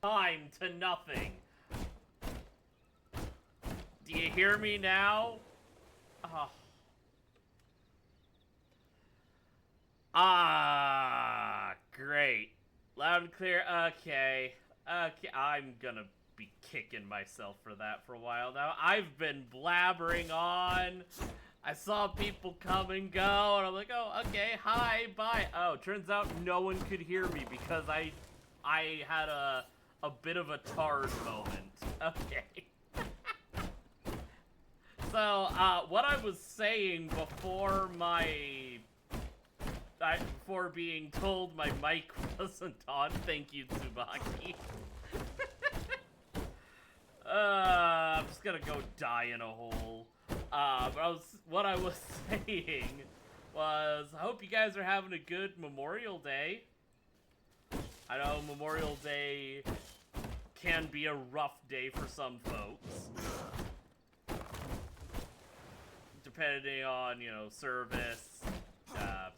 time to nothing. Do you hear me now? Oh. Ah, great. Loud and clear. Okay. Okay, I'm gonna be kicking myself for that for a while now. I've been blabbering on. I saw people come and go, and I'm like, oh, okay, hi, bye. Oh, turns out no one could hear me because I had a bit of a tard moment. Okay. So, what I was saying before before being told my mic wasn't on, thank you, Tsubaki. I'm just gonna go die in a hole. But what I was saying was, I hope you guys are having a good Memorial Day. I know Memorial Day can be a rough day for some folks. Depending on, you know, service,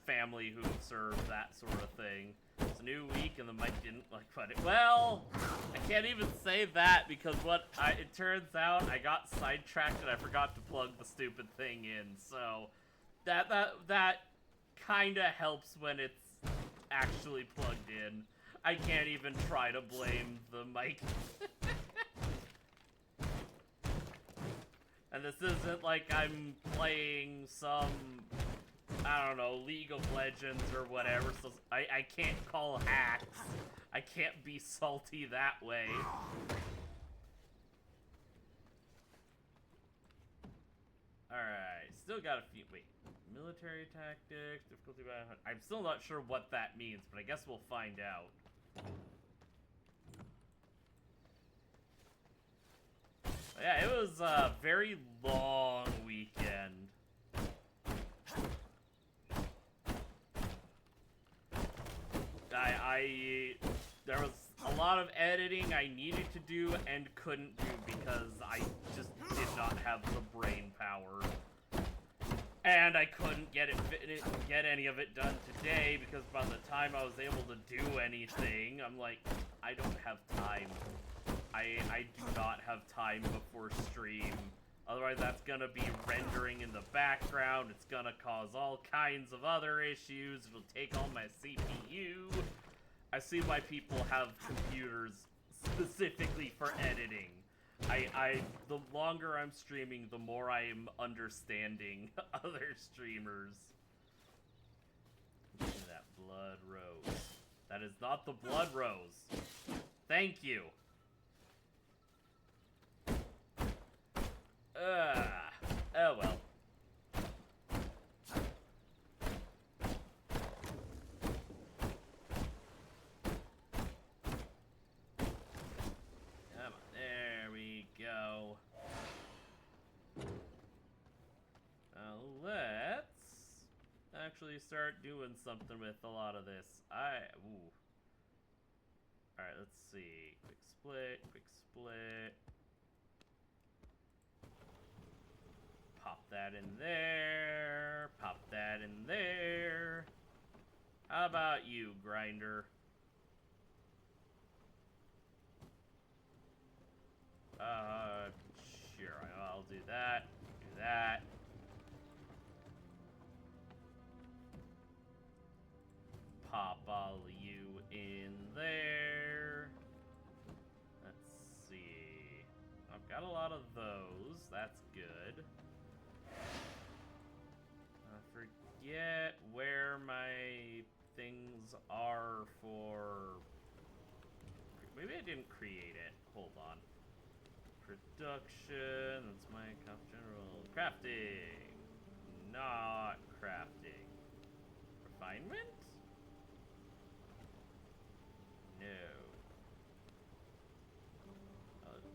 family who served, that sort of thing. It's a new week and the mic didn't like put it. Well, I can't even say that because it turns out I got sidetracked and I forgot to plug the stupid thing in. So that kind of helps when it's actually plugged in. I can't even try to blame the mic. And this isn't like I'm playing some, I don't know, League of Legends or whatever, so I can't call hacks. I can't be salty that way. Alright, still got a few, wait, military tactics, difficulty by 100. I'm still not sure what that means, but I guess we'll find out. Yeah, it was a very long weekend. There was a lot of editing I needed to do and couldn't do because I just did not have the brain power. And I couldn't get any of it done today because by the time I was able to do anything, I'm like, I don't have time. I do not have time before stream. Otherwise, that's gonna be rendering in the background. It's gonna cause all kinds of other issues. It'll take all my CPU. I see why people have computers specifically for editing. The longer I'm streaming, the more I am understanding other streamers. Look at that blood rose. That is not the blood rose. Thank you. Oh well. Come on, there we go. Let's actually start doing something with a lot of this. Alright, let's see. Quick split. Pop that in there. Pop that in there. How about you, grinder? Sure. I'll do that. Do that. Pop all of you in there. Let's see. I've got a lot of those. That's good. I forget where my things are for... Maybe I didn't create it. Hold on. Production. That's my general. Crafting. Not crafting. Refinement? No.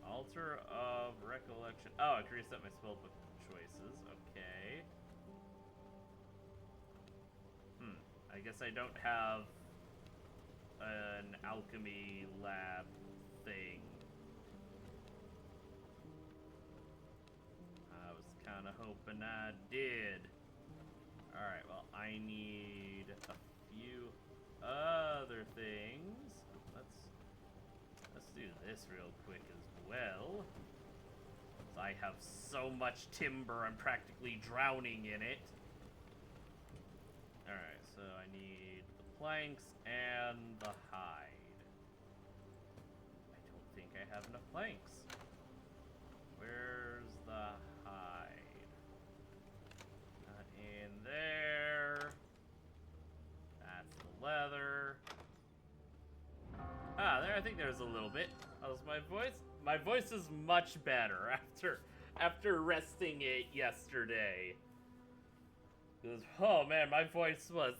Altar of recollection. Oh, I can reset my spellbook choices. Okay. I guess I don't have an alchemy lab thing. I was kind of hoping I did. Alright, well, I need a few other things. Let's do this real quick as well. I have so much timber, I'm practically drowning in it. Alright, so I need the planks and the hide. I don't think I have enough planks. Where's the hide? Not in there. That's the leather. Ah, there, I think there's a little bit. How's my voice? My voice is much better after resting it yesterday. Because, oh man, my voice was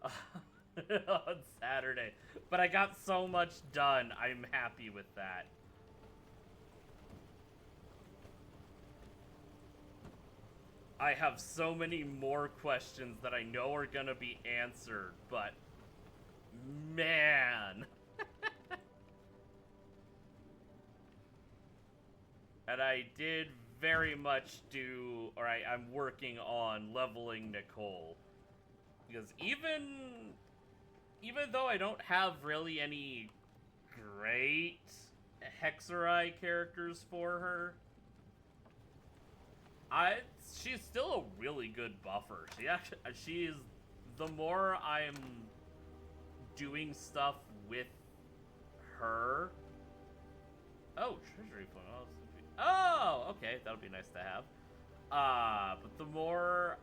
on Saturday. But I got so much done. I'm happy with that. I have so many more questions that I know are gonna be answered, but man. And I did very much do, or I'm working on leveling Nicole. Because even though I don't have really any great Hexerai characters for her, she's still a really good buffer. She's, the more I'm doing stuff with her. Oh, treasury fund. Oh, okay, that'll be nice to have. But the more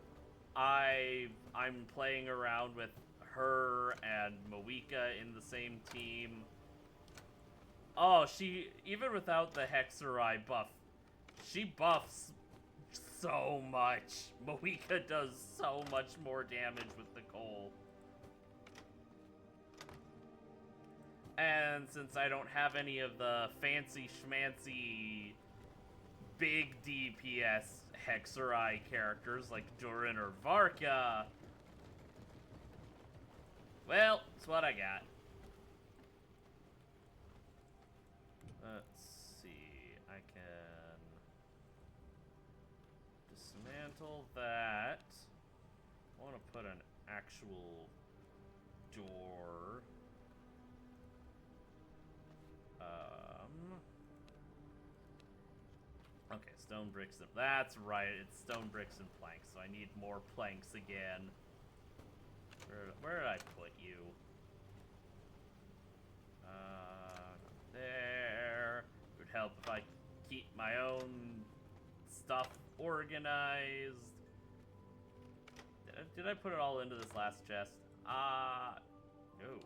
I'm playing around with her and Moika in the same team. Oh, she, even without the Hexerai buff, she buffs so much. Moika does so much more damage with Nicole. And since I don't have any of the fancy schmancy big DPS Hexerai characters like Durin or Varka, well, it's what I got. Let's see, I can dismantle that. I want to put an actual door. Okay, stone bricks and... That's right, it's stone bricks and planks, so I need more planks again. Where did I put you? There. It would help if I keep my own stuff organized. Did I put it all into this last chest? No.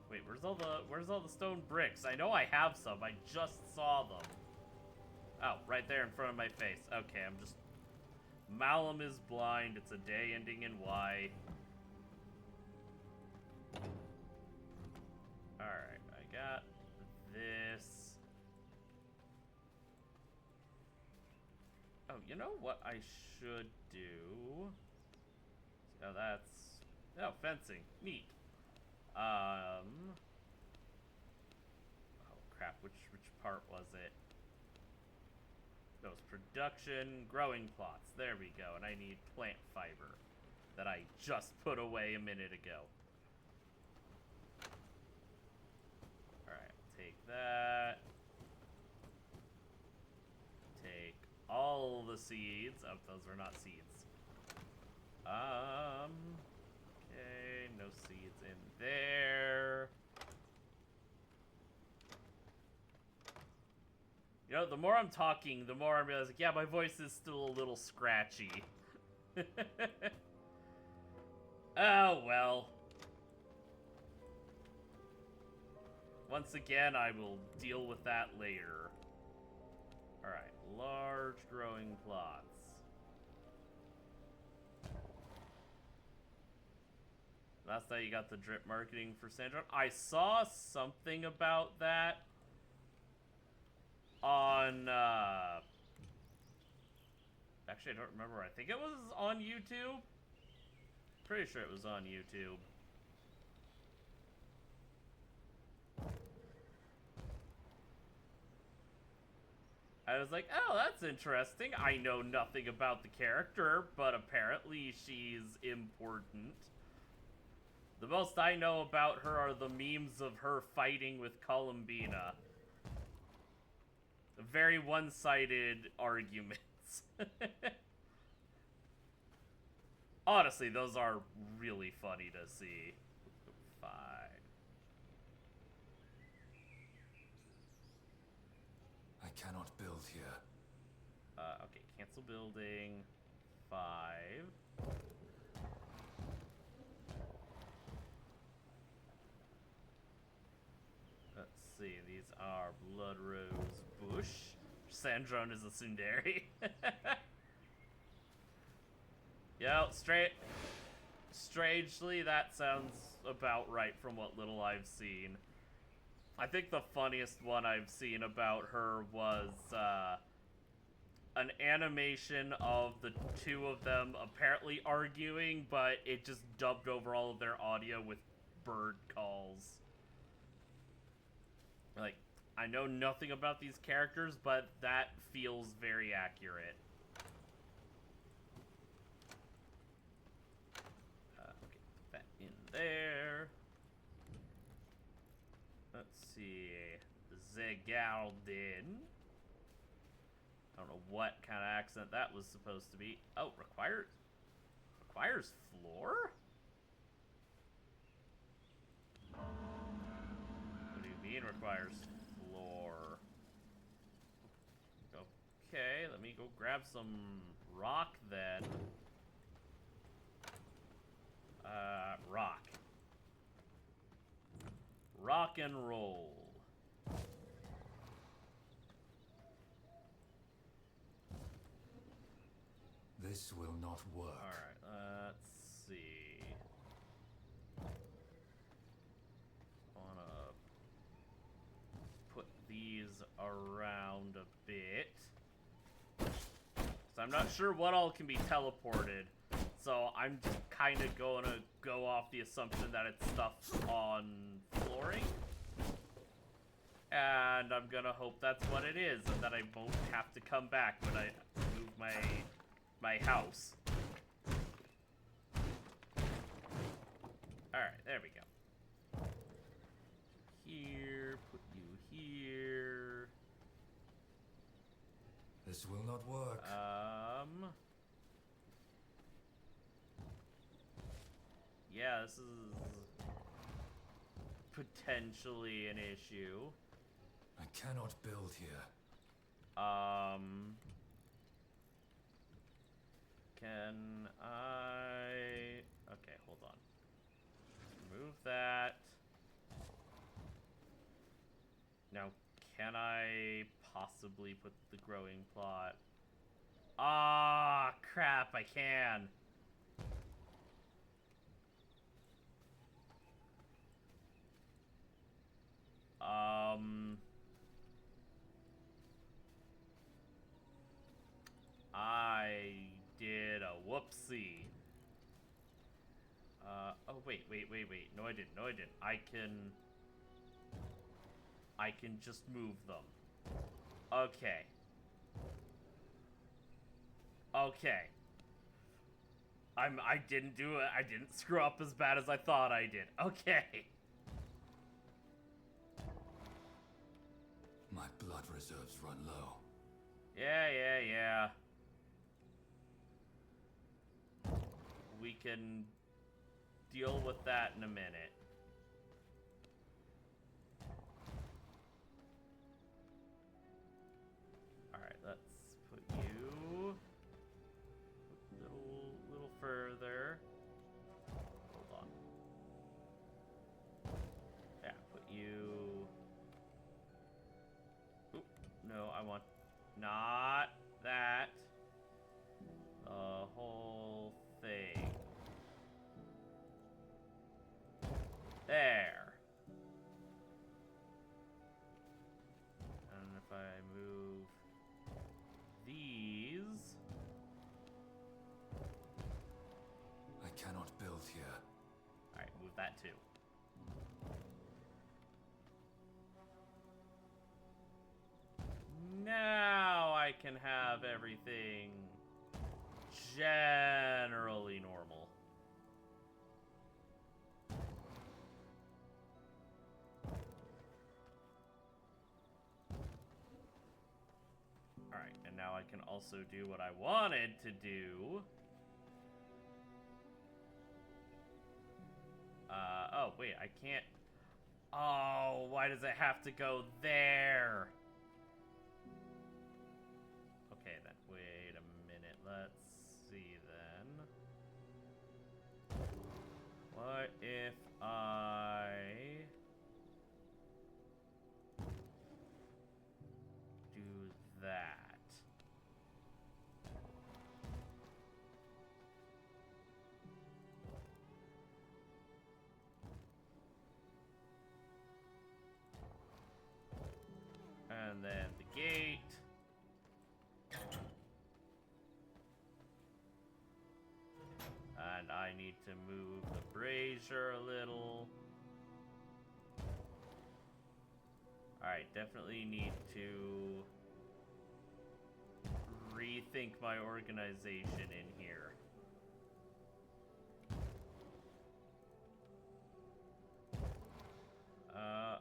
Wait, where's all the stone bricks? I know I have some. I just saw them. Oh, right there in front of my face. Okay, I'm just... Malum is blind. It's a day ending in Y. Alright, I got this. Oh, you know what I should do? Oh, that's... Oh, fencing. Neat. Oh, crap. Which part was it? That was production, growing plots. There we go. And I need plant fiber that I just put away a minute ago. Alright, take that. Take all the seeds. Oh, those are not seeds. Okay, no seeds in there. You know, the more I'm talking, the more I'm realizing, yeah, my voice is still a little scratchy. Oh, well. Once again, I will deal with that later. Alright, large growing plots. Last night you got the drip marketing for Sandra. I saw something about that on, actually, I don't remember. I think it was on YouTube. Pretty sure it was on YouTube. I was like, oh, that's interesting. I know nothing about the character, but apparently she's important. The most I know about her are the memes of her fighting with Columbina. Very one-sided arguments. Honestly, those are really funny to see. Fine. I cannot build here. Okay, cancel building. 5. Let's see, these are Blood Rose Bush. Sandrone is a tsundere. Yo, strangely, that sounds about right from what little I've seen. I think the funniest one I've seen about her was, an animation of the two of them apparently arguing, but it just dubbed over all of their audio with bird calls. Like, I know nothing about these characters, but that feels very accurate. Okay, put that in there. Let's see. Zegaldin. I don't know what kind of accent that was supposed to be. Oh, requires floor? What do you mean requires floor? Okay, let me go grab some rock then. Rock. Rock and roll. This will not work. Alright, let's see. Wanna put these around a bit. So I'm not sure what all can be teleported. So I'm just kind of going to go off the assumption that it's stuff on flooring. And I'm going to hope that's what it is, and that I won't have to come back when I move my house. Alright, there we go. Here, put you here. This will not work. Yeah, this is potentially an issue. I cannot build here. Can I... Okay, hold on. Remove that. Now, can I possibly put the growing plot? Ah, crap, I can. I did a whoopsie. Oh, wait. No, I didn't. I can just move them. Okay. I didn't do it. I didn't screw up as bad as I thought I did. Okay. My blood reserves run low. Yeah. We can deal with that in a minute. Alright, let's put you a little further. Hold on. Yeah, put you... Oop, no, I want not that. The whole thing. There. And if I move these... I cannot build here. Alright, move that too. Now I can have everything generally normal. now I can also do what I wanted to do. Oh, wait, I can't... Oh, why does it have to go there? Okay, then. Wait a minute. Let's see, then. What if I... do that? And then the gate. And I need to move the brazier a little. Alright, definitely need to rethink my organization in here.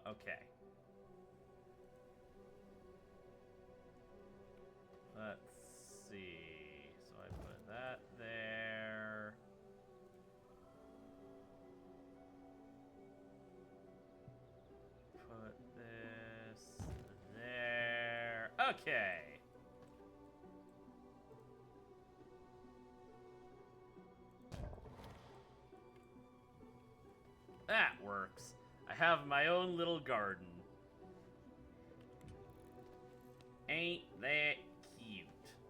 Okay. Let's see. So I put that there. Put this there. Okay. That works. I have my own little garden. Ain't that cute?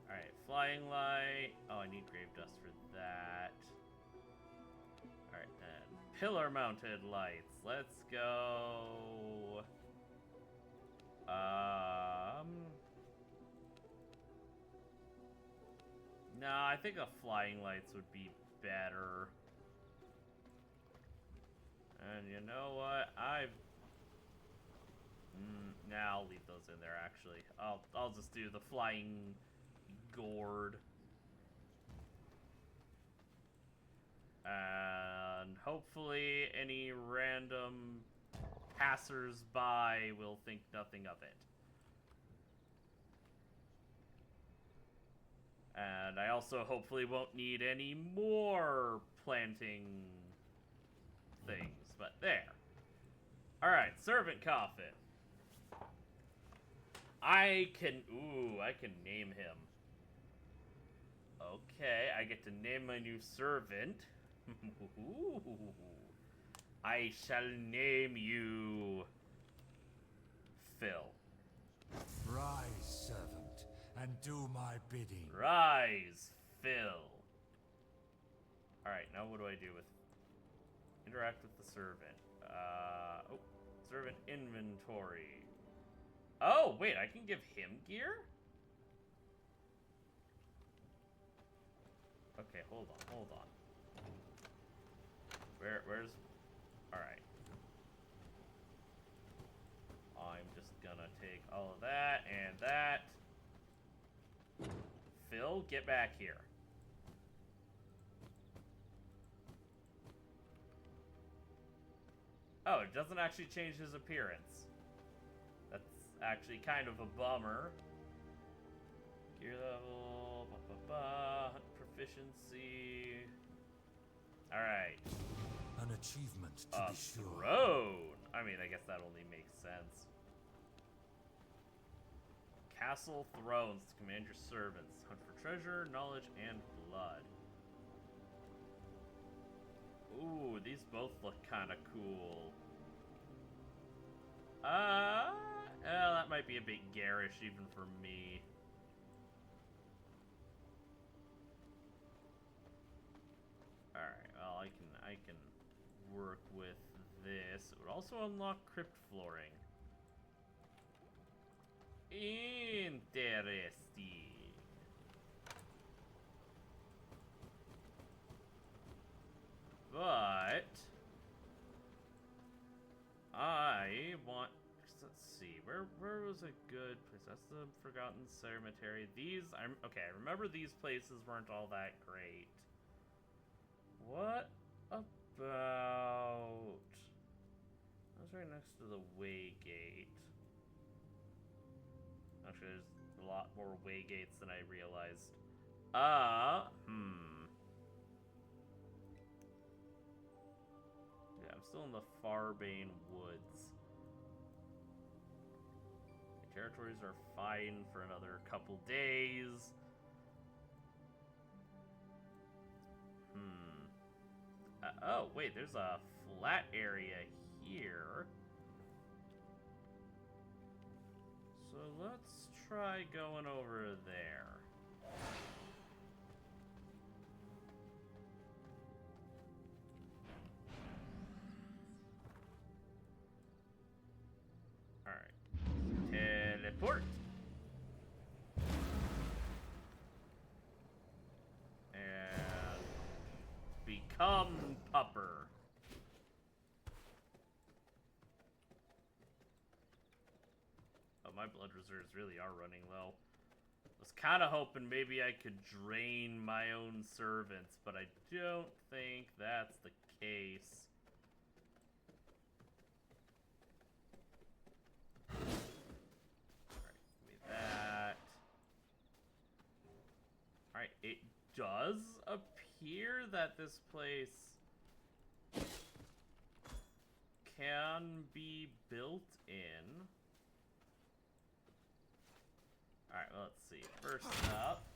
Alright, flying light. Oh, I need grave dust for that. Alright, then. Pillar mounted lights. Let's go. No, I think the flying lights would be better. And you know what? Nah, I'll leave those in there, actually. I'll just do the flying gourd. And hopefully any random passers-by will think nothing of it. And I also hopefully won't need any more planting things, but there. Alright, servant coffin. I can name him. Okay, I get to name my new servant. I shall name you Phil. Rise, servant, and do my bidding. Rise, Phil. Alright, now what do I do with... Interact with the servant. Servant inventory. Oh, wait, I can give him gear? Okay, hold on. Where's... Alright. I'm just gonna take all of that and that. Phil, get back here. Oh, it doesn't actually change his appearance. That's actually kind of a bummer. Gear level, hunt proficiency. Alright. An achievement, to be sure. Throne! I mean, I guess that only makes sense. Castle thrones to command your servants. Hunt for treasure, knowledge, and blood. Ooh, these both look kind of cool. That might be a bit garish even for me. Alright, well, I can work with this. It would also unlock crypt flooring. Interesting. But I want, let's see, where was a good place? That's the Forgotten Cemetery. These, okay, I remember these places weren't all that great. What about, that's right next to the way gate. Actually, there's, a lot more way gates than I realized. Yeah, I'm still in the Farbane Woods. The territories are fine for another couple days. Oh, wait, there's a flat area here. So let's try going over there. Alright. Teleport! And become Pupper. Oh, my blood reserves really are running low. I was kind of hoping maybe I could drain my own servants, but I don't think that's the case. Alright, give me that. Alright, it does appear that this place can be built in. Alright, well, let's see. First up,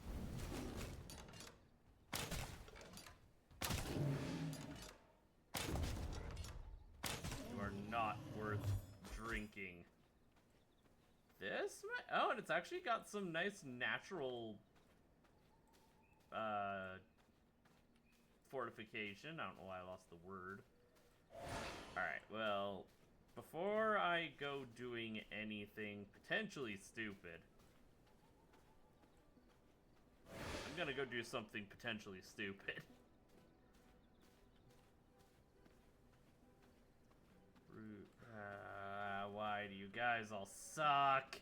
you are not worth drinking. This? Oh, and it's actually got some nice natural fortification. I don't know why I lost the word. Alright, well, before I go doing anything potentially stupid, I'm gonna go do something potentially stupid. Why do you guys all suck?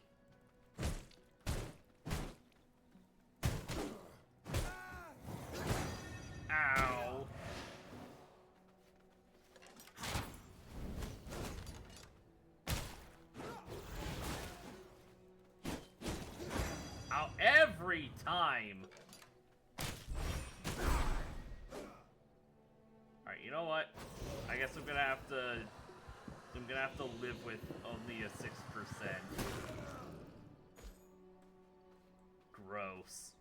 Ow. Ow, every time. Alright, you know what? I guess I'm gonna have to live with only a 6%. Gross.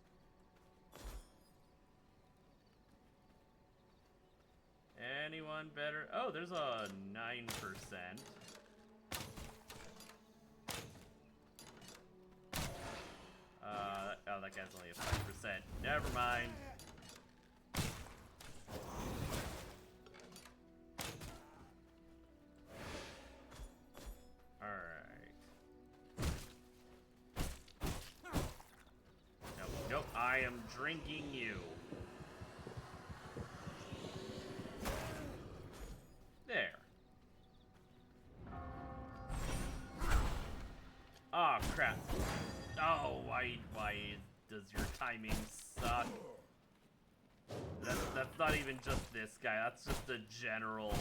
Anyone better? Oh, there's a 9%. Oh, that guy's only a 5%. Never mind. Alright. Nope, nope, I am drinking you. There. Oh, crap. Oh, why does your timing suck? That's not even just this guy, that's just a general.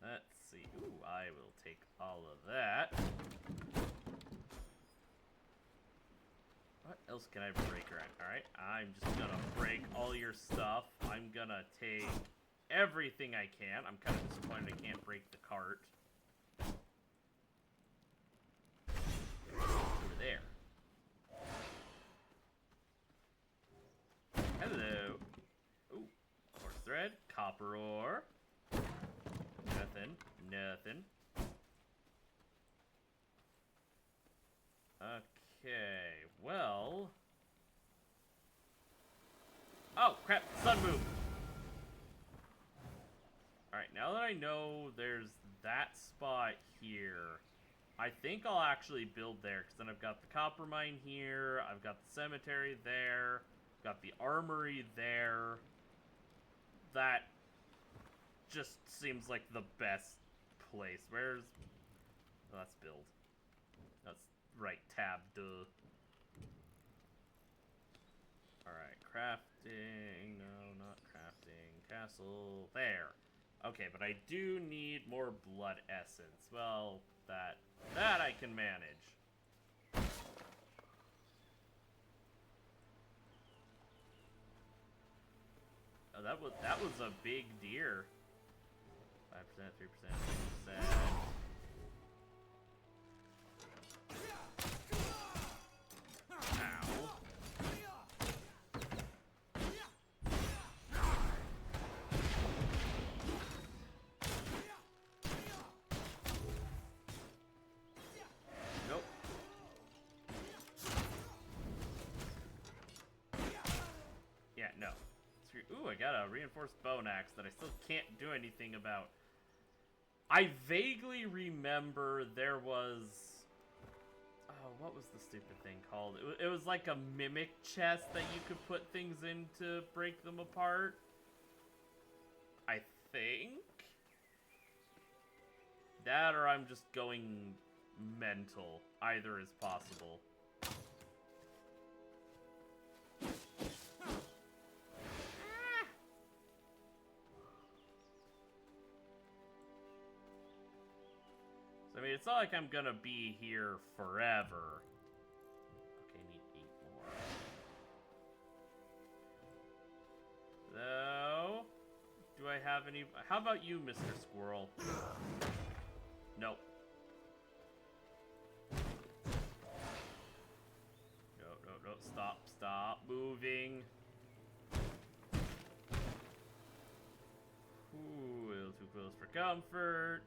Let's see. Ooh, I will take all of that. What else can I break around? Alright, I'm just gonna break all your stuff. I'm gonna take everything I can. I'm kind of disappointed I can't break the cart. Over there. Hello. Ooh, horse thread, copper ore. Nothing, nothing. Okay, well. Oh, crap, sun move. Alright, now that I know there's that spot here, I think I'll actually build there, because then I've got the copper mine here, I've got the cemetery there, got the armory there. That just seems like the best place. Where's... Oh, that's build. That's right, tab, duh. Alright, crafting. No, not crafting. Castle. There. Okay, but I do need more blood essence. Well, That I can manage. Oh, that was a big deer. 5%, 3%, 6%. Ow. Nope. Yeah, no. Ooh, I got a reinforced bone axe that I still can't do anything about. I vaguely remember there was... Oh, what was the stupid thing called? It was like a mimic chest that you could put things in to break them apart. I think? That or I'm just going mental. Either is possible. So, I mean, it's not like I'm gonna be here forever. Okay, I need 8 more. So, do I have any... How about you, Mr. Squirrel? Nope. No, stop moving. Ooh, a little too close for comfort.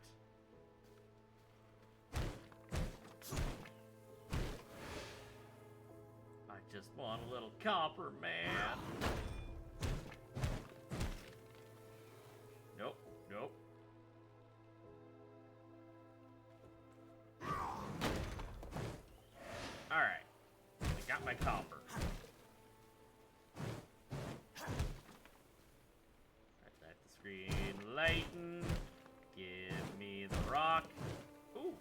I just want a little copper, man. Nope. Alright. I got my copper. Let the screen lighten. Give me the rock. Ooh.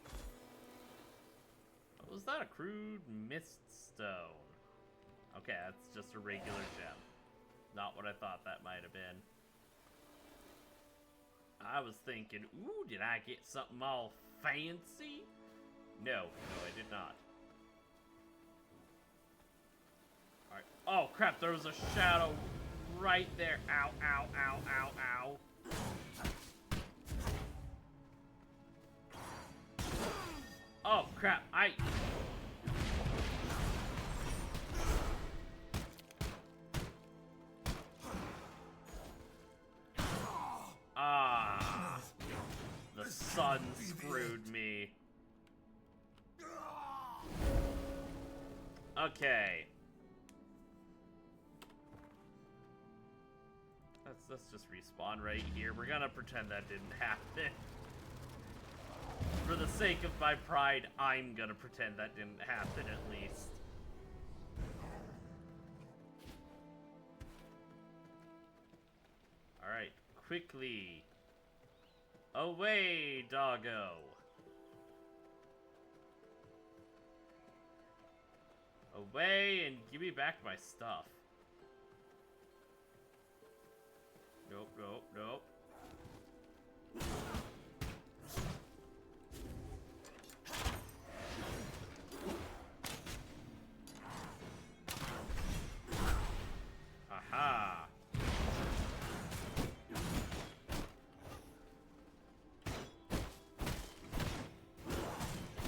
Was that a crude mist stone? Okay, that's just a regular gem. Not what I thought that might have been. I was thinking, ooh, did I get something all fancy? No, I did not. Alright. Oh, crap, there was a shadow right there. Ow. Oh, crap, the sun screwed me. Okay. Let's just respawn right here. We're gonna pretend that didn't happen. For the sake of my pride, I'm gonna pretend that didn't happen at least. Alright, quickly. Away, doggo. Away and give me back my stuff. Nope. Aha.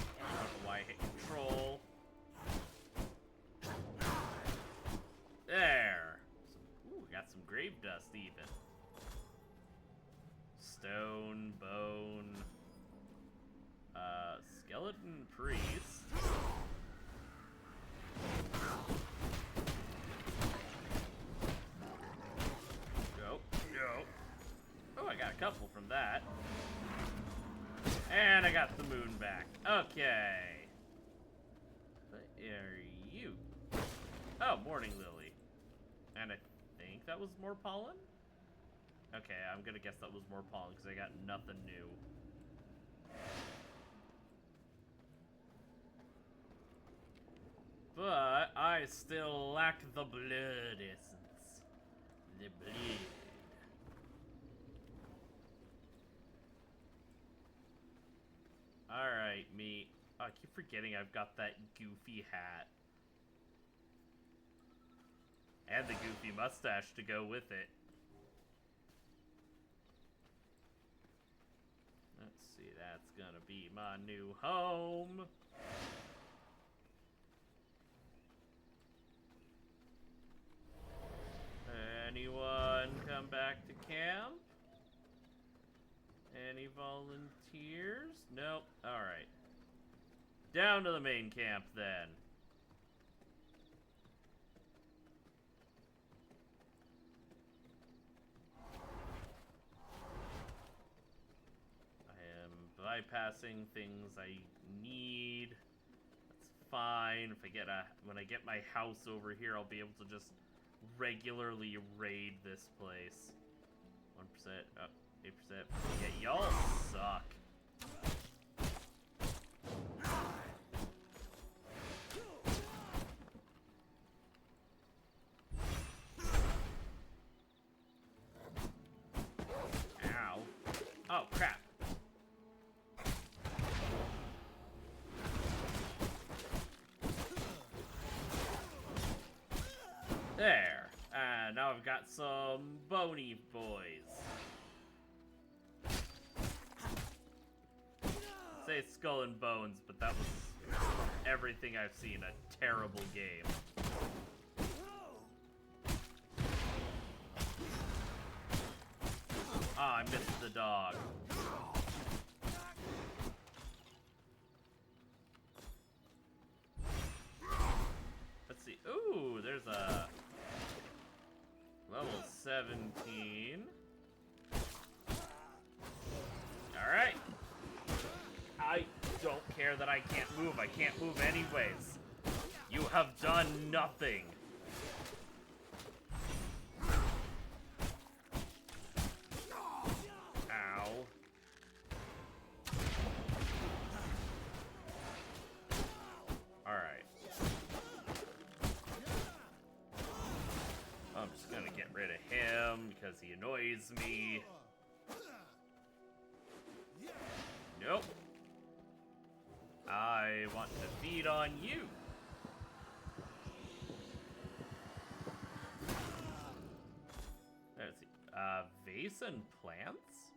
I don't know why I hit control. There. Ooh, we got some grave dust even. Stone, bone, skeleton priest. Go. Oh, I got a couple from that. And I got the moon back. Okay. What are you? Oh, morning lily. And I think that was more pollen? Okay, I'm gonna guess that was more pollen because I got nothing new. But I still lack the blood essence. The bleed. Alright, me. Oh, I keep forgetting I've got that goofy hat. And the goofy mustache to go with it. Let's see, that's gonna be my new home. Anyone come back to camp? Any volunteers? Nope. Alright. Down to the main camp, then. I am bypassing things I need. That's fine. If I get when I get my house over here, I'll be able to just regularly raid this place. 1%, 8%. Yeah, y'all suck. Ow. Oh, crap. There. Now I've got some bony boys. Say Skull and Bones, but that was everything I've seen. A terrible game. Ah, I missed the dog. Let's see. Ooh, there's a level 17. Alright. I don't care that I can't move. I can't move anyways. You have done nothing. Ow. Alright. I'm just gonna get rid of him because he annoys me. Nope. I want to feed on you. Let's see. Vase and plants?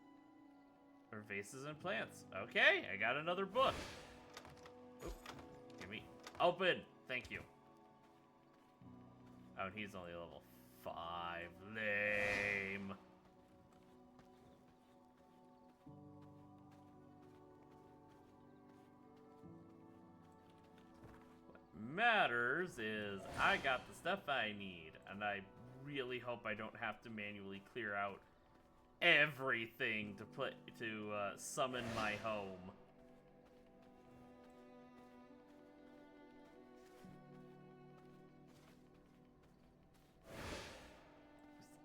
Or vases and plants. Okay, I got another book. Oop. Give me. Open! Thank you. Oh, and he's only level 5. Lame. Matters is I got the stuff I need, and I really hope I don't have to manually clear out everything to summon my home.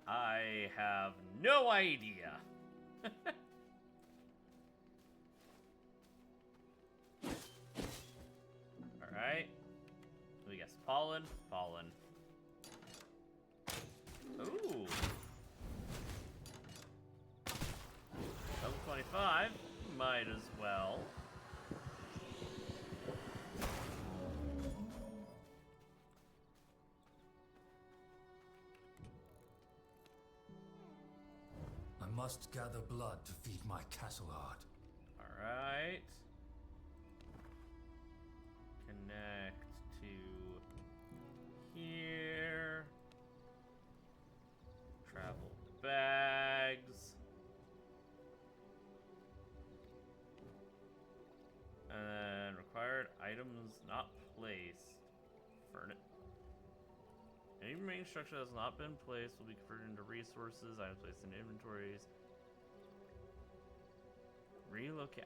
I have no idea. All right. We guess pollen. Ooh. Level 25. Might as well. I must gather blood to feed my castle heart. Alright. Connect to here. Travel bags. And required items not placed. Furnace. Any remaining structure that has not been placed will be converted into resources. Items placed in inventories. Relocate.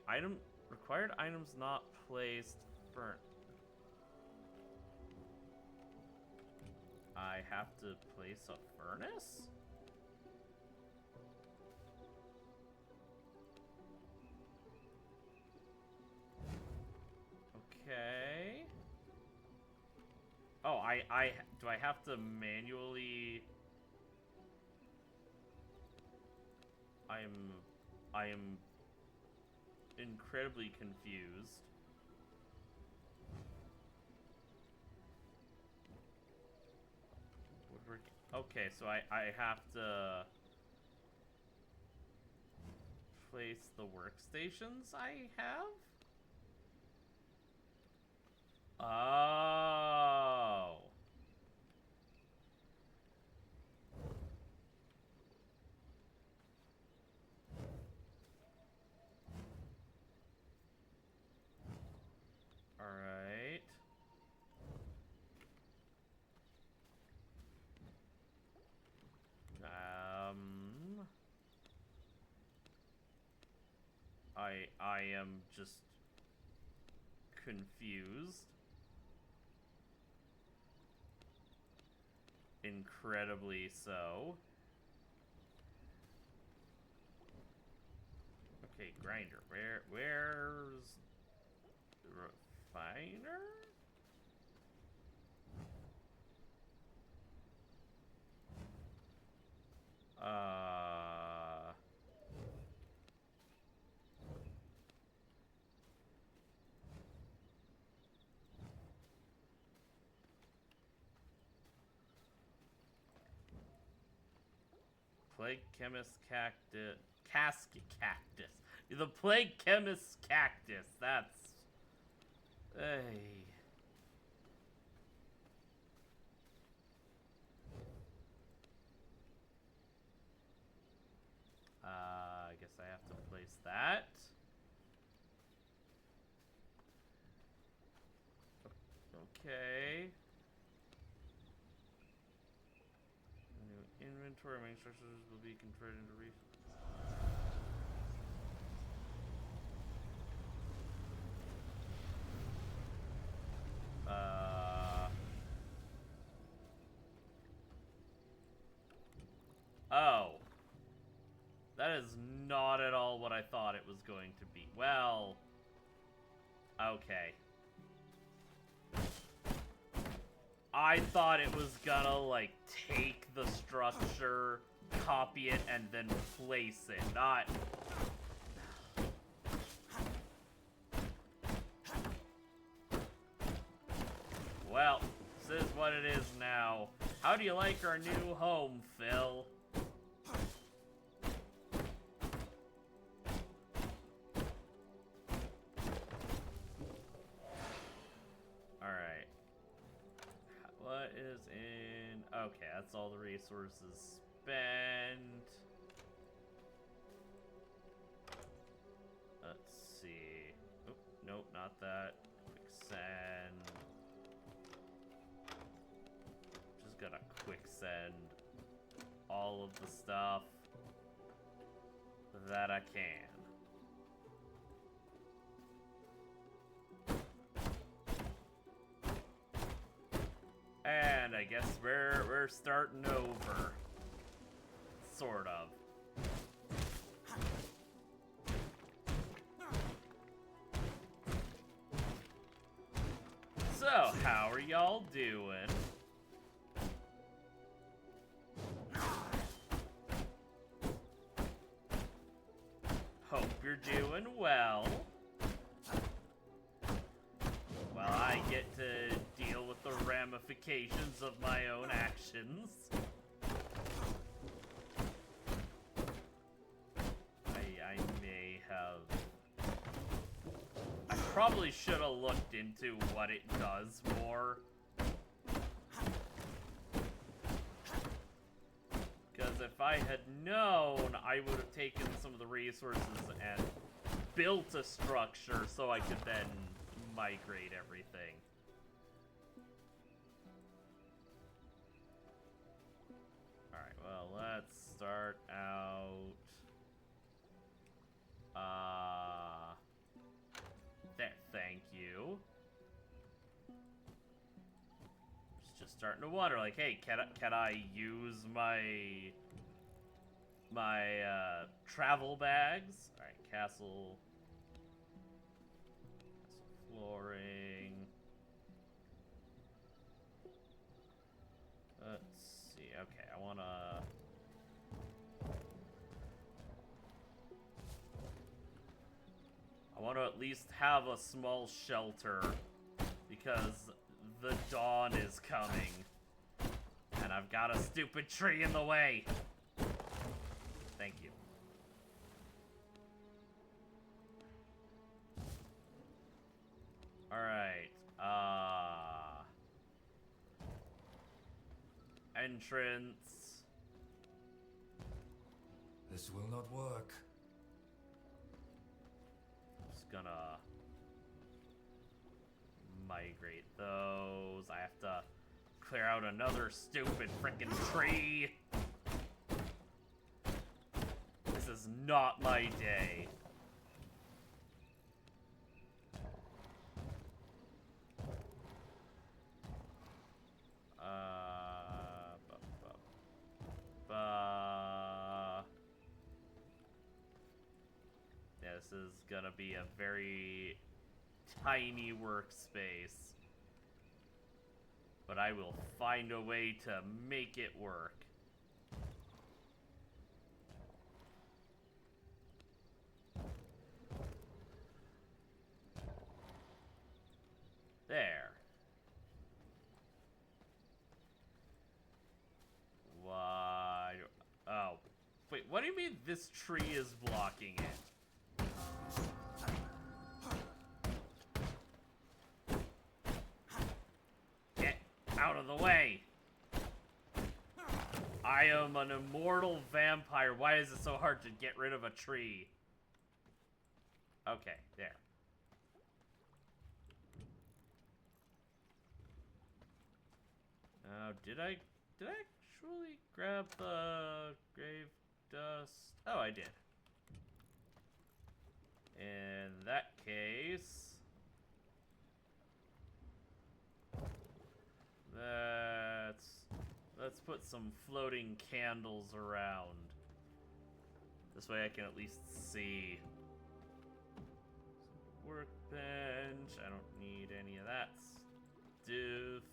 Required items not placed. I have to place a furnace? Okay. Oh, do I have to manually? I am incredibly confused. Okay, so I have to place the workstations I have? Oh. All right. I am just confused. Incredibly so. Okay, grinder. Where's the refiner? Plague chemist cactus. Casket cactus. The plague chemist cactus. That's. Hey. I guess I have to place that. Okay. New inventory main structures will be converted into Oh. That is not at all what I thought it was going to be. Well. Okay. I thought it was gonna, like, take the structure, copy it, and then place it. Not... Well, this is what it is now. How do you like our new home, Phil? Alright. What is in... Okay, that's all the resources spent. Let's see. Oh, nope, not that. Quick send. Just gotta quick send all of the stuff that I can. And I guess we're starting over. Sort of. So, how are y'all doing? Hope you're doing well. While I get to deal with the ramifications of my own actions. I may have... I probably should have looked into what it does more. Because if I had known, I would have taken some of the resources and built a structure so I could then migrate everything. Alright, well, let's start out... There, thank you. Just starting to wonder, like, hey, can I use my travel bags? Alright, castle flooring. Let's see. Okay, I wanna... want to at least have a small shelter because the dawn is coming. And I've got a stupid tree in the way. Thank you. Alright, entrance. This will not work. Just gonna migrate those. I have to clear out another stupid frickin' tree. This is not my day. Yeah, this is gonna be a very tiny workspace. But I will find a way to make it work. There. Why? Oh. Wait, what do you mean this tree is blocking it? Get out of the way! I am an immortal vampire. Why is it so hard to get rid of a tree? Okay, there. Did I actually grab the grave dust? Oh, I did. In that case, let's put some floating candles around. This way I can at least see. Workbench. I don't need any of that stuff.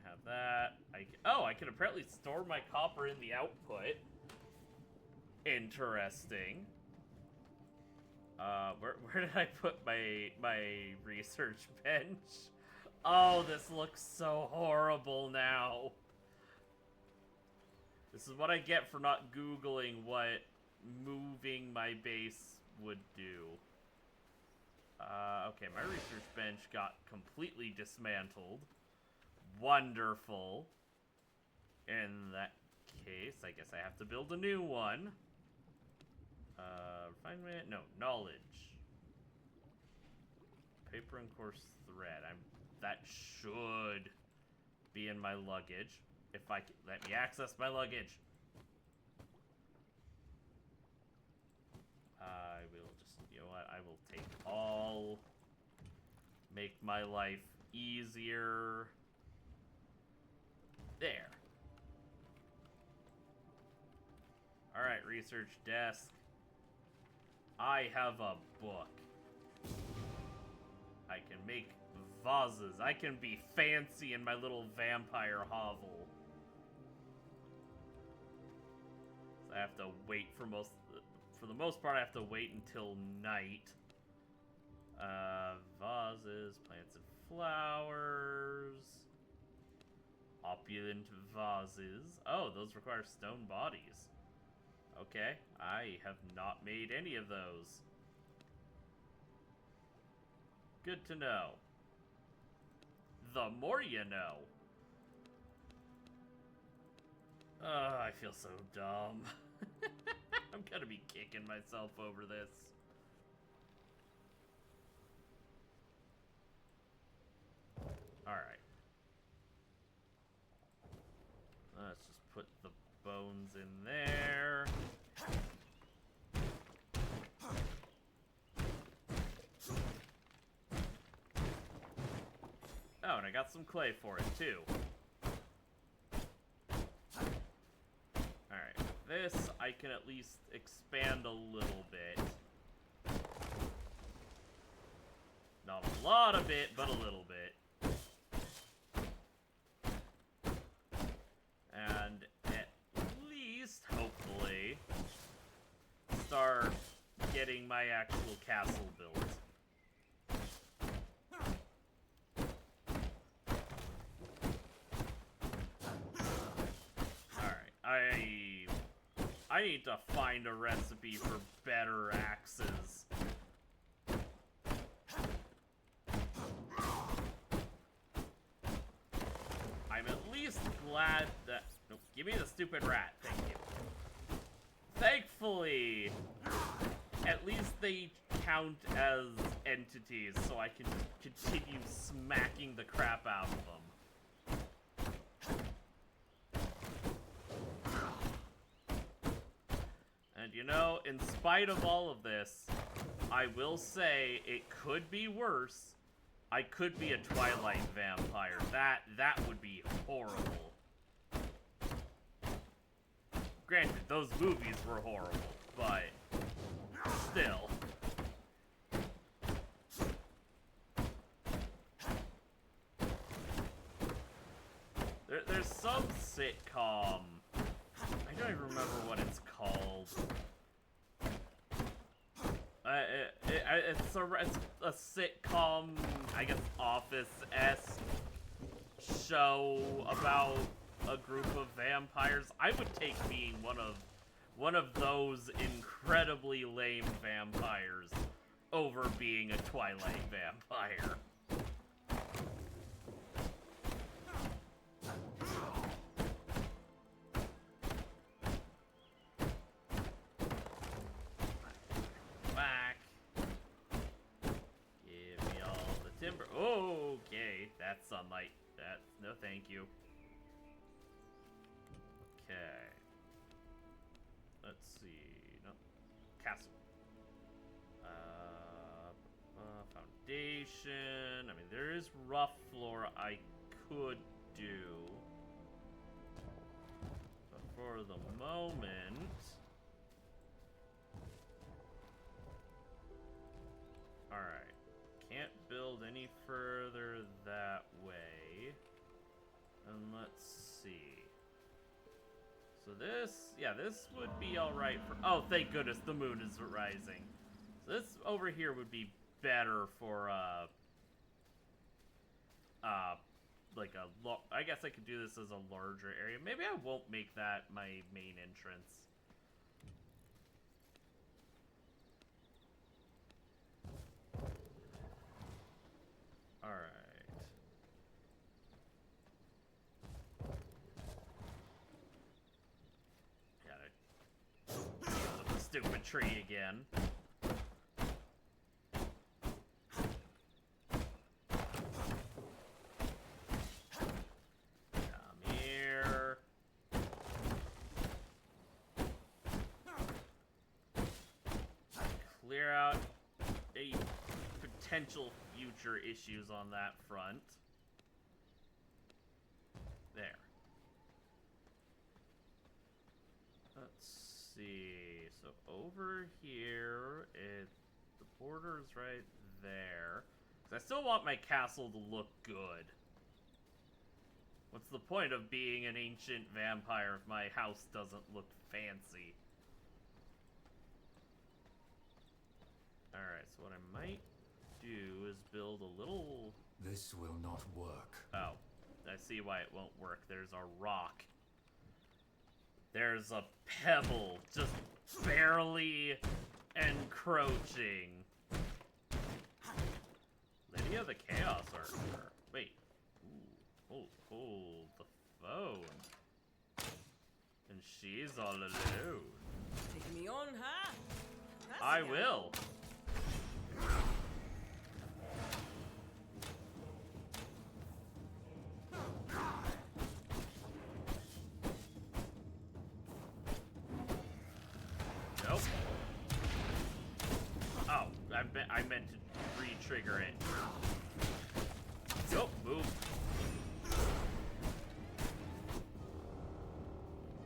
Have that. I can apparently store my copper in the output. Interesting. Where did I put my research bench? Oh, this looks so horrible now. This is what I get for not Googling what moving my base would do. Okay, my research bench got completely dismantled. Wonderful. In that case, I guess I have to build a new one. Refinement? No, knowledge. Paper and coarse thread. That should be in my luggage. If I can, let me access my luggage. I will just, you know what? I will take all. Make my life easier. There. Alright, research desk. I have a book. I can make vases. I can be fancy in my little vampire hovel. So I have to wait for the most part, I have to wait until night. Vases, plants and flowers. Opulent vases. Oh, those require stone bodies. Okay, I have not made any of those. Good to know. The more you know. I feel so dumb. I'm gonna be kicking myself over this. Alright. Let's just put the bones in there. Oh, and I got some clay for it, too. Alright, this I can at least expand a little bit. Not a lot of it, but a little bit. And at least, hopefully, getting my actual castle built. I need to find a recipe for better axes. I'm at least glad that... Nope, give me the stupid rat, thank you. Thankfully, at least they count as entities, so I can continue smacking the crap out of them. And you know, in spite of all of this, I will say it could be worse. I could be a Twilight vampire. That would be horrible. Granted, those movies were horrible, but still. There's some sitcom. I don't even remember what it's called. It's a sitcom, I guess, Office-esque show about a group of vampires. I would take being one of those incredibly lame vampires over being a Twilight vampire. Okay, that's sunlight. No thank you. Okay. Let's see. No. Castle. Foundation. I mean, there is rough floor I could do. But for the moment... Alright. Can't build any further that way. And let's see. So this, yeah, this would be alright for... Oh, thank goodness, the moon is rising. So this over here would be better for, like I guess I could do this as a larger area. Maybe I won't make that my main entrance. Alright. Gotta deal with the stupid tree again. Come here. Clear out a potential future issues on that front. There. Let's see. So over here, the border's right there. 'Cause I still want my castle to look good. What's the point of being an ancient vampire if my house doesn't look fancy? Alright, so what I might do is build a little... This will not work. Oh, I see why it won't work. There's a rock. There's a pebble just barely encroaching. Lydia the Chaos Archer. Wait. Ooh, hold the phone. And she's all alone. Take me on, huh? That's I a will. Nope. Oh, I meant to re-trigger it. Nope, move.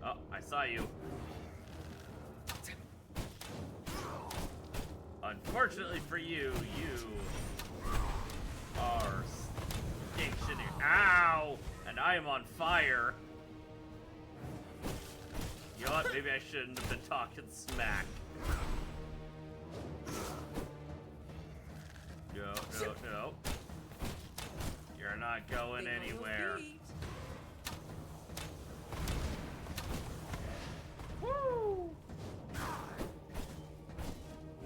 Oh, I saw you. Unfortunately for you, you are stationary. Ow! And I am on fire. You know what? Maybe I shouldn't have been talking smack. no, no. You're not going Think on your anywhere. feet. Woo!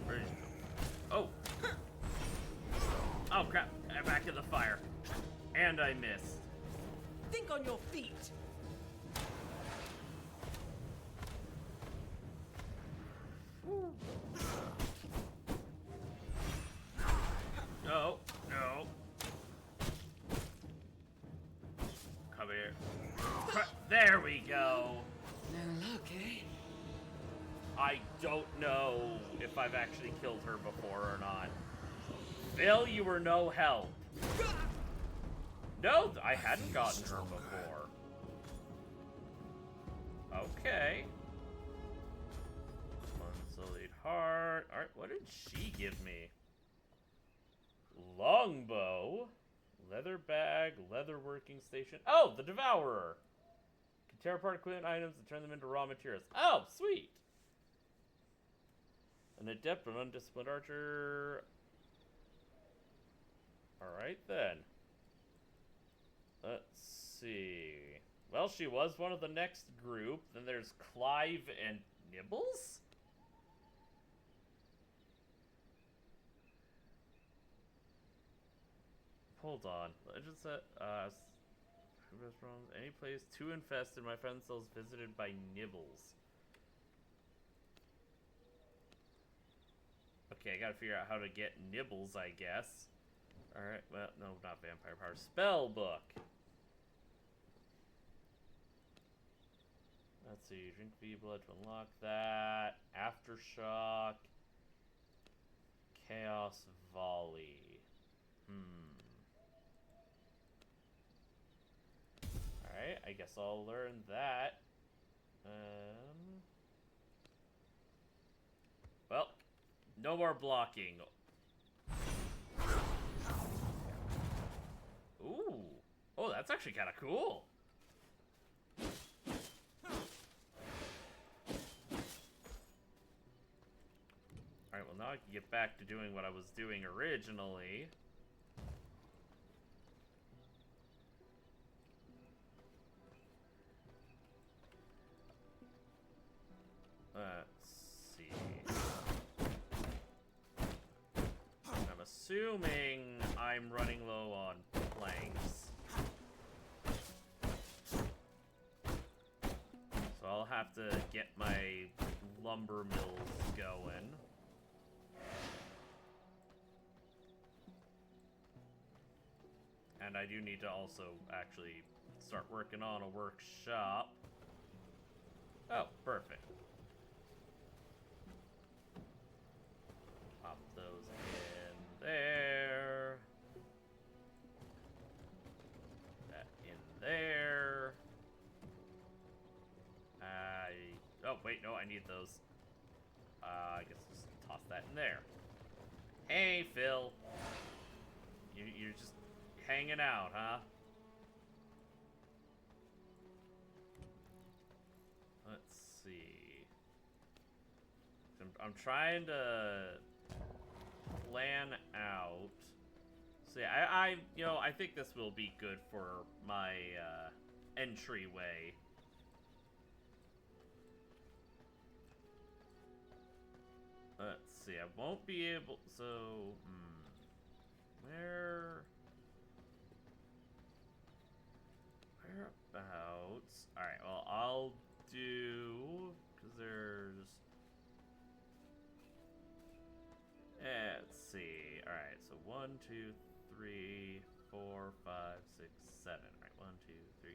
Where did you go? Oh! Oh crap! I'm back in the fire. And I missed. Think on your feet. No, no. Come here. There we go. No luck, eh? I don't know if I've actually killed her before or not. Phil, you were no help. No, I hadn't gotten her before. Okay. One solid heart. Alright, what did she give me? Longbow. Leather bag. Leather working station. Oh, the Devourer. Can tear apart equipment items and turn them into raw materials. Oh, sweet. An adept and undisciplined archer. Alright then. Let's see. Well, she was one of the next group. Then there's Clive and Nibbles? Hold on. Legend set, restaurants. Any place too infested, my friend sells visited by Nibbles. Okay, I gotta figure out how to get Nibbles, I guess. Alright, well, no, not vampire power. Spell book. Let's see, drink V blood to unlock that. Aftershock. Chaos volley. Alright, I guess I'll learn that. Well, no more blocking. Ooh. Oh, that's actually kind of cool. Alright, well now I can get back to doing what I was doing originally. Let's see. I'm assuming I'm running low on planks. So I'll have to get my lumber mills going. And I do need to also actually start working on a workshop. Oh, perfect. Pop those in there. That in there. Oh, wait, no, I need those. I guess just toss that in there. Hey, Phil. You're just hanging out, huh? Let's see. I'm trying to plan out. So yeah, I think this will be good for my entryway. Let's see. I won't be able. So, whereabouts? All right. Well, I'll do because there's. Let's see. All right. So 1, 2, 3, 4, 5, 6, 7. All right. 1, 2, 3.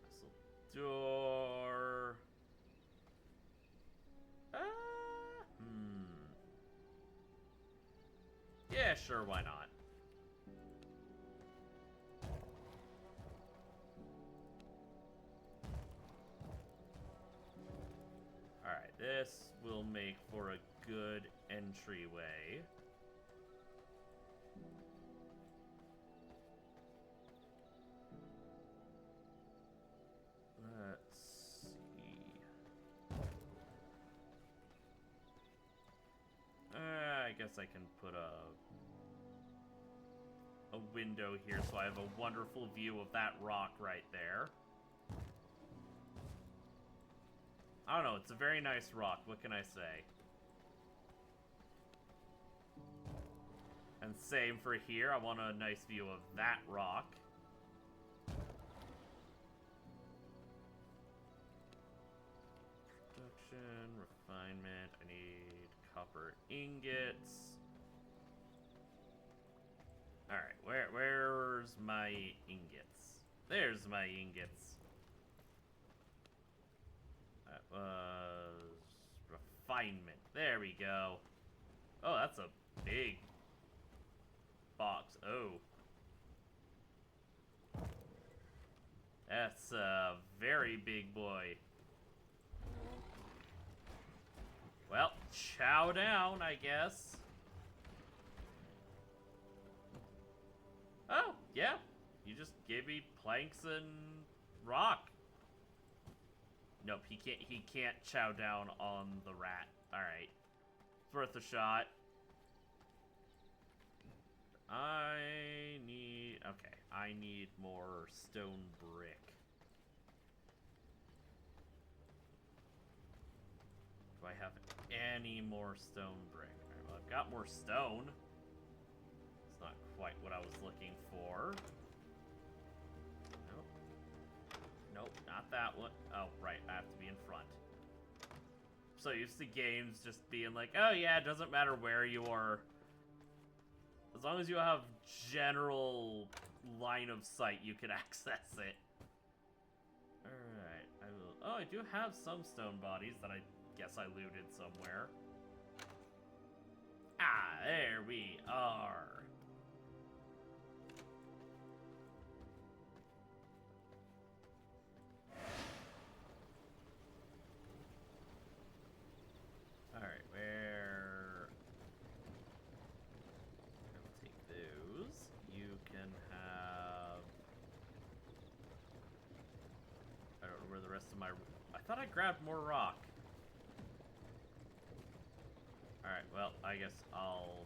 Castle door. Yeah, sure, why not? Alright, this will make for a good entryway. Let's see. guess I can put a window here so I have a wonderful view of that rock right there. I don't know, it's a very nice rock, what can I say? And same for here, I want a nice view of that rock. Production, refinement, I need copper ingots. Alright, where's my ingots? There's my ingots. That was refinement. There we go. Oh, that's a big box. Oh. That's a very big boy. Well, chow down, I guess. Oh, yeah. You just gave me planks and rock. Nope, he can't chow down on the rat. Alright. It's worth a shot. I need more stone brick. Do I have any more stone brick? Alright, well, I've got more stone. It's not quite what I was looking for. Nope. Nope, not that one. Oh, right, I have to be in front. So used to games just being like, oh yeah, it doesn't matter where you are. As long as you have general line of sight, you can access it. Alright, I will... Oh, I do have some stone bodies that I guess I looted somewhere. Ah, there we are. Alright, where... I'll take those. You can have... I don't know where the rest of my... I thought I grabbed more rock. Alright, well, I guess I'll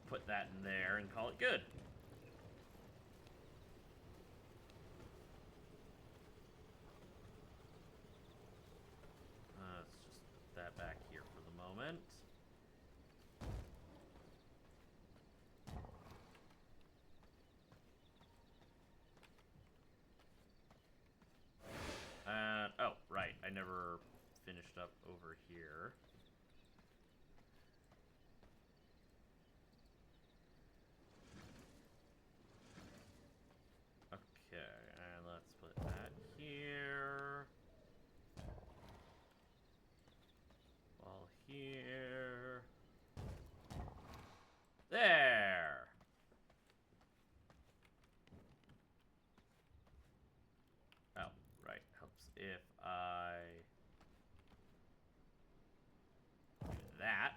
put that in there and call it good. Let's just put that back here for the moment. Oh, right, I never finished up over here. Okay, and let's put that here. Wall here. There! Oh, right. Helps if I do that.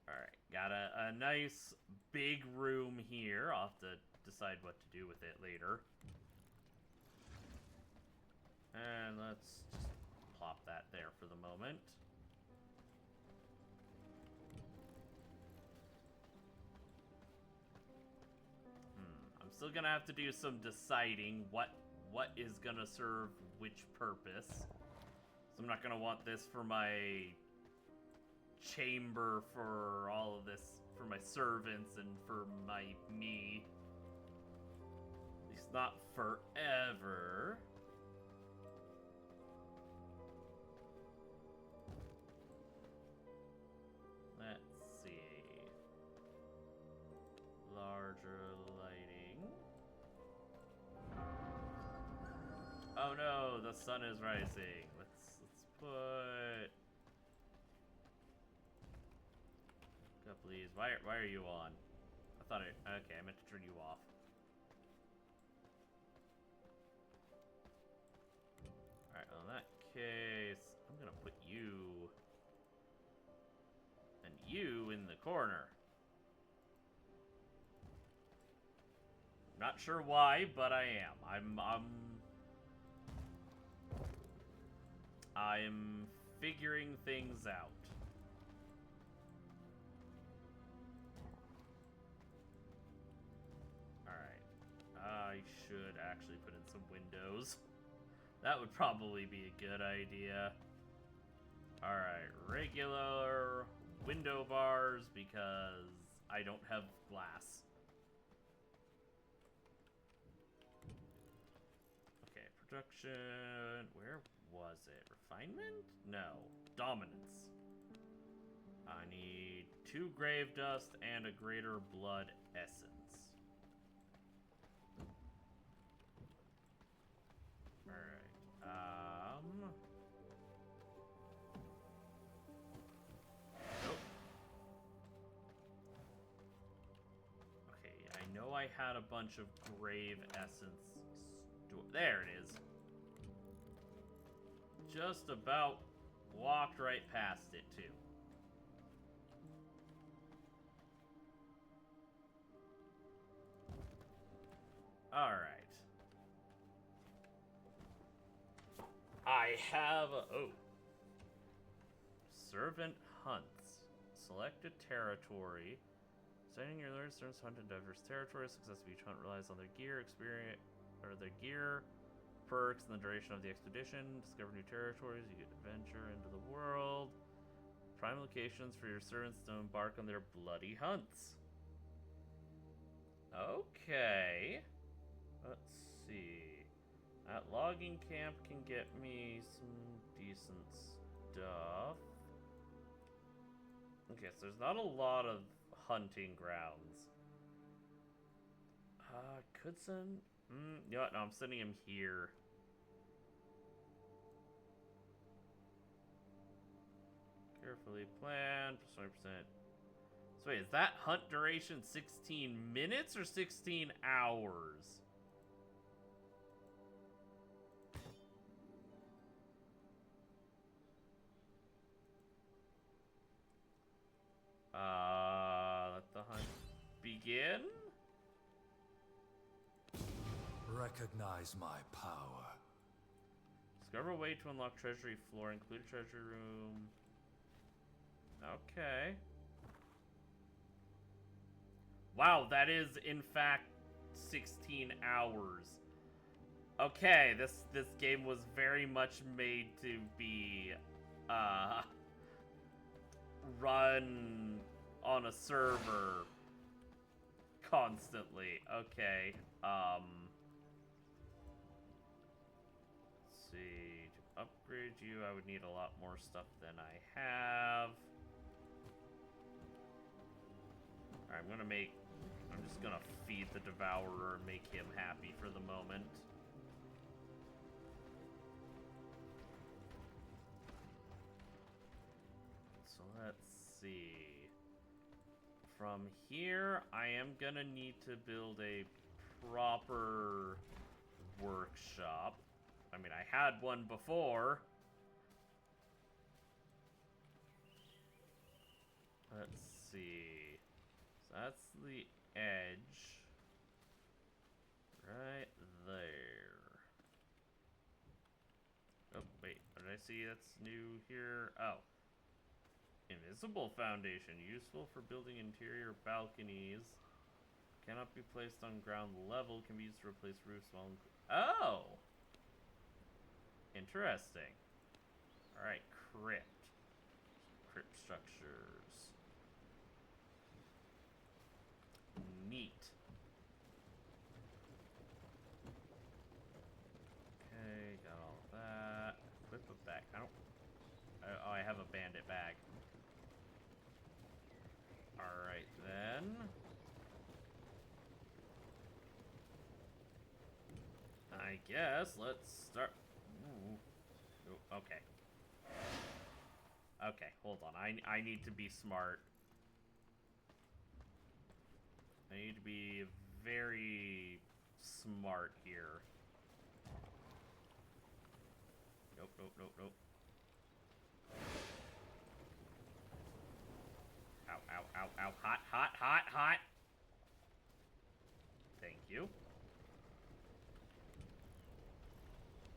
Alright, got a nice big room here. I'll have to decide what to do with it later. And let's just plop that there for the moment. I'm still gonna have to do some deciding what is gonna serve which purpose. So I'm not gonna want this for my chamber, for all of this, for my servants and for me. At least not forever. Let's see. Larger lighting. Oh no, the sun is rising. Let's put a couple of these. Why are you on? I thought okay, I meant to turn you off. Alright, well in that case, I'm gonna put you and you in the corner. Not sure why, but I am. I'm figuring things out. some windows. That would probably be a good idea. Alright, regular window bars because I don't have glass. Okay, production. Where was it? Refinement? No. Dominance. I need 2 grave dust and a greater blood essence. Alright. Nope. Okay, I know I had a bunch of grave essence. There it is. Just about walked right past it, too. Alright. I have Servant hunts. Select a territory. Setting your learners hunt in diverse territories. Success of each hunt relies on their gear, experience, or their gear, perks, and the duration of the expedition. Discover new territories. You get adventure into the world. Prime locations for your servants to embark on their bloody hunts. Okay. Let's see. That logging camp can get me some decent stuff. Okay, so there's not a lot of hunting grounds. Could send... you know what? No, I'm sending him here. Carefully planned. 20%. So wait, is that hunt duration 16 minutes or 16 hours? Let the hunt begin? Recognize my power. Discover a way to unlock treasury floor, include a treasury room. Okay. Wow, that is in fact 16 hours. Okay, this game was very much made to be run on a server constantly. Okay. Let's see. To upgrade you, I would need a lot more stuff than I have. Alright, I'm just gonna feed the Devourer and make him happy for the moment. So let's see. From here, I am gonna need to build a proper workshop. I mean, I had one before. Let's see. So that's the edge. Right there. Oh, wait. What did I see that's new here? Oh. Invisible foundation. Useful for building interior balconies. Cannot be placed on ground level. Can be used to replace roofs while... Oh! Interesting. Alright, crypt. Crypt structures. Neat. Okay, got all that. Equip a bag. Oh, I have a bandit bag. Alright, then. I guess let's start... Ooh. Ooh, okay. Okay, hold on. I need to be smart. I need to be very smart here. Nope, nope, nope, nope. Ow, ow, ow, ow. Hot, hot, hot, hot. Thank you.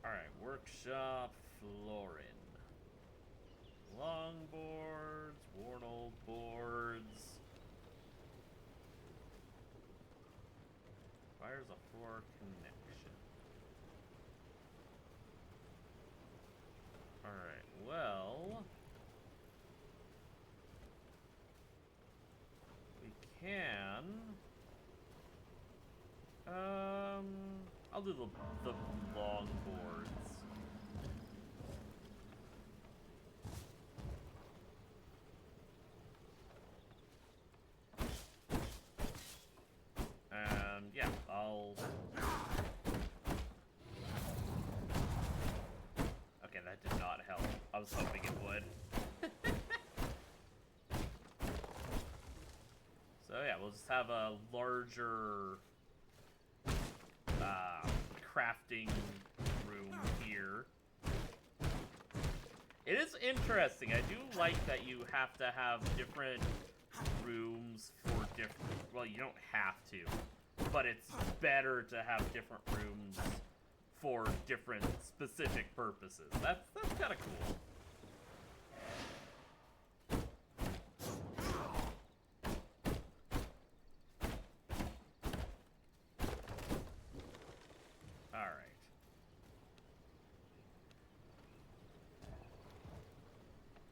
Alright, workshop flooring. Long boards, worn old boards. Requires a floor connection. can... I'll do the long boards. And yeah, I'll... Okay, that did not help. I was hoping it would. So yeah, we'll just have a larger crafting room here. It is interesting. I do like that you have to have different rooms for different... Well, you don't have to, but it's better to have different rooms for different specific purposes. That's kind of cool.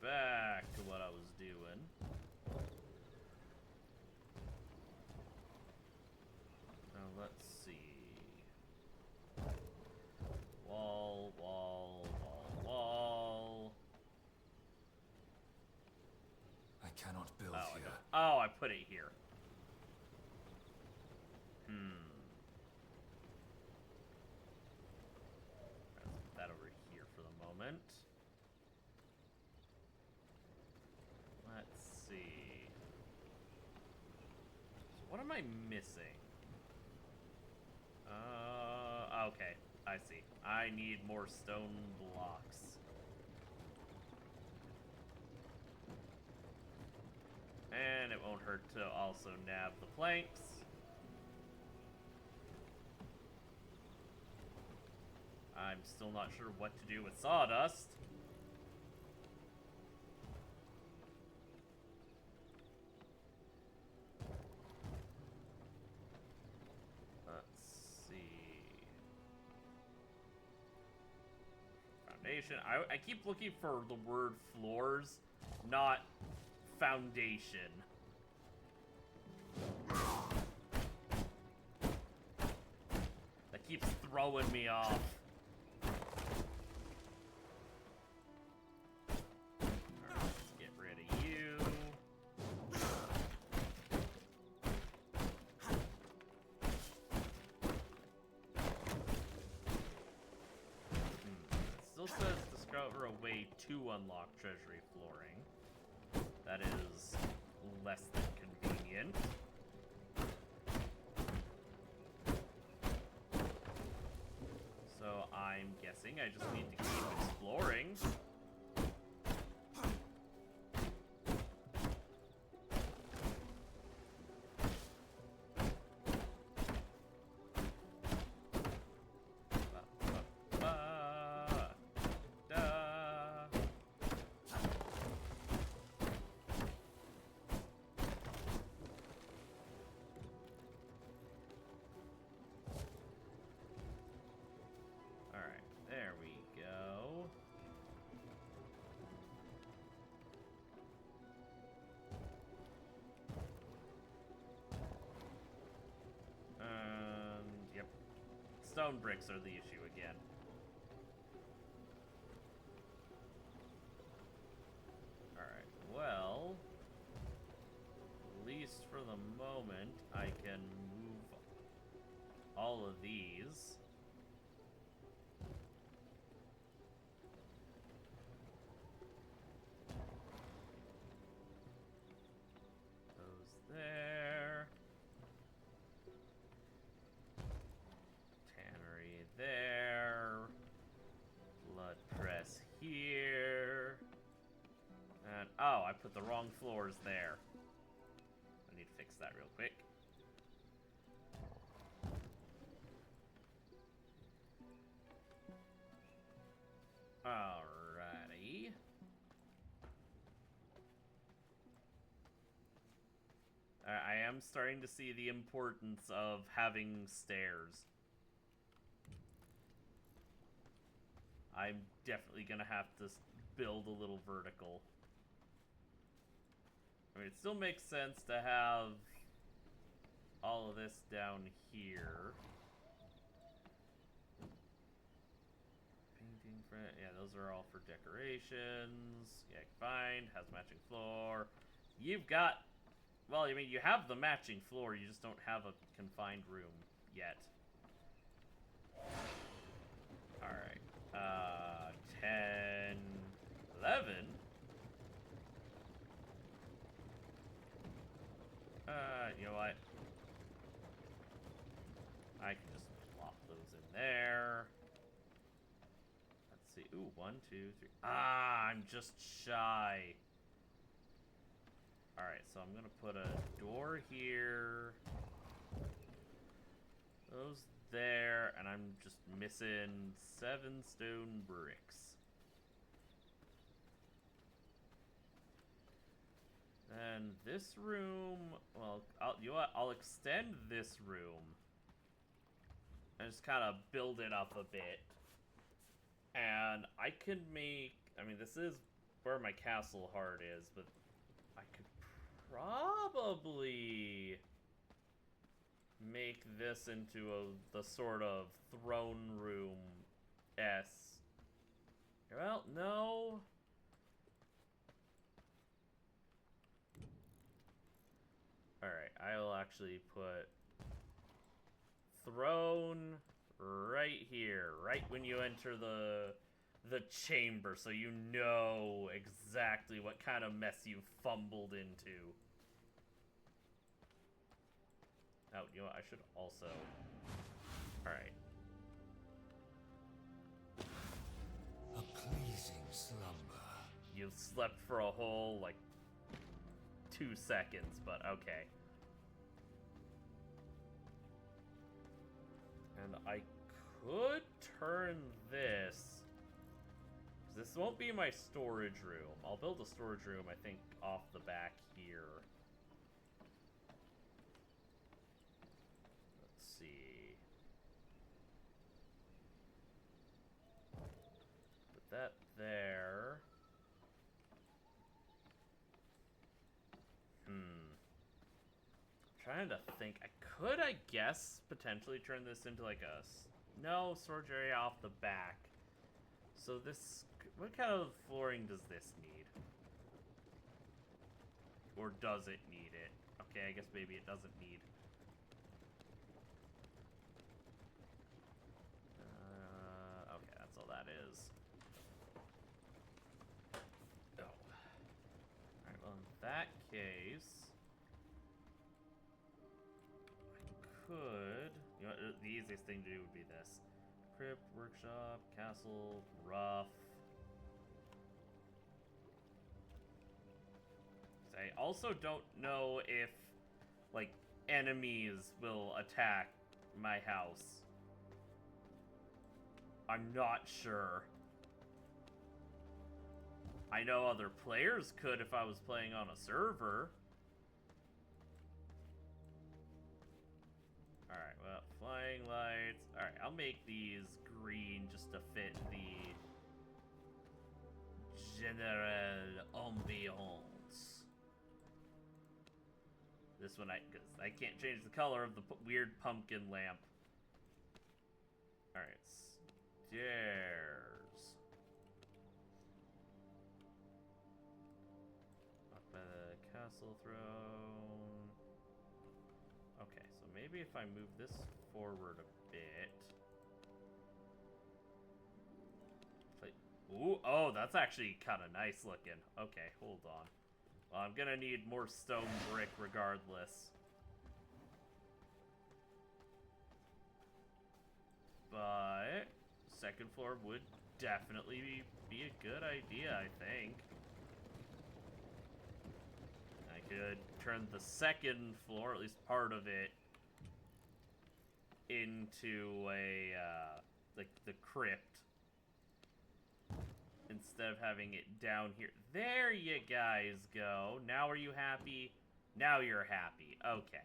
Back to what I was doing. Now let's see. Wall, wall, wall, wall. I cannot build here. Oh, I put it here. Let's put that over here for the moment. Let's see. So what am I missing? Okay, I see. I need more stone blocks. And it won't hurt to also nab the planks. I'm still not sure what to do with sawdust. I keep looking for the word floors, not foundation. That keeps throwing me off. Alright, let's get rid of you. Still says discover a way to unlock treasury flooring. That is less than convenient. So I'm guessing I just need to keep exploring. There we go. Yep. Stone bricks are the issue again. Alright, well, at least for the moment, I can move all of these. There. Tannery there. Blood press here. And oh, I put the wrong floors there. I need to fix that real quick. Alrighty. I am starting to see the importance of having stairs. I'm definitely gonna have to build a little vertical. I mean, it still makes sense to have all of this down here. Painting for yeah, those are all for decorations. Yeah, fine. Has matching floor. You've got, well, I mean, you have the matching floor. You just don't have a confined room yet. All right. 10, 11. You know what? I can just plop those in there. Let's see. Ooh, 1, 2, 3. Ah, I'm just shy. Alright, so I'm gonna put a door here. Those there, and I'm just missing 7 stone bricks. And this room, well, you know what? I'll extend this room and just kind of build it up a bit. And I could make, I mean, this is where my castle heart is, but I could probably make this into the sort of throne room-esque. Well, no. Alright, I'll actually put throne right here, right when you enter the chamber, so you know exactly what kind of mess you fumbled into. Oh, you know what? I should also... Alright. A pleasing slumber. You slept for a whole, like, 2 seconds, but okay. And I could turn this. This won't be my storage room. I'll build a storage room, I think, off the back here. Let's see. Put that there. Trying to think. I could, I guess, potentially turn this into like a... No, storage area off the back. So this... What kind of flooring does this need? Or does it need it? Okay, I guess maybe it doesn't need... okay, that's all that is. Oh. Alright, well, in that case... Could, you know, the easiest thing to do would be this. Crypt, workshop, castle, rough. I also don't know if, like, enemies will attack my house. I'm not sure. I know other players could if I was playing on a server. Alright, well, flying lights. Alright, I'll make these green just to fit the general ambiance. This one, because I can't change the color of the weird pumpkin lamp. Alright, stairs. Up by the castle throne. Okay, so maybe if I move this forward a bit. Like, ooh, oh, that's actually kind of nice looking. Okay, hold on. Well, I'm gonna need more stone brick regardless. But second floor would definitely be a good idea, I think. I could turn the second floor, at least part of it, into a, like, the crypt. Instead of having it down here. There you guys go. Now are you happy? Now you're happy. Okay.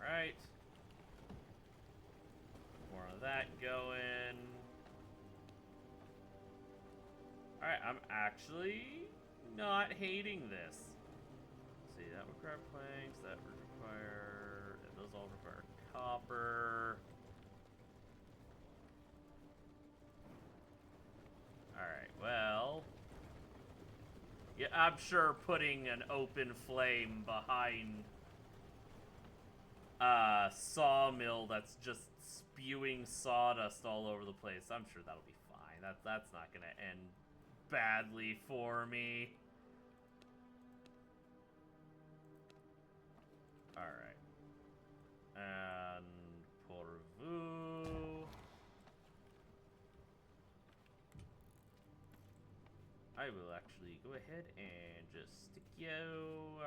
Alright. More of that going. Alright. Alright, I'm actually not hating this. Let's see, that would require planks, that would require... Those all require copper. Alright, well... Yeah, I'm sure putting an open flame behind a sawmill that's just spewing sawdust all over the place, I'm sure that'll be fine. That's not gonna end badly for me. Alright. And Porvu. I will actually go ahead and just stick you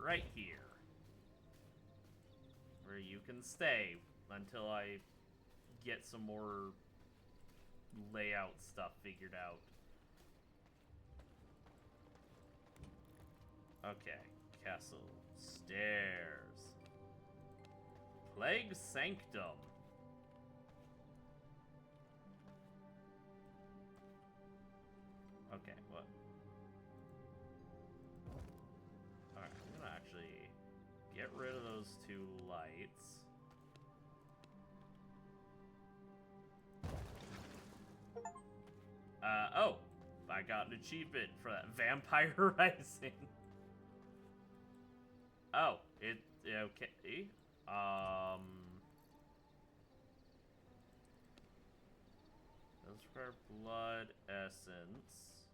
right here. Where you can stay until I get some more layout stuff figured out. Okay, castle, stairs, plague sanctum. Okay, what? Alright, I'm gonna actually get rid of those two lights. Oh, I got an achievement for that, Vampire Rising. Oh, okay. Those require blood essence.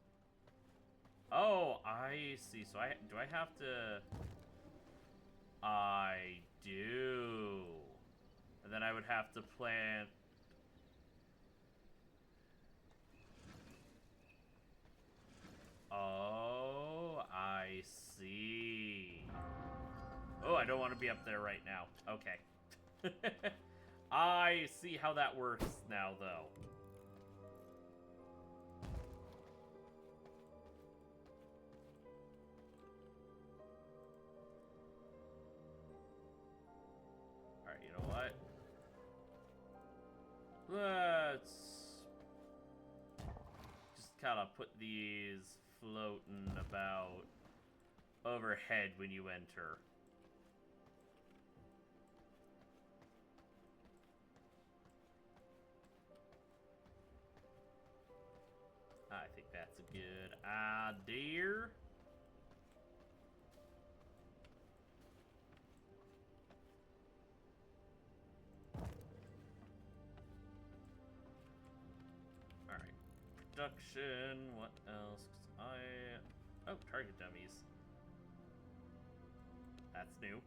Oh, I see. So do I have to? I do. And then I would have to plant. Oh, I see. Oh, I don't want to be up there right now. Okay. I see how that works now, though. Alright, you know what? Let's just kind of put these floating about overhead when you enter. I think that's a good idea. Alright. Production, what else? 'Cause oh, target dummies. That's new.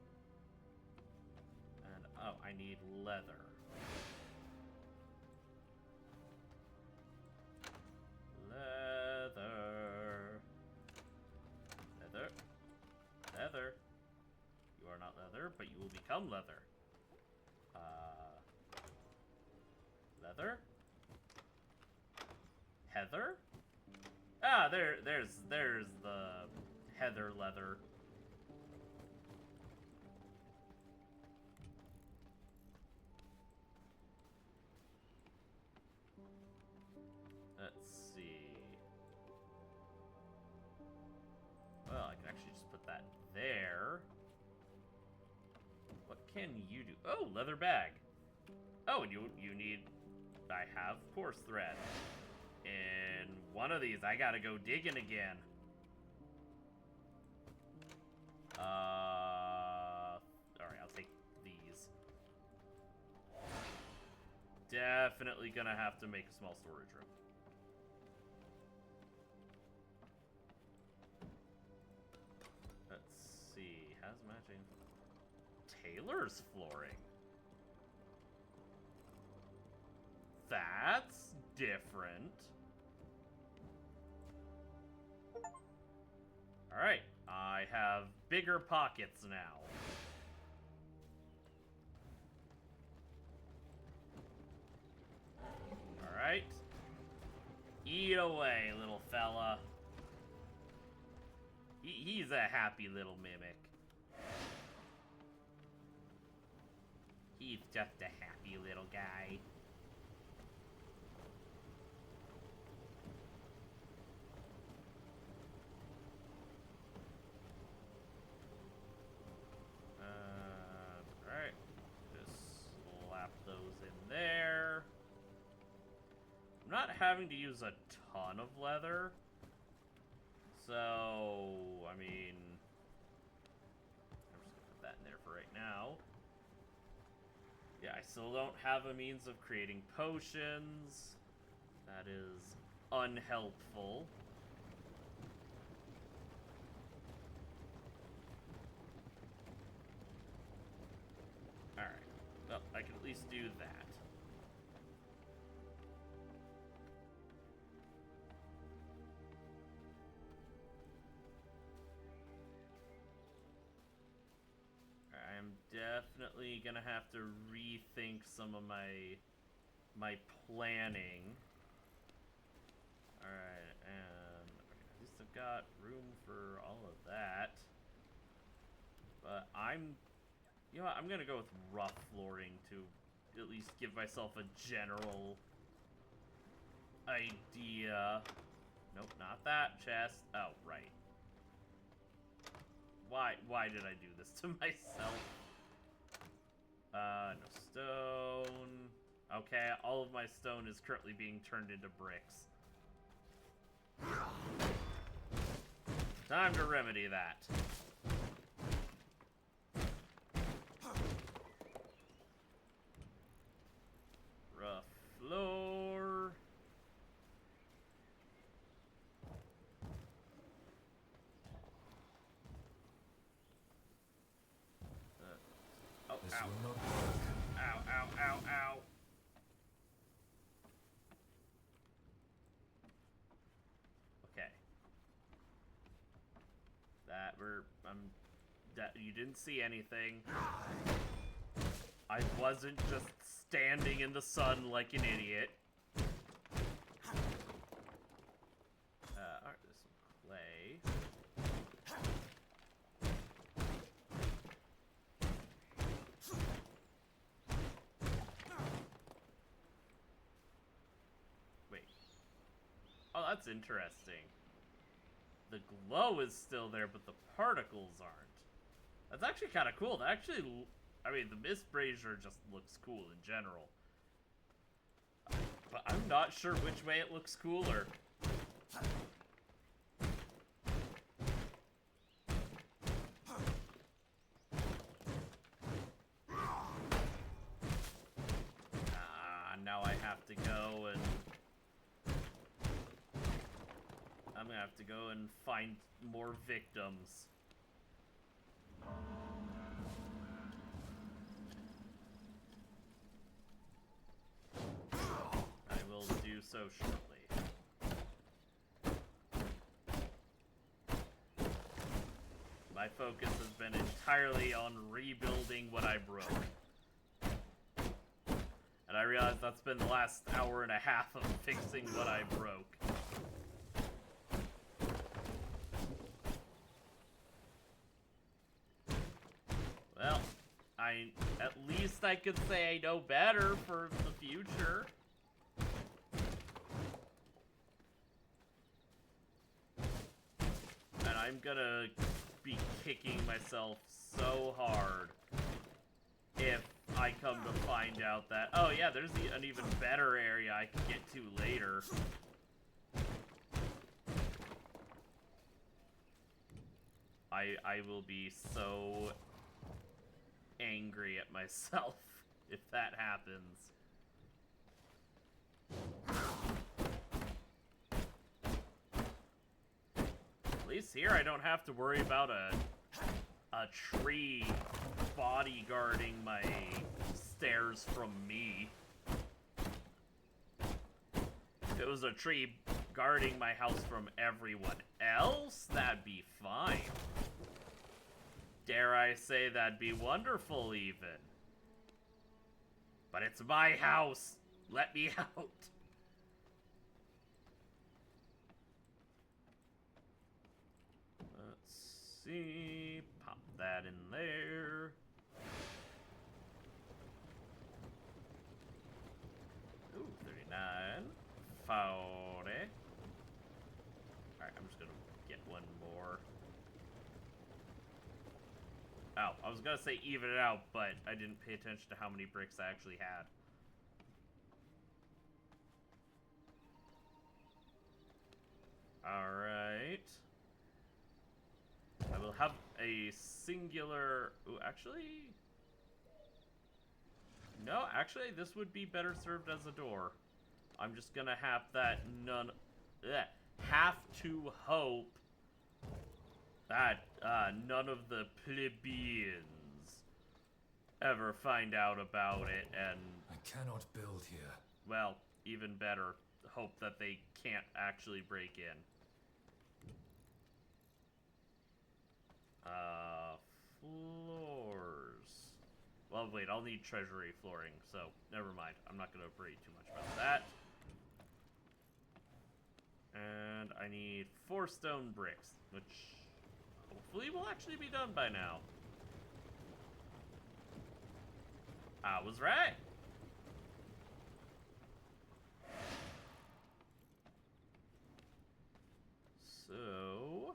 And, oh, I need leather. Leather. You are not leather, but you will become leather. Leather? Heather? Ah, there's the heather leather. Let's see. Well, I can actually just put that there. What can you do? Oh, leather bag. Oh, and you need... I have coarse thread. And one of these, I gotta go digging again. Alright, I'll take these. Definitely gonna have to make a small storage room. Let's see, how's matching? Tailor's flooring. That's different. Alright, I have bigger pockets now. Alright. Eat away, little fella. He's a happy little mimic. He's just a happy little guy. having to use a ton of leather. So, I mean, I'm just gonna put that in there for right now. Yeah, I still don't have a means of creating potions. That is unhelpful. Alright. Well, I can at least do that. I'm definitely gonna have to rethink some of my planning. Alright, and at least I've got room for all of that. But you know what, I'm gonna go with rough flooring to at least give myself a general idea. Nope, not that chest. Oh, right. Why did I do this to myself? No stone. Okay, all of my stone is currently being turned into bricks. Time to remedy that. Rough floor. Oh, This ow. will not work. Ow, ow, ow, ow. Okay. You didn't see anything. I wasn't just standing in the sun like an idiot. Alright, there's some clay. Wait. Oh, that's interesting. The glow is still there, but the particles aren't. That's actually kind of cool. That actually, I mean, the mist brazier just looks cool in general. But I'm not sure which way it looks cooler. Now I have to go and... I'm gonna have to go and find more victims. I will do so shortly. My focus has been entirely on rebuilding what I broke. And I realize that's been the last hour and a half of fixing what I broke. Well, at least I could say I know better for the future. And I'm gonna be kicking myself so hard if I come to find out that, oh yeah, there's an even better area I can get to later. I will be so angry at myself if that happens. At least here I don't have to worry about a tree bodyguarding my stairs from me. If it was a tree guarding my house from everyone else, that'd be fine. Dare I say that'd be wonderful, even. But it's my house. Let me out. Let's see. Pop that in there. Ooh, 39. 40. Alright, I'm just gonna get one more. Oh, I was gonna say even it out, but I didn't pay attention to how many bricks I actually had. Alright. I will have a singular... Ooh, actually... No, actually, this would be better served as a door. I'm just gonna have that have to hope that none of the plebeians ever find out about it, and... I cannot build here. Well, even better, hope that they can't actually break in. Floors. Well, wait, I'll need treasury flooring, so never mind. I'm not going to worry too much about that. And I need 4 stone bricks, which hopefully will actually be done by now. I was right. So...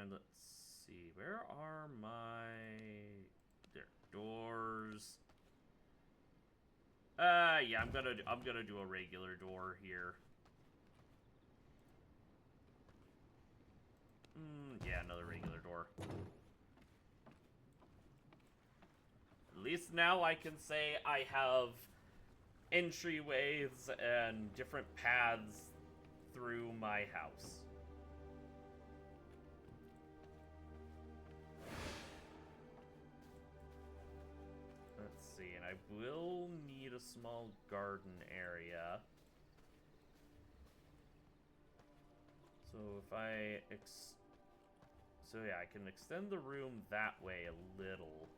And let's see, where are my... There, doors. Yeah, I'm gonna do a regular door here. Yeah, another regular door. At least now I can say I have entryways and different paths through my house. Let's see, and I will need a small garden area. So if I so yeah, I can extend the room that way a little.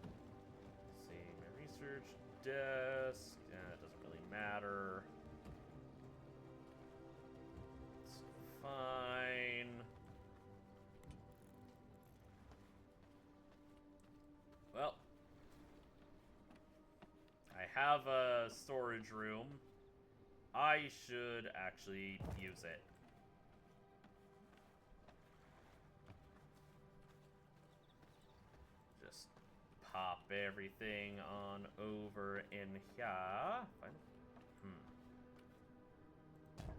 Let's see, my research desk, it doesn't really matter. It's fine. Well, I have a storage room. I should actually use it. Just pop everything on over in here.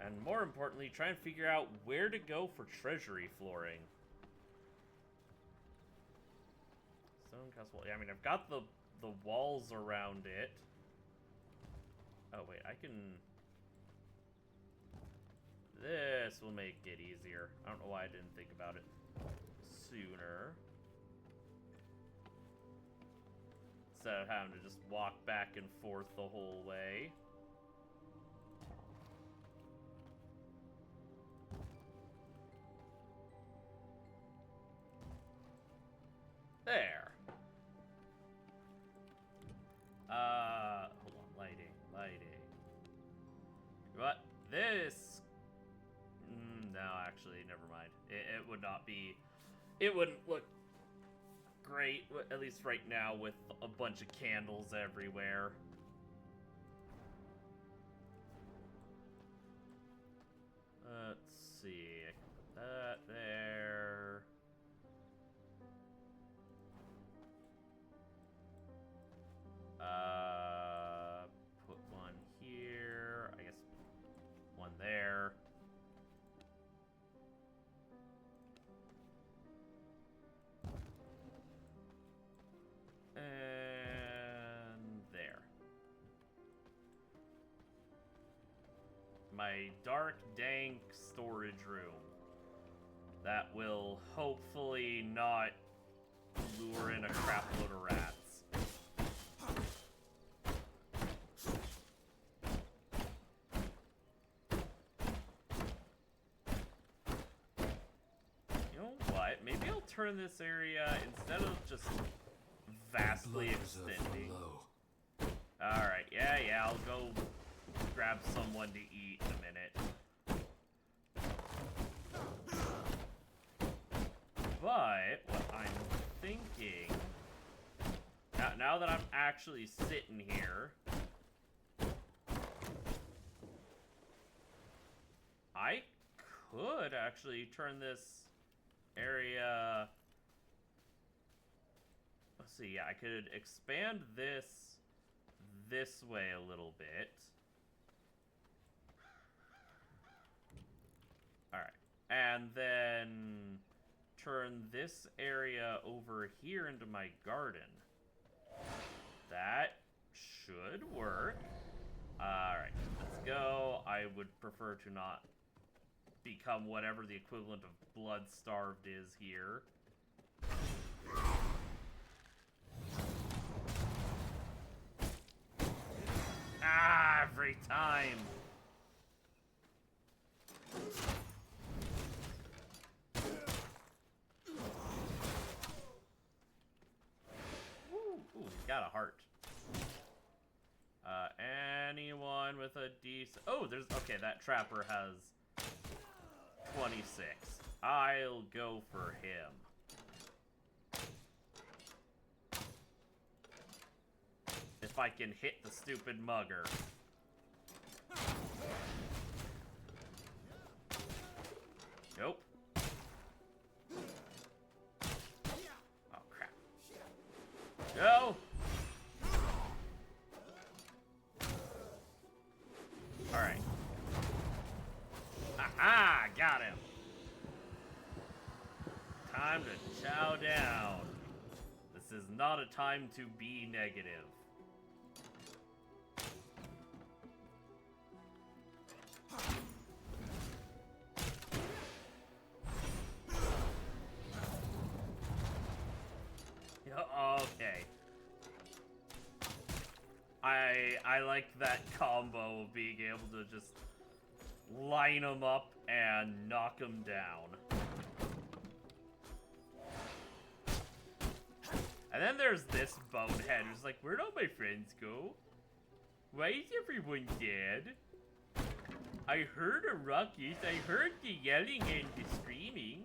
And more importantly, try and figure out where to go for treasury flooring. Stone castle. Yeah, I mean, I've got the walls around it. Oh wait, I can. This will make it easier. I don't know why I didn't think about it sooner. Instead of having to just walk back and forth the whole way. There. Hold on, lighting. What? This? No, actually, never mind. It would not be, it wouldn't look great, at least right now, with a bunch of candles everywhere. Let's see, I can put that there. Put one here, I guess one there. And there. My dark, dank storage room. That will hopefully not lure in a crap load of rats. You know what? Maybe I'll turn this area, instead of just vastly extending. Alright, yeah, I'll go grab someone to eat in a minute. But what I'm thinking, now that I'm actually sitting here, I could actually turn this area. Let's see, yeah, I could expand this this way a little bit. Alright. And then turn this area over here into my garden. That should work. Alright, let's go. I would prefer to not become whatever the equivalent of blood-starved is here. Ah, every time. Ooh, got a heart. Anyone with a decent... Oh, there's... Okay, that trapper has 26. I'll go for him. If I can hit the stupid mugger. Nope. Oh, crap. No! Alright. Aha! Got him. Time to chow down. This is not a time to be negative. Okay. I like that combo of being able to just line them up and knock them down. And then there's this bonehead who's like, where'd all my friends go? Why is everyone dead? I heard a ruckus, I heard the yelling and the screaming.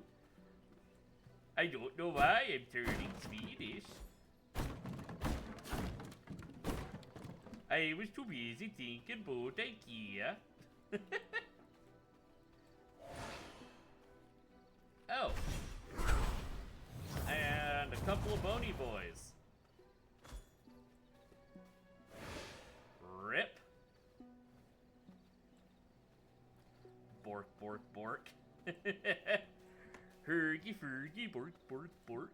I don't know why I'm turning Swedish. I was too busy thinking about IKEA. Oh. And a couple of bony boys. Rip. Bork, bork, bork. Hergy, fergy, bork, bork, bork.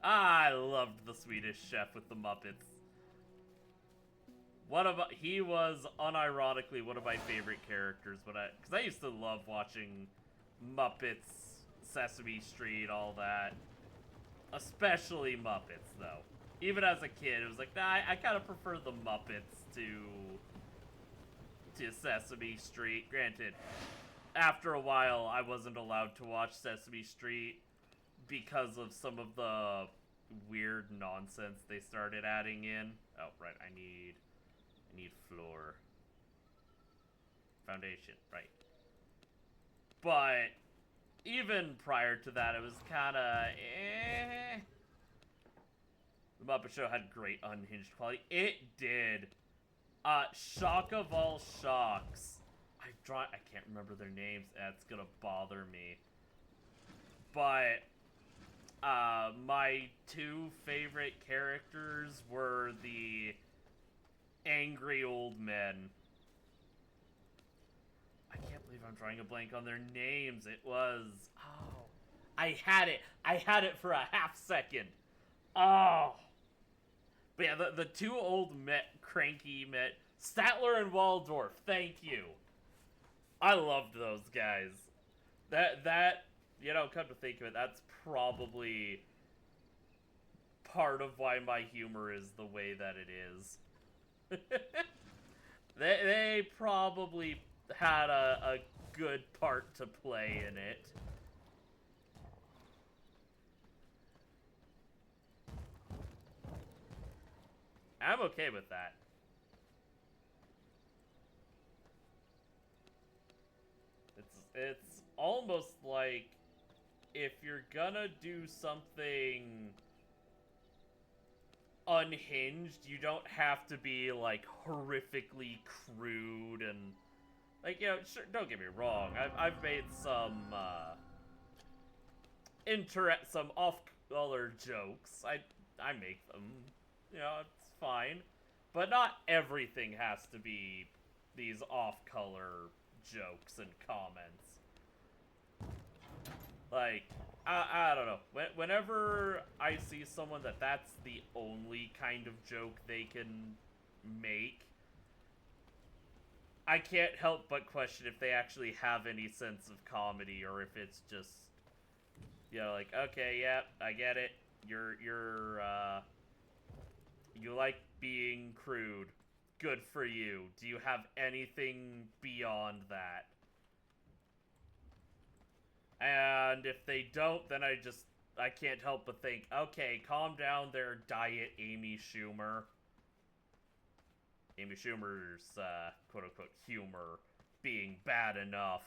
I loved the Swedish Chef with the Muppets. He was unironically one of my favorite characters, because I used to love watching Muppets, Sesame Street, all that. Especially Muppets, though. Even as a kid, it was like, nah, I kind of prefer the Muppets to Sesame Street. Granted, after a while, I wasn't allowed to watch Sesame Street because of some of the weird nonsense they started adding in. Oh, right, I need floor. Foundation, right. But even prior to that, it was kind of eh. The Muppet Show had great unhinged quality. It did. Shock of all shocks. I can't remember their names. That's gonna bother me. But my two favorite characters were the angry old men. I can't believe I'm drawing a blank on their names. It was... Oh. I had it for a half second. Oh. But yeah, the two old cranky Statler and Waldorf, thank you. I loved those guys. That, you know, come to think of it, that's probably part of why my humor is the way that it is. they probably had a good part to play in it. I'm okay with that. It's almost like if you're gonna do something unhinged, you don't have to be like horrifically crude and like, you know, sure, don't get me wrong. I've made some some off-color jokes. I make them. You know, it's fine. But not everything has to be these off-color jokes and comments. Like, I don't know. Whenever I see someone that's the only kind of joke they can make, I can't help but question if they actually have any sense of comedy, or if it's just, you know, like, okay, yeah, I get it. You like being crude. Good for you. Do you have anything beyond that? And if they don't, then I can't help but think, okay, calm down there, Diet Amy Schumer. Amy Schumer's, quote-unquote, humor being bad enough.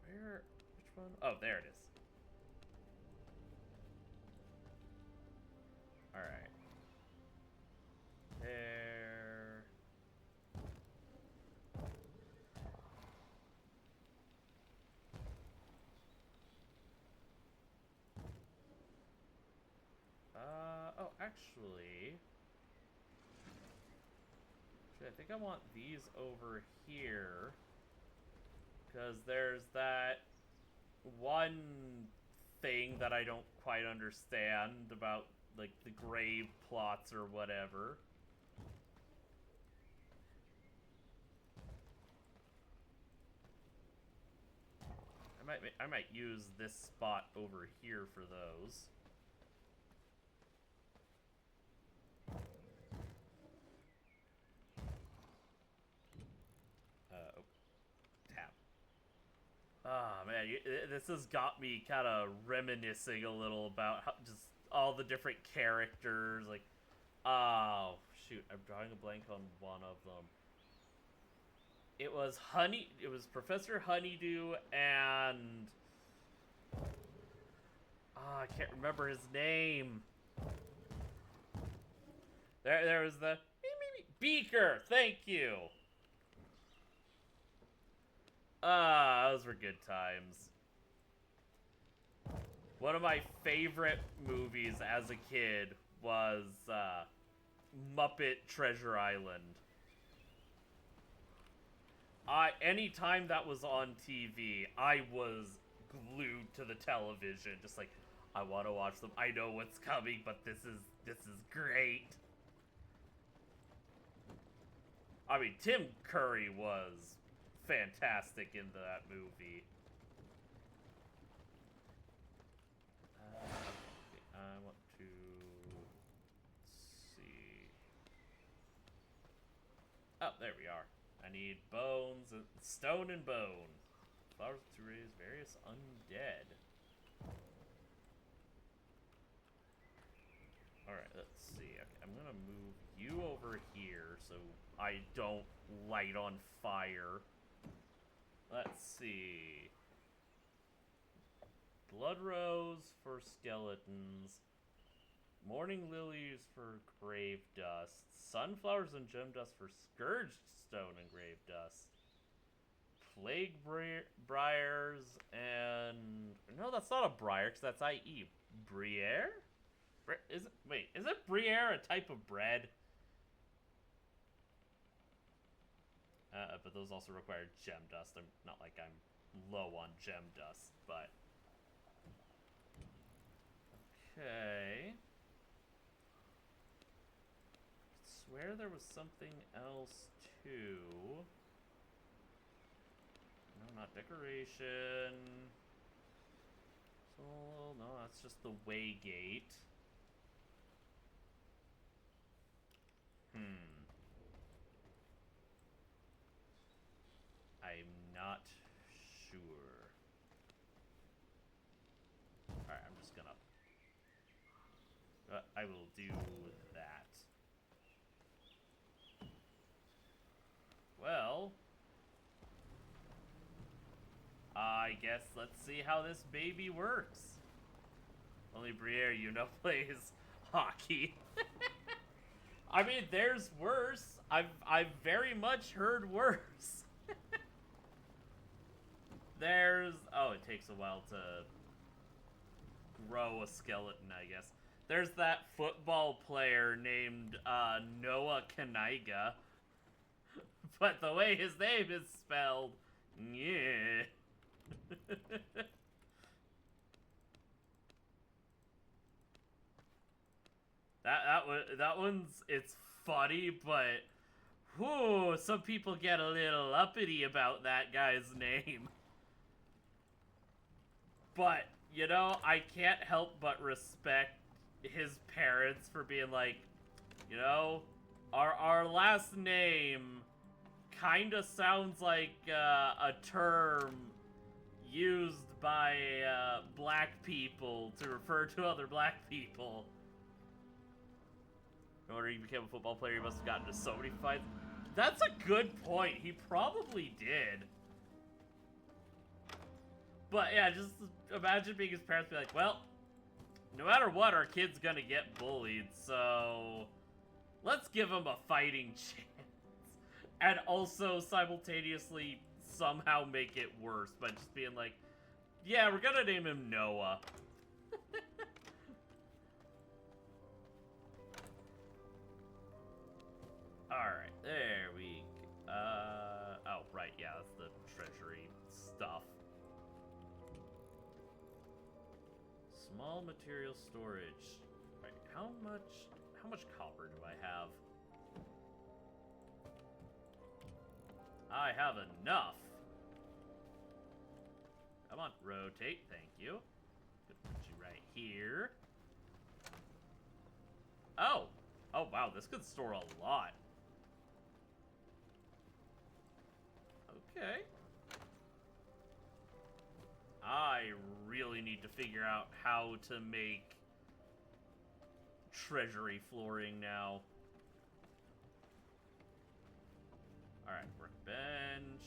Which one? Oh, there it is. Alright. There. Oh, actually, I think I want these over here, because there's that one thing that I don't quite understand about, like, the grave plots or whatever. I might use this spot over here for those. Oh man, this has got me kind of reminiscing a little about how, just all the different characters. Like, oh shoot, I'm drawing a blank on one of them. It was Professor Honeydew and I can't remember his name. There was the Beaker. Thank you. Those were good times. One of my favorite movies as a kid was Muppet Treasure Island. Anytime that was on TV, I was glued to the television, just like, I want to watch them. I know what's coming, but this is great. I mean, Tim Curry was fantastic in that movie. I want to see. Oh, there we are. I need bones, stone and bone. Flowers to raise various undead. Alright, let's see. Okay, I'm gonna move you over here so I don't light on fire. Let's see. Blood Rose for skeletons. Morning Lilies for grave dust. Sunflowers and gem dust for scourged stone and grave dust. Plague briars and... No, that's not a briar, because that's IE. Briere? Is it Briere a type of bread? But those also require gem dust. I'm not like I'm low on gem dust, but... Okay. I swear there was something else, too. No, not decoration. So, no, that's just the way gate. I'm not sure. Alright, I'm just gonna... I will do that. Well... I guess let's see how this baby works. Only Briere, you know, plays hockey. I mean, there's worse. I've very much heard worse. There's... Oh, it takes a while to grow a skeleton, I guess. There's that football player named Noah Kaniga. But the way his name is spelled, yeah. that one's, it's funny, but whew, some people get a little uppity about that guy's name. But, you know, I can't help but respect his parents for being like, you know, our last name kinda sounds like a term used by black people to refer to other black people. In order he became a football player, he must have gotten into so many fights. That's a good point. He probably did. But yeah, just imagine being his parents, be like, well, no matter what, our kid's gonna get bullied, so let's give him a fighting chance. And also simultaneously somehow make it worse by just being like, yeah, we're gonna name him Noah. Alright, there we go. Oh, right, yeah, that's the treasury stuff. Small material storage. Right, how much copper do I have? I have enough. Come on, rotate, thank you. Could put you right here. Oh! Oh, wow, this could store a lot. Okay. I really need to figure out how to make treasury flooring now. Alright, workbench.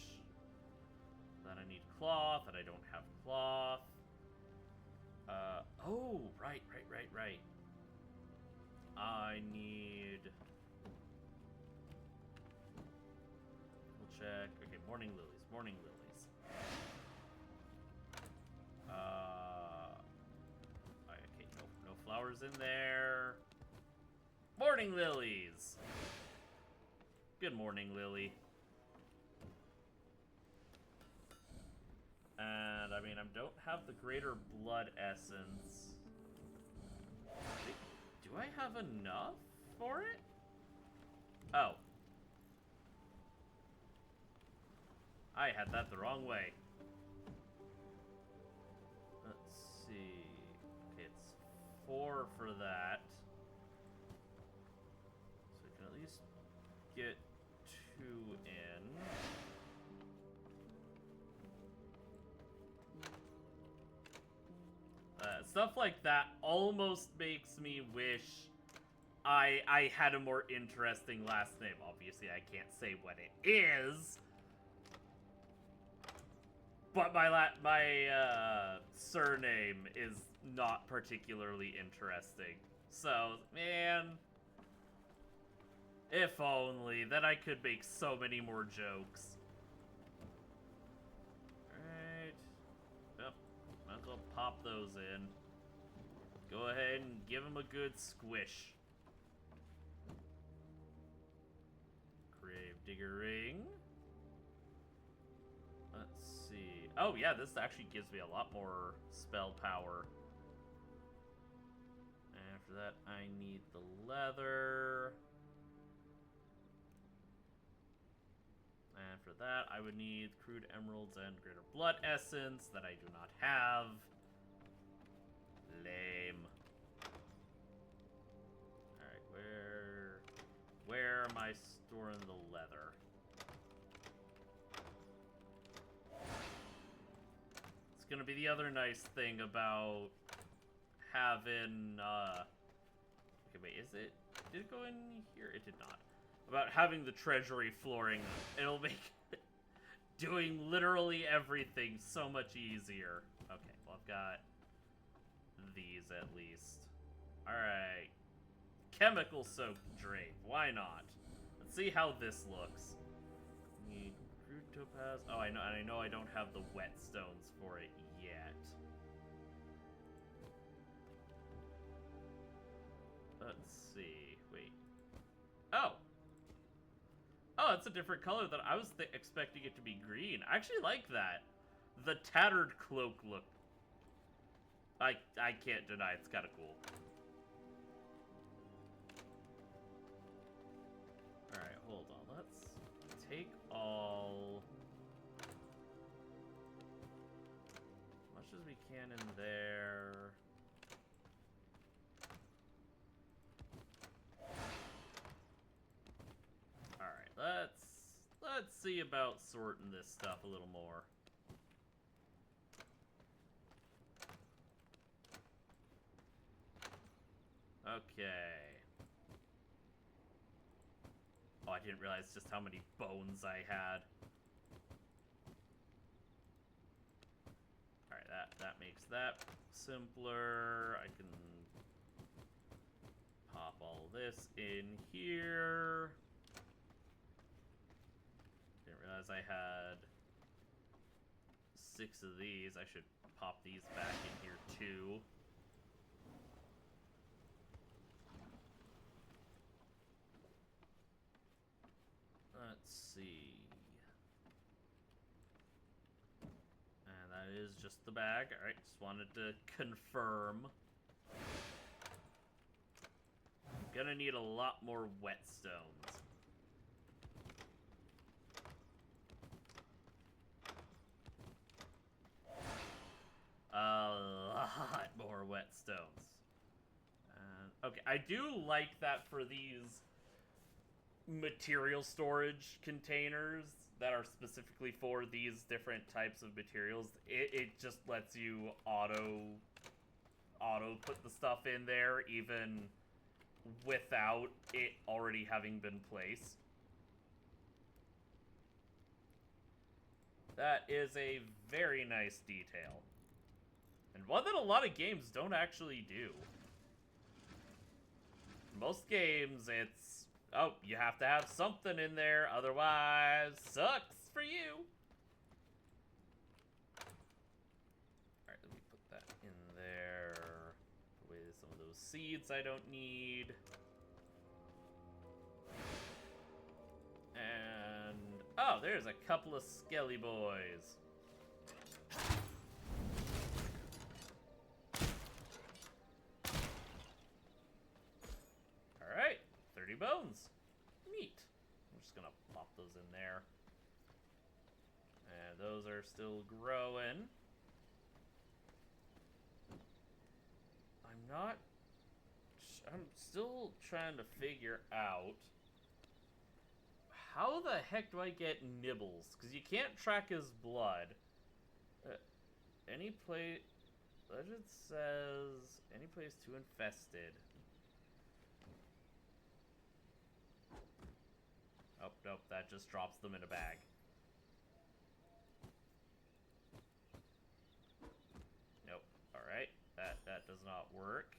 Then I need cloth, and I don't have cloth. Oh, right. I need... We'll check. Okay, morning lilies. Okay, no flowers in there. Morning lilies! Good morning, Lily. And, I mean, I don't have the greater blood essence. Do I have enough for it? Oh. I had that the wrong way. Let's see. Okay, it's 4 for that. So we can at least get 2 in. Stuff like that almost makes me wish I had a more interesting last name. Obviously, I can't say what it is. But my surname is not particularly interesting. So, man, if only, then I could make so many more jokes. Alright. Yep. Might as well pop those in. Go ahead and give him a good squish. Grave digger ring. Let's see. Oh yeah, this actually gives me a lot more spell power. After that, I need the leather. After that, I would need crude emeralds and greater blood essence that I do not have. Lame. Alright, where am I storing the leather? It's gonna be the other nice thing about having, okay, wait, is it? Did it go in here? It did not. About having the treasury flooring. It'll make doing literally everything so much easier. Okay, well, I've got these at least. Alright. Chemical soaked drape. Why not? Let's see how this looks. Need crude topaz. Oh, I know I don't have the whetstones for it yet. Let's see. Wait. Oh! Oh, it's a different color than I was expecting it to be green. I actually like that. The tattered cloak look. I can't deny it's kind of cool. Alright, hold on. Let's take all... as much as we can in there. Alright, let's see about sorting this stuff a little more. Okay. Oh, I didn't realize just how many bones I had. Alright, that makes that simpler. I can pop all this in here. Didn't realize I had 6 of these. I should pop these back in here too. Let's see. And that is just the bag. Alright, just wanted to confirm. I'm gonna need a lot more whetstones. A lot more whetstones. Okay, I do like that for these material storage containers that are specifically for these different types of materials. It just lets you auto put the stuff in there even without it already having been placed. That is a very nice detail. And one that a lot of games don't actually do. In most games, it's, oh, you have to have something in there, otherwise, sucks for you. Alright, let me put that in there. Put away some of those seeds I don't need. And, oh, there's a couple of skelly boys. Alright, 30 bones. Neat. I'm just gonna pop those in there. And those are still growing. I'm still trying to figure out how the heck do I get nibbles? Because you can't track his blood. Legend says any place too infested. Oh, nope, that just drops them in a bag. Nope, alright, that does not work.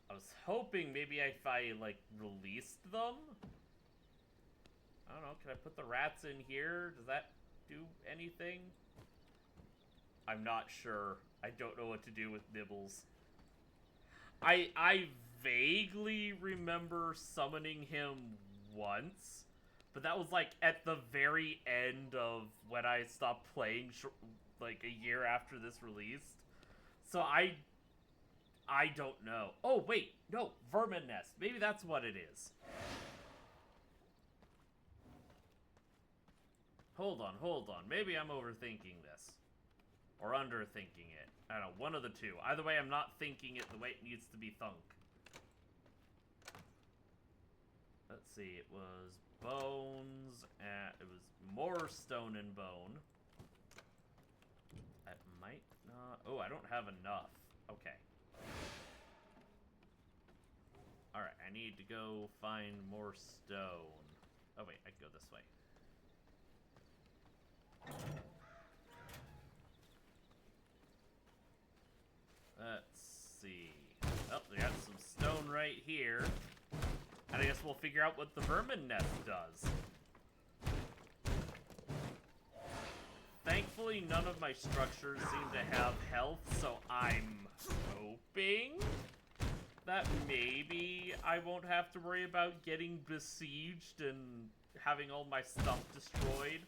I was hoping maybe if I, like, released them? I don't know, can I put the rats in here? Does that do anything? I'm not sure. I don't know what to do with nibbles. I vaguely remember summoning him once, but that was like at the very end of when I stopped playing, like a year after this released. So I don't know. Oh wait, no, vermin nest. Maybe that's what it is. Hold on. Maybe I'm overthinking this. Or underthinking it. I don't know, one of the two. Either way, I'm not thinking it the way it needs to be thunk. Let's see, it was bones, and it was more stone and bone. That might not... Oh, I don't have enough. Okay. Alright, I need to go find more stone. Oh wait, I can go this way. Let's see. Oh, we got some stone right here. And I guess we'll figure out what the vermin nest does. Thankfully, Unfortunately, none of my structures seem to have health, so I'm hoping that maybe I won't have to worry about getting besieged and having all my stuff destroyed.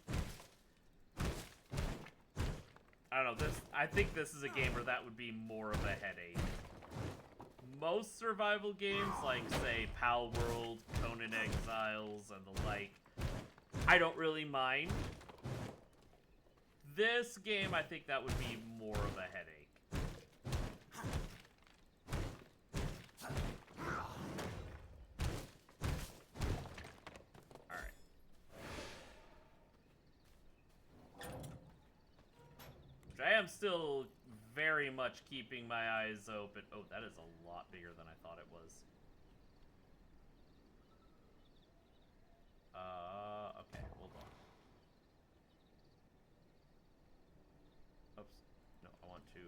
I don't know, I think this is a game where that would be more of a headache. Most survival games, like, say, Pal World, Conan Exiles, and the like, I don't really mind. This game, I think that would be more of a headache. Alright. Which I am still very much keeping my eyes open. Oh, that is a lot bigger than I thought it was. Okay, hold on. Oops. No, I want to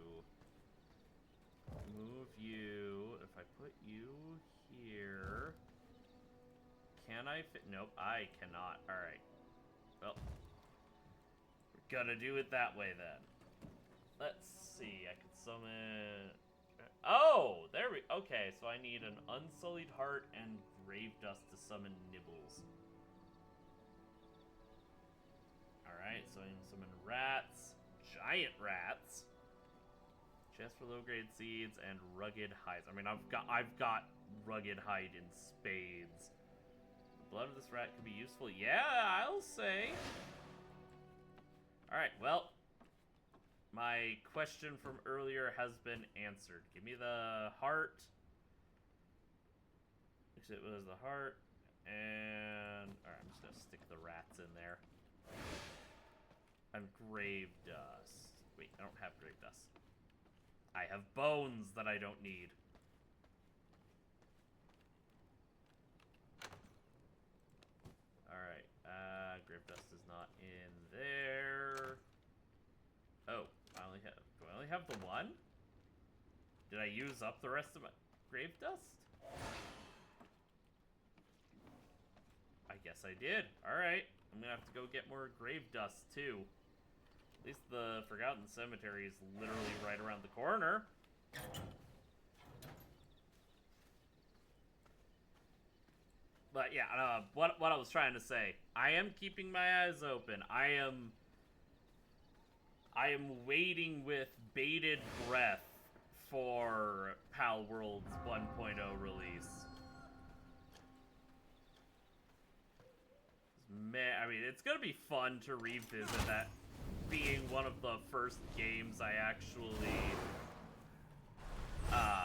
move you. If I put you here... Can I fit? Nope, I cannot. Alright. Well, we're gonna do it that way then. Let's see, I can summon... Oh! There we... Okay, so I need an Unsullied Heart and Grave Dust to summon Nibbles. Alright, so I can summon rats, giant rats, chest for low-grade seeds, and rugged hides. I mean, I've got rugged hide in spades. The blood of this rat could be useful. Yeah, I'll say. Alright, well, my question from earlier has been answered. Give me the heart. It was the heart. And... Alright, I'm just gonna stick the rats in there. And grave dust. Wait, I don't have grave dust. I have bones that I don't need. Alright, grave dust is not in there. Oh, do I only have the one? Did I use up the rest of my grave dust? I guess I did. Alright, I'm gonna have to go get more grave dust too. At least the Forgotten Cemetery is literally right around the corner. But yeah, what I was trying to say, I am keeping my eyes open. I am waiting with bated breath for Pal World's 1.0 release. Man, I mean, it's gonna be fun to revisit that, being one of the first games I actually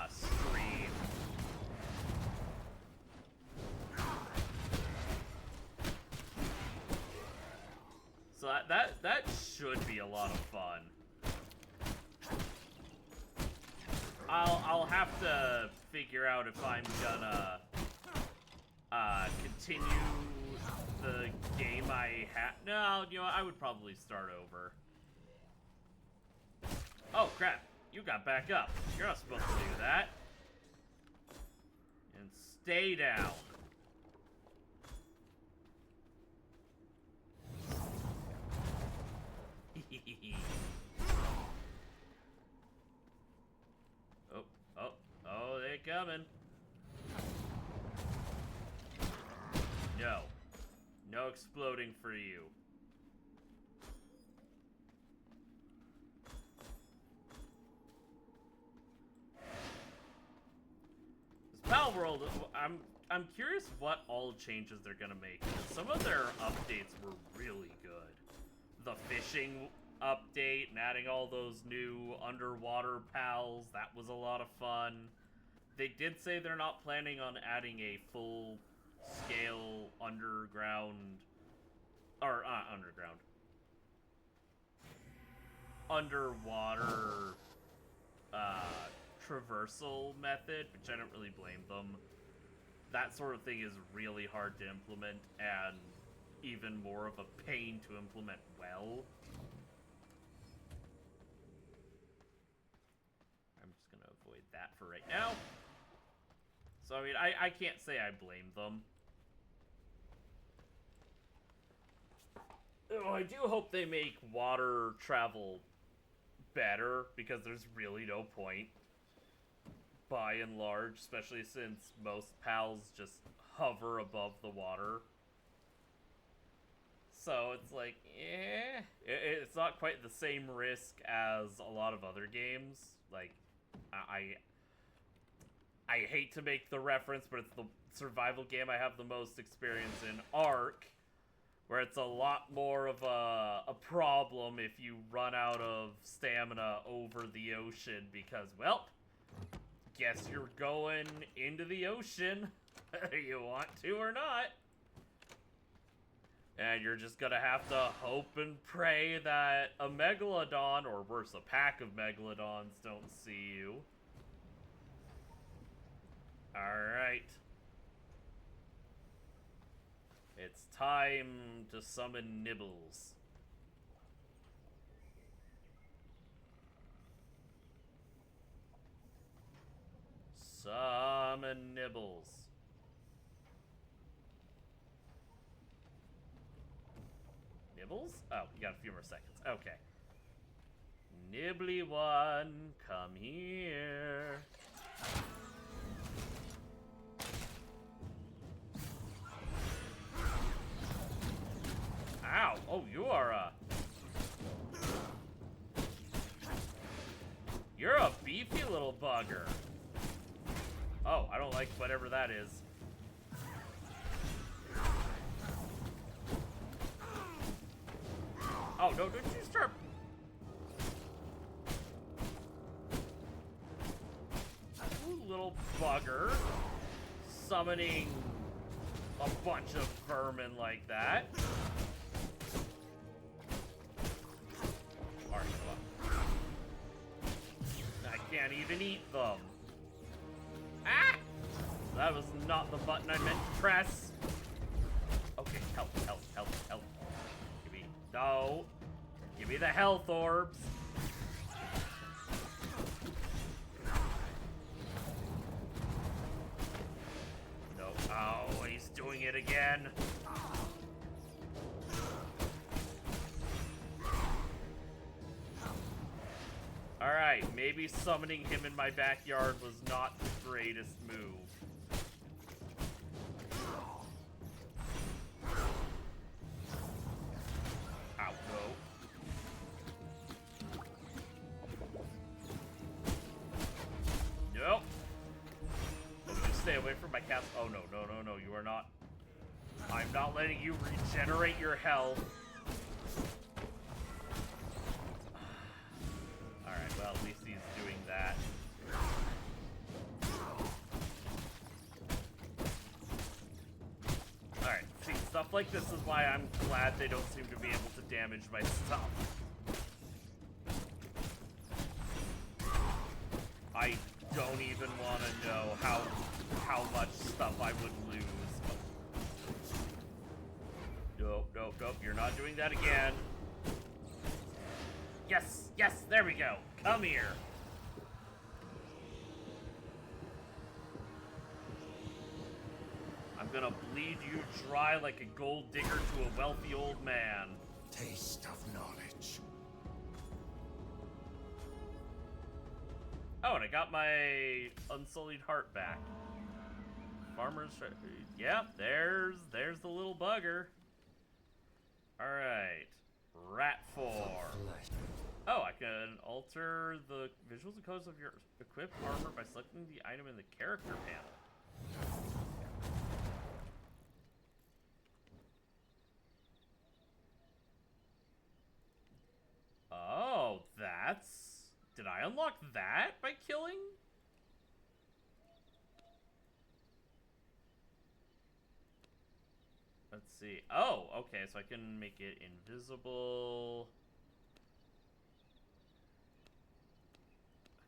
streamed. So that should be a lot of fun. I'll have to figure out if I'm gonna continue the game I had. No, you know what, I would probably start over. Oh crap, you got back up. You're not supposed to do that. And stay down. Oh, they're coming. No. No exploding for you. This Pal World, I'm curious what all changes they're gonna make. Some of their updates were really good. The fishing update and adding all those new underwater pals, that was a lot of fun. They did say they're not planning on adding a full-scale underwater traversal method, which I don't really blame them. That sort of thing is really hard to implement and even more of a pain to implement well. I'm just gonna avoid that for right now. So, I mean, I can't say I blame them. Oh, I do hope they make water travel better, because there's really no point, by and large, especially since most pals just hover above the water. So it's like, it's not quite the same risk as a lot of other games. Like, I hate to make the reference, but it's the survival game I have the most experience in, Ark, where it's a lot more of a problem if you run out of stamina over the ocean, because, well, guess you're going into the ocean, whether you want to or not. And you're just gonna have to hope and pray that a megalodon, or worse, a pack of megalodons, don't see you. Alright. It's time to summon Nibbles. Summon Nibbles. Nibbles? Oh, we got a few more seconds. Okay. Nibbly one, come here. Ow! Oh, you are you're a beefy little bugger. Oh, I don't like whatever that is. Oh, no, don't you start... You little bugger. Summoning a bunch of vermin like that. Alright, come on. I can't even eat them. Ah! That was not the button I meant to press. Okay, help, help, help, help. Give me... No. Give me the health orbs. No. Oh, he's doing it again. Alright, maybe summoning him in my backyard was not the greatest move. Ow, no. Nope. Oh, just stay away from my cast. Oh, no, no, no, no, you are not. I'm not letting you regenerate your health. Alright, well, at least he's doing that. Alright, see, stuff like this is why I'm glad they don't seem to be able to damage my stuff. I don't even want to know how much stuff I would lose. Nope, nope, nope, you're not doing that again. Yes, yes, there we go. Come here. I'm gonna bleed you dry like a gold digger to a wealthy old man. Taste of knowledge. Oh, and I got my unsullied heart back. Farmer's... Yep, there's the little bugger. Alright. Rat 4. Oh, I can alter the visuals and codes of your equipped armor by selecting the item in the character panel. Oh, that's... Did I unlock that by killing? Let's see. Oh, okay, so I can make it invisible.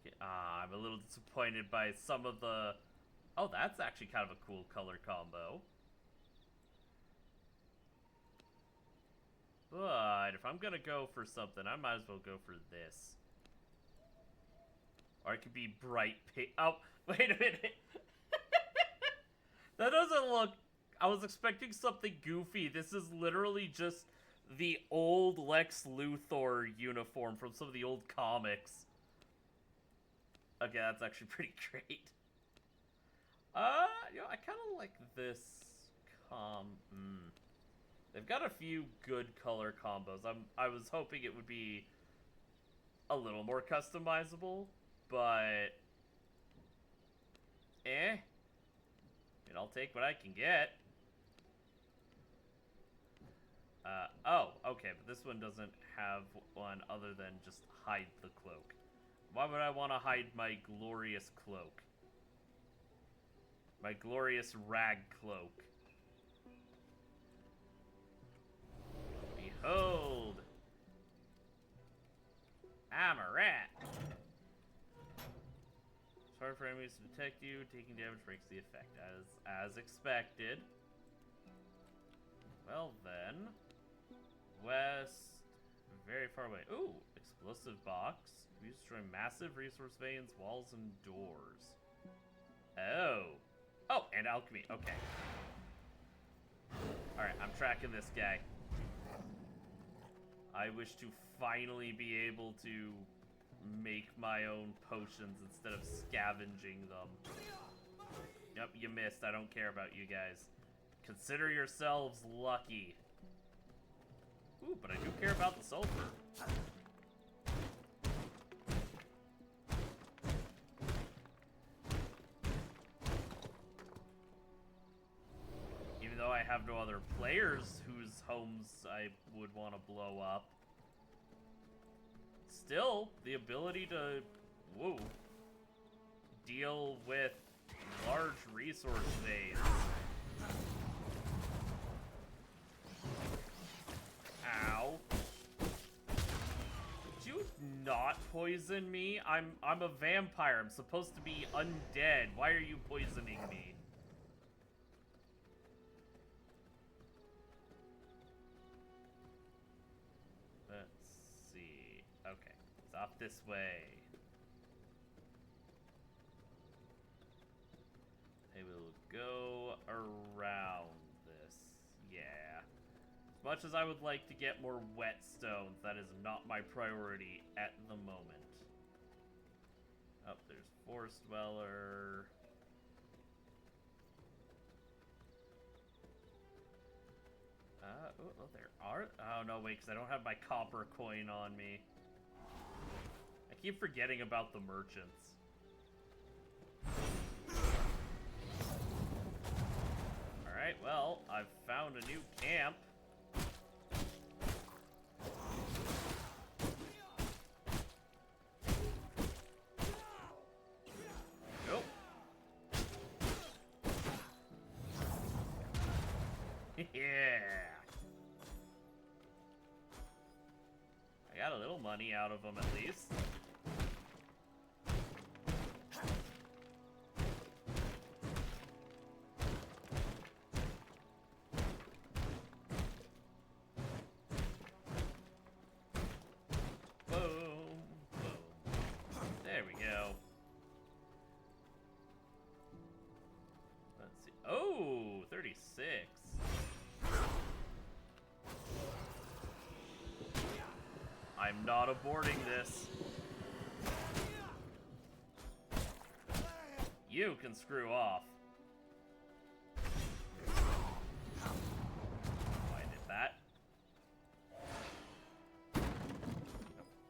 Okay, I'm a little disappointed by some of the... Oh, that's actually kind of a cool color combo. But if I'm gonna go for something, I might as well go for this. Or it could be bright pink. Oh, wait a minute. That doesn't look... I was expecting something goofy. This is literally just the old Lex Luthor uniform from some of the old comics. Okay, that's actually pretty great. I kind of like this They've got a few good color combos. I was hoping it would be a little more customizable, but I mean, I'll take what I can get. Oh, okay, but this one doesn't have one other than just hide the cloak. Why would I want to hide my glorious cloak? My glorious rag cloak. Behold! I'm a rat! It's hard for enemies to detect you. Taking damage breaks the effect, as expected. Well then... West... Very far away. Ooh! Explosive box. We destroy massive resource veins, walls, and doors. Oh! Oh, and alchemy. Okay. Alright, I'm tracking this guy. I wish to finally be able to make my own potions instead of scavenging them. Yep, you missed. I don't care about you guys. Consider yourselves lucky. Ooh, but I do care about the sulfur. Even though I have no other players whose homes I would want to blow up. Still, the ability to, deal with large resource veins. Ow. Did you not poison me? I'm a vampire. I'm supposed to be undead. Why are you poisoning me? Let's see. Okay, it's off this way. They will go around this. Yeah. As much as I would like to get more whetstones, that is not my priority at the moment. Oh, there's Forest Dweller. Oh, there are... Oh, no, wait, because I don't have my copper coin on me. I keep forgetting about the merchants. Alright, well, I've found a new camp. Nope. Yeah. I got a little money out of them at least. Boom, boom. There we go. Let's see. Oh, 36. I'm not aborting this. You can screw off. Oh, I did that.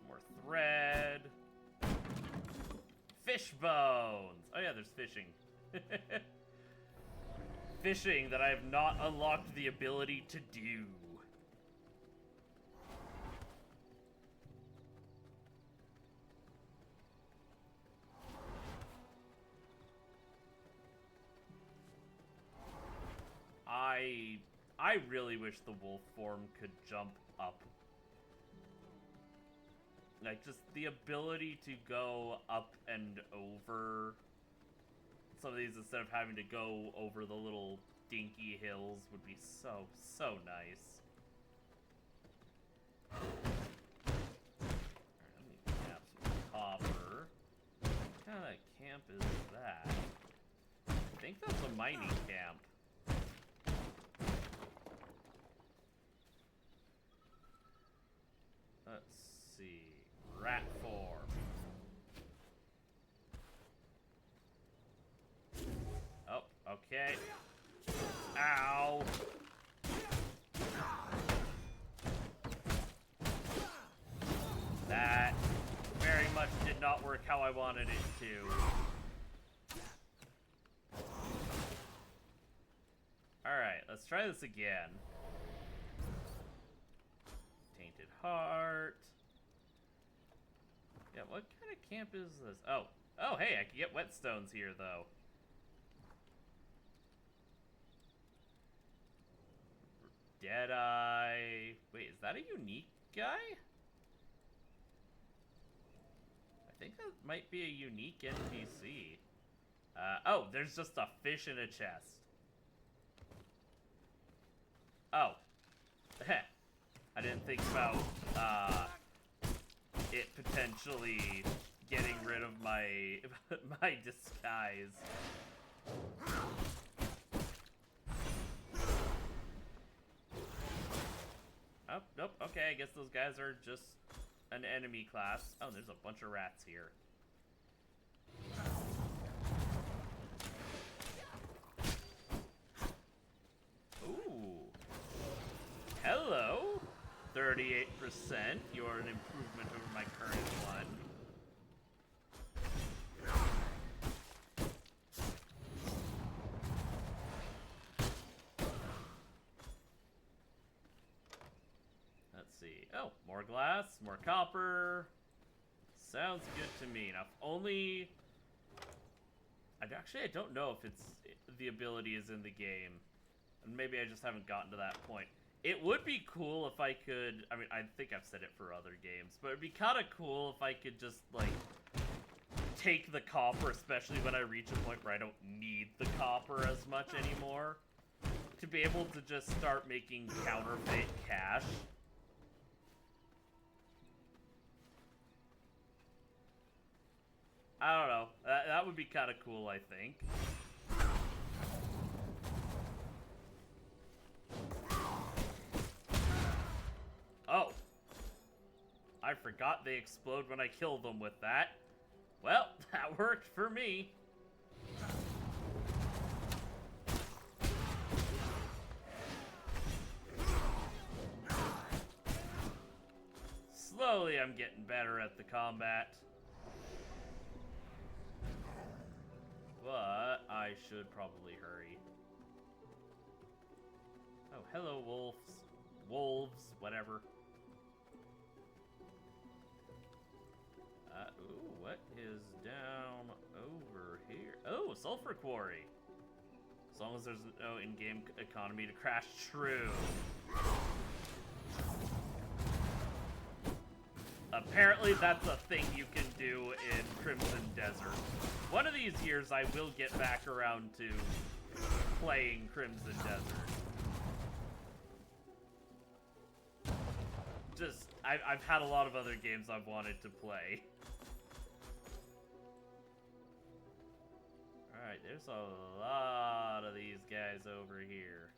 More thread. Fish bones. Oh yeah, there's fishing. Fishing that I have not unlocked the ability to do. I really wish the wolf form could jump up. Like, just the ability to go up and over some of these instead of having to go over the little dinky hills would be so, so nice. Alright, let me grab some copper. What kind of camp is that? I think that's a mining camp. see. Rat form. Oh, okay. Ow. That very much did not work how I wanted it to. Alright, let's try this again. Tainted Heart. Yeah, what kind of camp is this? Oh. Oh, hey, I can get whetstones here, though. Deadeye. Wait, is that a unique guy? I think that might be a unique NPC. Oh, there's just a fish in a chest. Oh. I didn't think about, it potentially getting rid of my, my disguise. Oh, nope, okay, I guess those guys are just an enemy class. Oh, there's a bunch of rats here. Ooh. Hello. 38%. You're an improvement over my current one. Let's see. Oh, more glass, more copper. Sounds good to me. Now, if only... I don't know if it's the ability is in the game. And maybe I just haven't gotten to that point. It would be cool if I could... I mean, I think I've said it for other games, but it'd be kind of cool if I could just, like, take the copper, especially when I reach a point where I don't need the copper as much anymore, to be able to just start making counterfeit cash. I don't know. That would be kind of cool, I think. Oh. I forgot they explode when I kill them with that. Well, that worked for me. Slowly, I'm getting better at the combat. But I should probably hurry. Oh, hello, wolves. Wolves, whatever. Ooh, what is down over here? Oh, a sulfur quarry. As long as there's no in-game economy to crash. True. Apparently that's a thing you can do in Crimson Desert. One of these years I will get back around to playing Crimson Desert. Just, I've had a lot of other games I've wanted to play. Alright, there's a lot of these guys over here.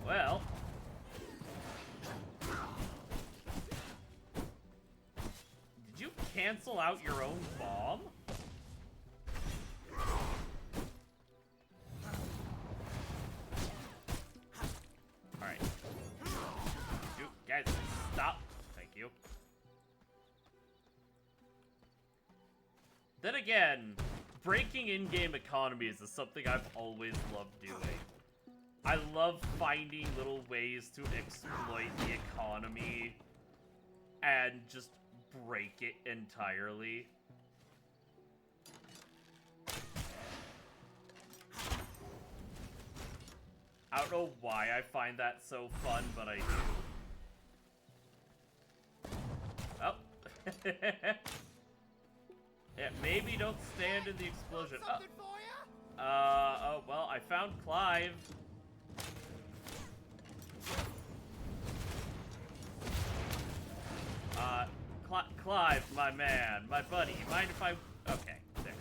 Well... Did you cancel out your own bomb? Alright. You guys, stop. Thank you. Then again, breaking in-game economies is something I've always loved doing. I love finding little ways to exploit the economy and just break it entirely. I don't know why I find that so fun, but I do. Oh. Yeah, maybe don't stand in the explosion. Oh, well, I found Clive. Clive, my man, my buddy, you mind if I... Okay, there.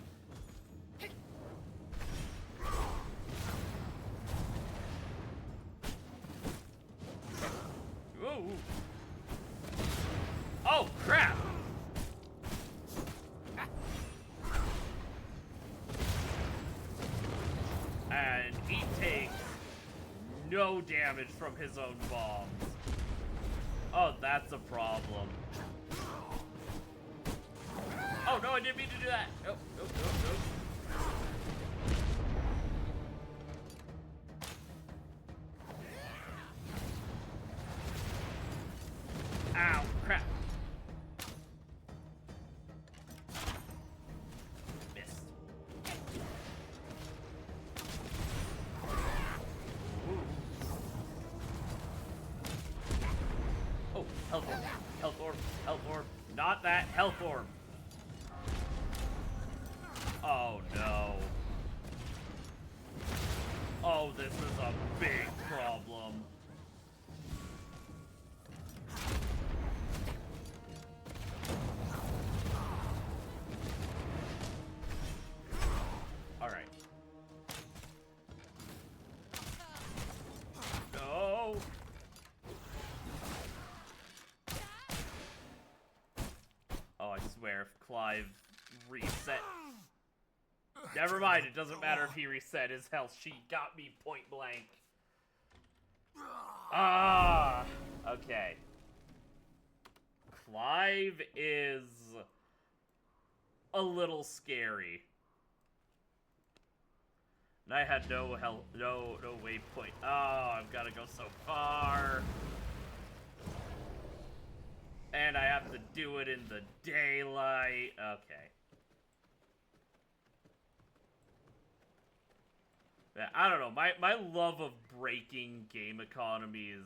no damage from his own bombs. Oh, that's a problem. Oh, no, I didn't mean to do that. Nope, nope, nope, nope. Ow, crap. Missed. Ooh. Oh, health orb. Health orb. Health orb. Not that health orb. Oh, no. Oh, this is a big problem. Alright. No! Oh, I swear, if Clive reset... Never mind, it doesn't matter if he reset his health. She got me point blank. Ah! Okay. Clive is... a little scary. And I had no health, no waypoint. Oh, I've got to go so far. And I have to do it in the daylight. Okay. Yeah, I don't know. My love of breaking game economies,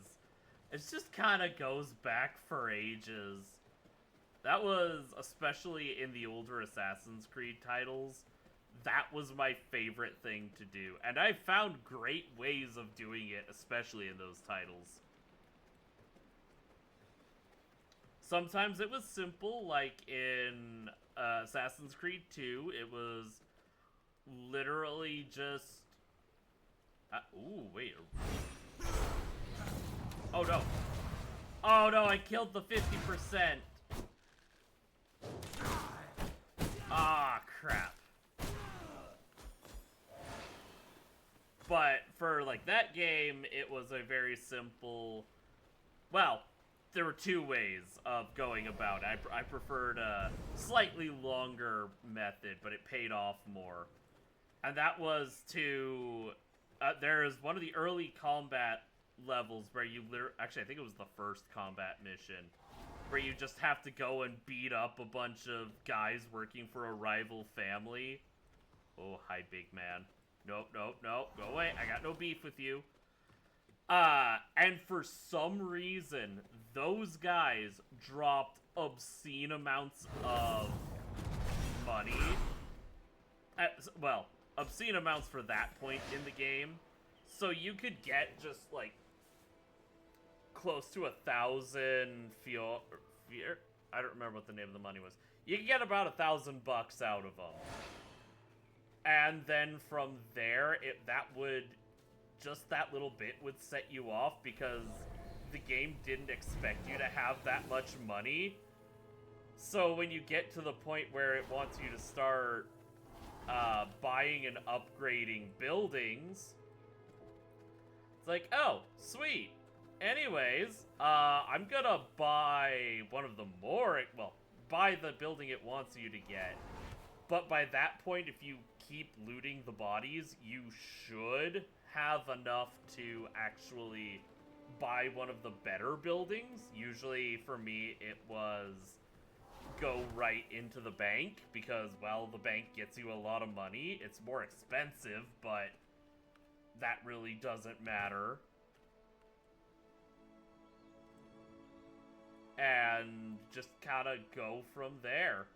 it just kind of goes back for ages. That was, especially in the older Assassin's Creed titles, that was my favorite thing to do. And I found great ways of doing it, especially in those titles. Sometimes it was simple, like in Assassin's Creed 2, it was literally just... ooh, wait. Oh, no. Oh, no, I killed the 50%. Ah, crap. But for, like, that game, it was a very simple... Well, there were two ways of going about it. I preferred a slightly longer method, but it paid off more. And that was to... there's one of the early combat levels where you literally... Actually, I think it was the first combat mission. Where you just have to go and beat up a bunch of guys working for a rival family. Oh, hi, big man. Nope, nope, nope. Go away. I got no beef with you. And for some reason, those guys dropped obscene amounts of money. Well, obscene amounts for that point in the game. So you could get just, like, close to 1,000 fear. I don't remember what the name of the money was. You could get about $1,000 out of them. And then from there, just that little bit would set you off because the game didn't expect you to have that much money. So when you get to the point where it wants you to start buying and upgrading buildings, it's like, oh, sweet. Anyways, I'm gonna buy one of the more, well, buy the building it wants you to get. But by that point, if you keep looting the bodies, you should have enough to actually buy one of the better buildings. Usually, for me, it was go right into the bank, because, well, the bank gets you a lot of money. It's more expensive, but that really doesn't matter. And just kind of go from there.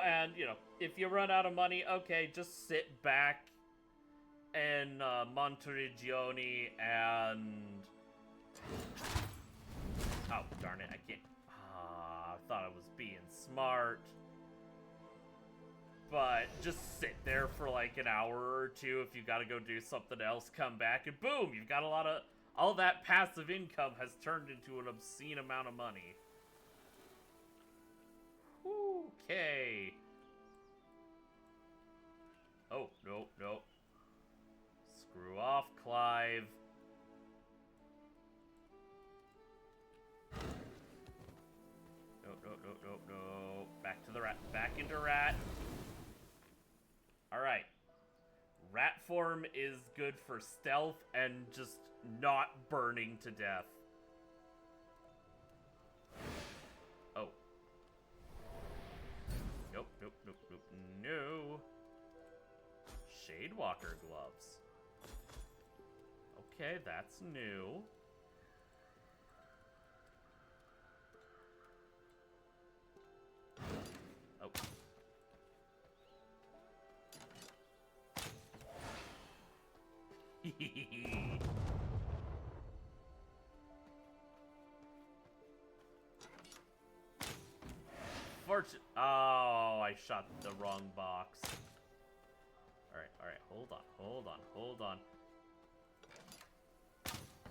And, you know, if you run out of money, okay, just sit back in Monteriggioni and... Oh, darn it, I can't... I thought I was being smart. But just sit there for like an hour or two if you gotta go do something else, come back, and boom, you've got a lot of... All that passive income has turned into an obscene amount of money. Okay. Oh, no, no. Screw off, Clive. No, no, no, no, no. Back to the rat. Back into rat. Alright. Rat form is good for stealth and just not burning to death. Oh. Nope, nope, nope, nope, no. Shadewalker gloves. Okay, that's new. Oh. Oh, I shot the wrong box. Alright, hold on.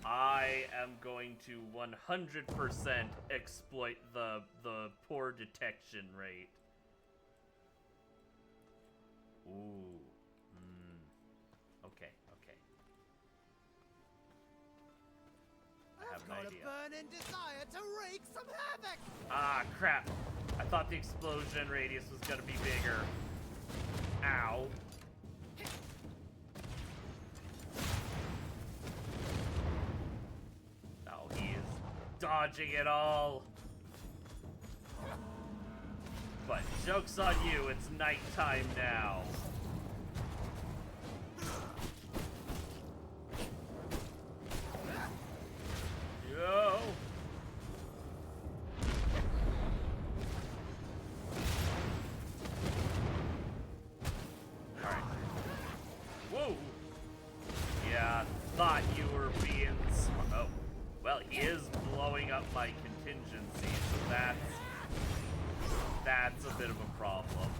I am going to 100% exploit the poor detection rate. Ooh. Okay. I have an idea. A burning desire to wreak some havoc. Ah, crap. I thought the explosion radius was gonna be bigger. Ow. Oh, he is dodging it all. But joke's on you, it's nighttime now. Yo! Alright. Whoa! Yeah, thought you were being smart. Oh. Well, he is blowing up my contingency, so that's a bit of a problem.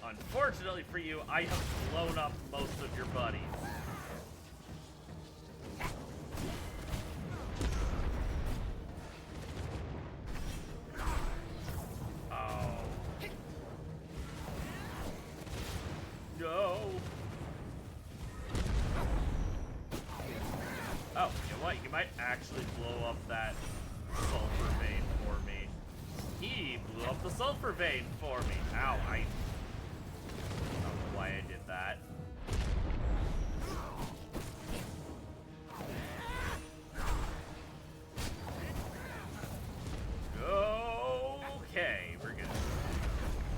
Unfortunately for you, I have blown up most of your buddies. No. Oh, you know what? You might actually blow up that sulfur vein for me. He blew up the sulfur vein for me. Ow, I don't know why I did that. Okay, we're good.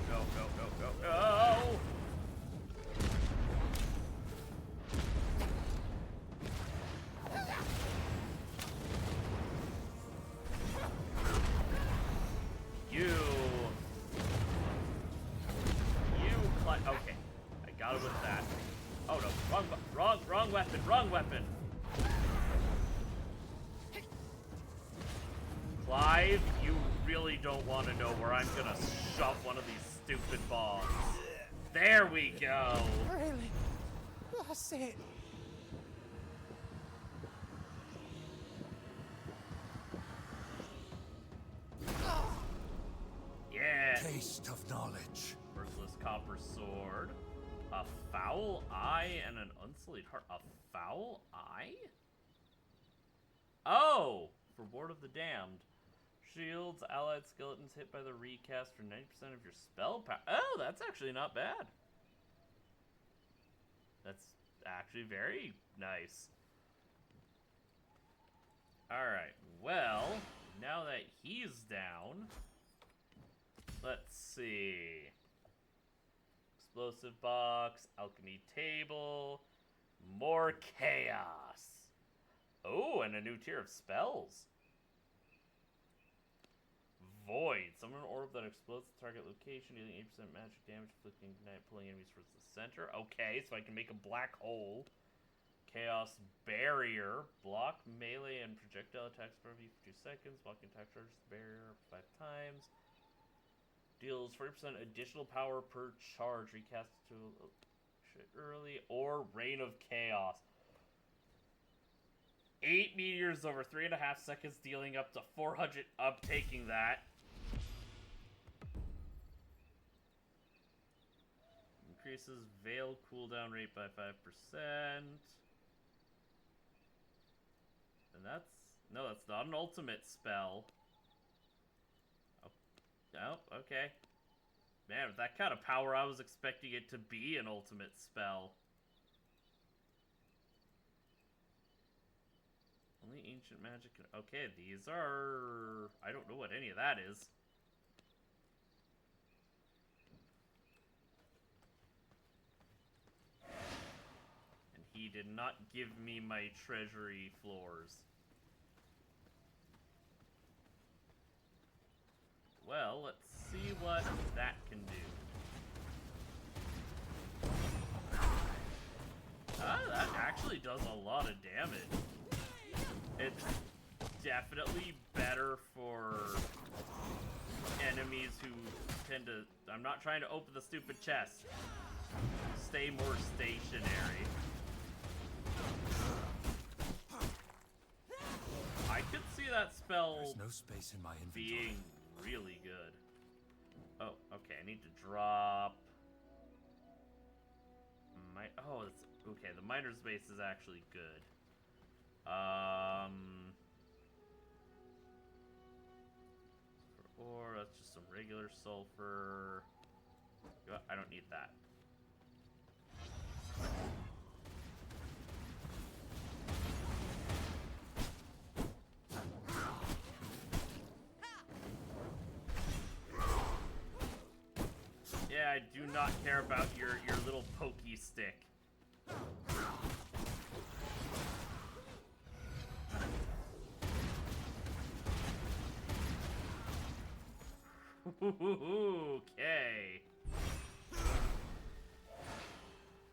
Go, go, go, go, go! Okay, I got it with that. Oh no, wrong weapon. Clive, you really don't want to know where I'm gonna shove one of these stupid bombs. There we go. Really? That's it. Yeah. Taste of knowledge. Merciless copper sword. A foul eye and an unsullied heart. A foul eye? Oh! For Ward of the Damned. Shields allied skeletons hit by the recast for 90% of your spell power. Oh, that's actually not bad. That's actually very nice. Alright, well, now that he's down, let's see. Explosive box, alchemy table, more chaos. Oh, and a new tier of spells. Void. Summon an orb that explodes the target location, dealing 8% magic damage, inflicting ignite, pulling enemies towards the center. Okay, so I can make a black hole. Chaos barrier. Block melee and projectile attacks for every 2 seconds. Blocking attack charges the barrier 5 times. Deals 40% additional power per charge. Recast to early. Or Reign of Chaos. 8 meteors over 3.5 seconds, dealing up to 400. I'm taking that. increases veil cooldown rate by 5%. And that's... No, that's not an ultimate spell. Oh, okay. Man, with that kind of power, I was expecting it to be an ultimate spell. Only ancient magic can... Okay, these are... I don't know what any of that is. And he did not give me my treasury floors. Well, let's see what that can do. Ah, that actually does a lot of damage. It's definitely better for enemies who tend to... I'm not trying to open the stupid chest. Stay more stationary. I could see that spell There's no space in my inventory. being really good. Oh, okay, I need to drop my... Oh, it's... Okay, the miner's base is actually good. Or that's just some regular sulfur. You know what? I don't need that. Yeah, I do not care about your little pokey stick. Okay.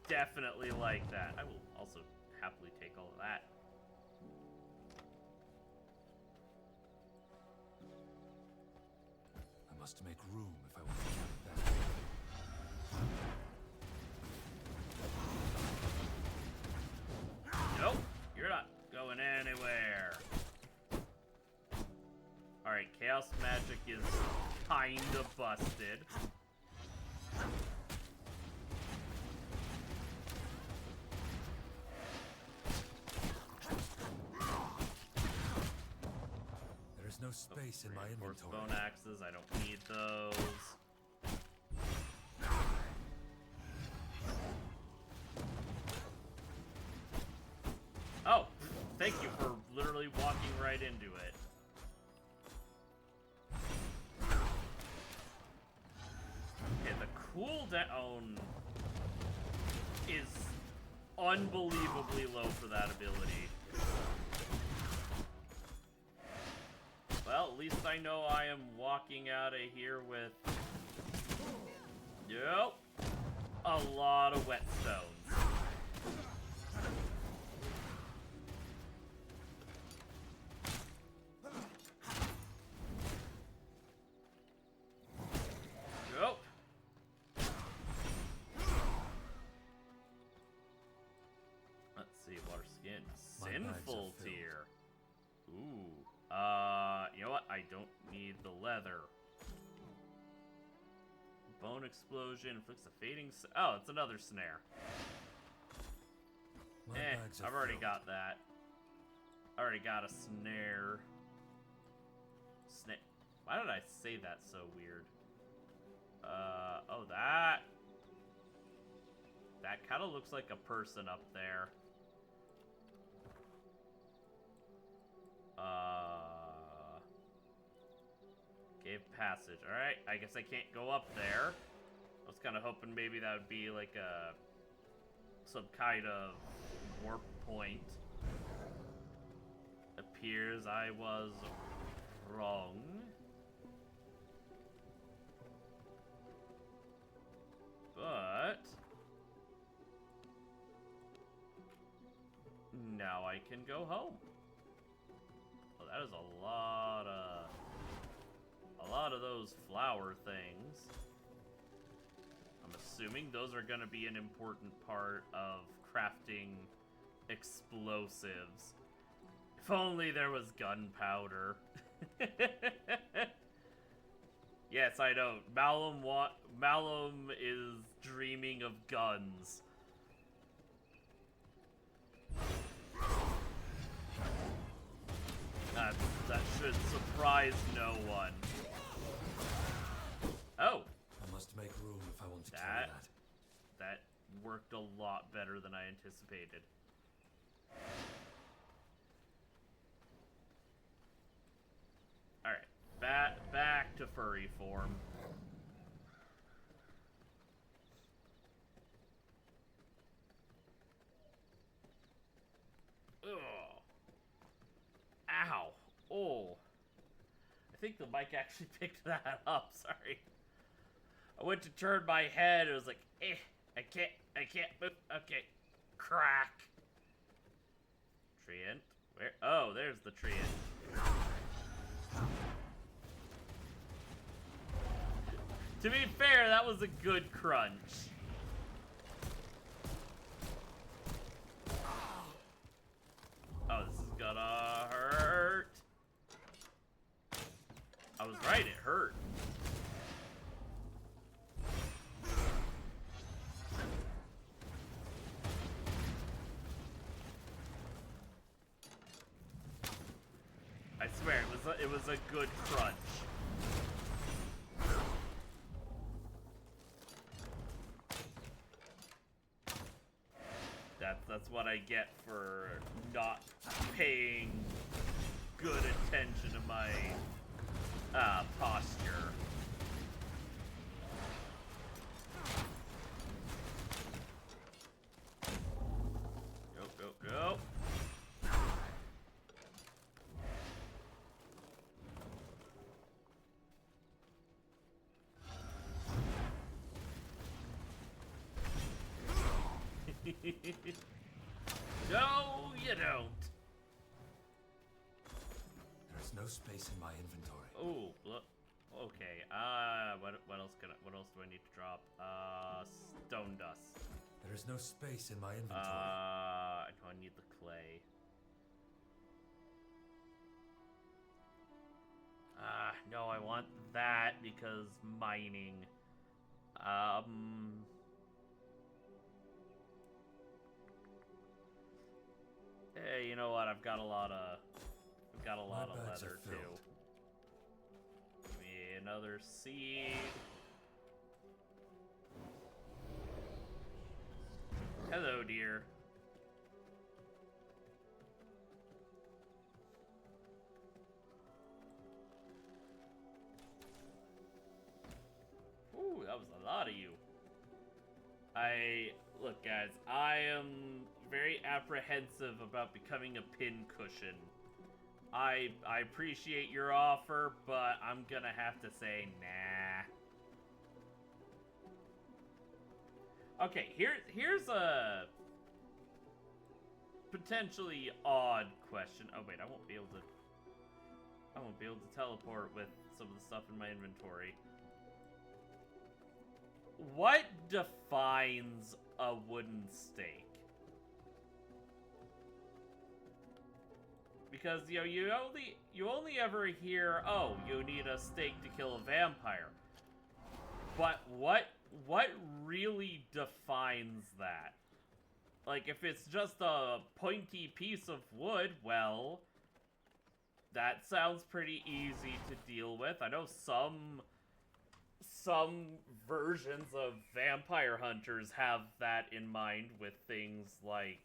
Definitely like that. I will also happily take all of that. I must make room if I want to carry that. Nope, you're not going anywhere. Alright, chaos magic is kinda busted. There is no space in my Reinforced inventory. bone axes, I don't need those. Oh, thank you for literally walking right into it. Okay, the cooldown is unbelievably low for that ability. Well, at least I know I am walking out of here with... Yep. A lot of whetstones. Yep. Let's see, water skin. My bags are Sinful filled. tier. Ooh. You know what? I don't need the leather. Bone explosion inflicts a fading. Oh, it's another snare. My bags are I've already filled. got that. I already got a snare. Why did I say that so weird? Oh, that. That kind of looks like a person up there. Cave passage. Alright, I guess I can't go up there. I was kind of hoping maybe that would be like some kind of warp point. Appears I was wrong. But now I can go home. Oh, that is a lot of those flower things. I'm assuming those are going to be an important part of crafting explosives. If only there was gunpowder. Yes, I know. Malum is dreaming of guns. That should surprise no one. Oh! I must make room if I want to carry that. That worked a lot better than I anticipated. Alright, back to furry form. Ugh. Ow. Oh. I think the mic actually picked that up, sorry. I went to turn my head, it was like, I can't move. Okay. Crack. Treant? Where? Oh, there's the treant. To be fair, that was a good crunch. Oh, this is gonna hurt. I was right, it hurt. I swear, it was a good crunch. That's what I get for not paying good attention to my posture. Go. No, you don't. There's no space in my inventory. Oh, look. Okay. What else do I need to drop? Stone dust. There is no space in my inventory. No, I need the clay. No, I want that because mining. Hey, you know what? I've got a lot of leather too. Give me another seed. Hello, dear. Ooh, that was a lot of you. Look, guys, I am very apprehensive about becoming a pincushion. I appreciate your offer, but I'm gonna have to say nah. Okay, here's a potentially odd question. Oh wait, I won't be able to teleport with some of the stuff in my inventory. What defines a wooden stake? Because you only ever hear, oh, you need a stake to kill a vampire. But what really defines that? Like, if it's just a pointy piece of wood, well, that sounds pretty easy to deal with. I know some versions of vampire hunters have that in mind with things like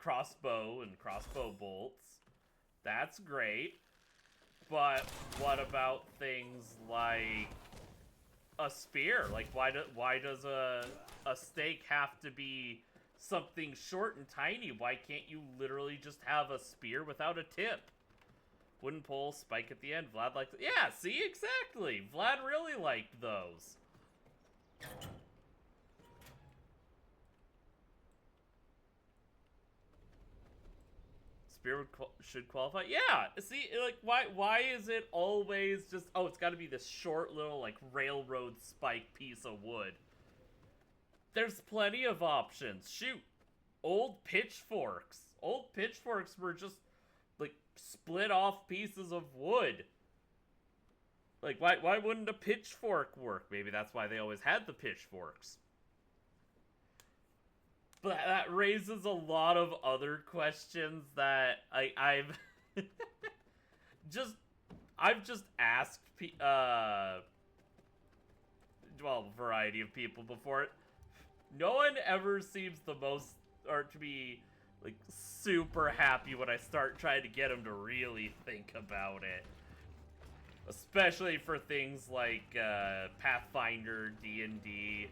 crossbow and crossbow bolts. That's great. But what about things like a spear? Like, why does a stake have to be something short and tiny? Why can't you literally just have a spear without a tip? Wooden pole, spike at the end. Vlad liked it. Yeah, see, exactly. Vlad really liked those. Spear should qualify. Yeah, see, like, why is it always just, oh, it's got to be this short little, like, railroad spike piece of wood? There's plenty of options. Shoot. Old pitchforks. Old pitchforks were just, like, split off pieces of wood. Like, why wouldn't a pitchfork work? Maybe that's why they always had the pitchforks. But that raises a lot of other questions that I've I've just asked well, a variety of people before it. No one ever seems the most, or to be, like, super happy when I start trying to get them to really think about it. Especially for things like Pathfinder, D&D,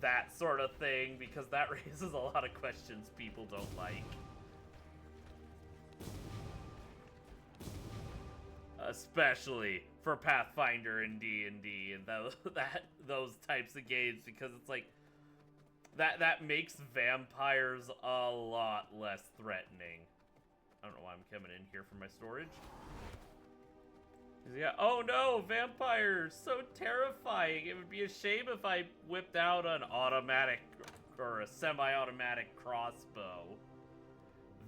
that sort of thing, because that raises a lot of questions people don't like. Especially for Pathfinder and D&D and those types of games, because it's like that makes vampires a lot less threatening. I don't know why I'm coming in here for my storage. Yeah. Oh no, vampires! So terrifying. It would be a shame if I whipped out an automatic or a semi-automatic crossbow.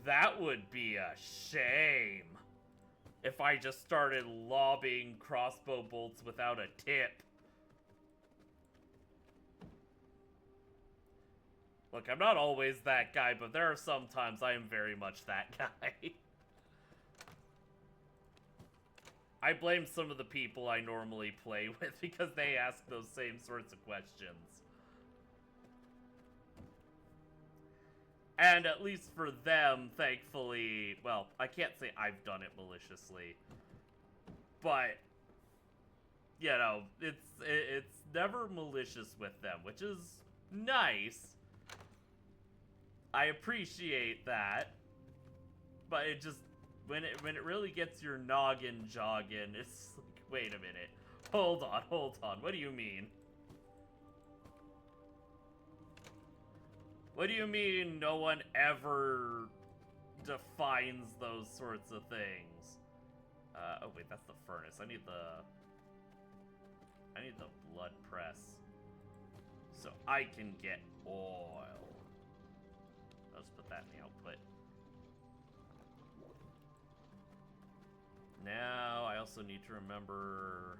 That would be a shame. If I just started lobbing crossbow bolts without a tip. Look, I'm not always that guy, but there are some times I am very much that guy. I blame some of the people I normally play with because they ask those same sorts of questions. And at least for them, thankfully, well, I can't say I've done it maliciously, but, you know, it's never malicious with them, which is nice. I appreciate that, but it just, when it really gets your noggin jogging, it's like, wait a minute, hold on, what do you mean? What do you mean no one ever defines those sorts of things? Oh wait, that's the furnace. I need the blood press so I can get oil. I'll just put that in the output. Now I also need to remember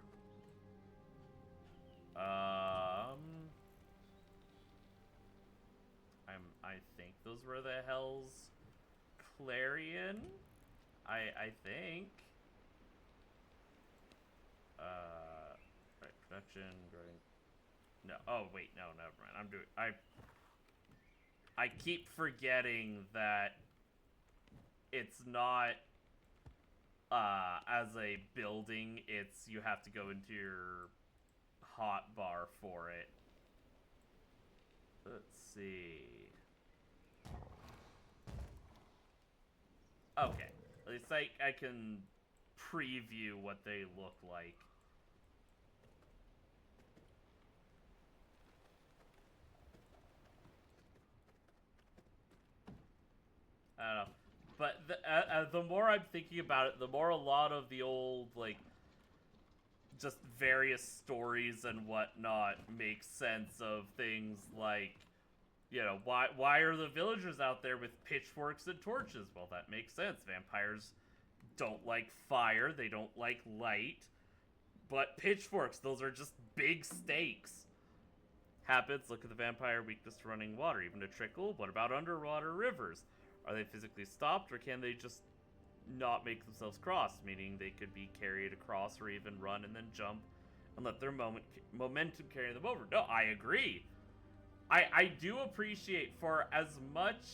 I think those were the Hell's Clarion. I think. Right, production, growing. No, oh wait, no, never mind. I keep forgetting that it's not as a building, it's you have to go into your hotbar for it. Let's see. Okay, at least I can preview what they look like. I don't know. But the more I'm thinking about it, the more a lot of the old, like, just various stories and whatnot make sense of things like, you know, why are the villagers out there with pitchforks and torches? Well, that makes sense. Vampires don't like fire, they don't like light, but pitchforks, those are just big stakes. Habits, look at the vampire weakness to running water, even a trickle. What about underwater rivers? Are they physically stopped, or can they just not make themselves cross? Meaning they could be carried across or even run and then jump and let their momentum carry them over. No, I agree. I do appreciate, for as much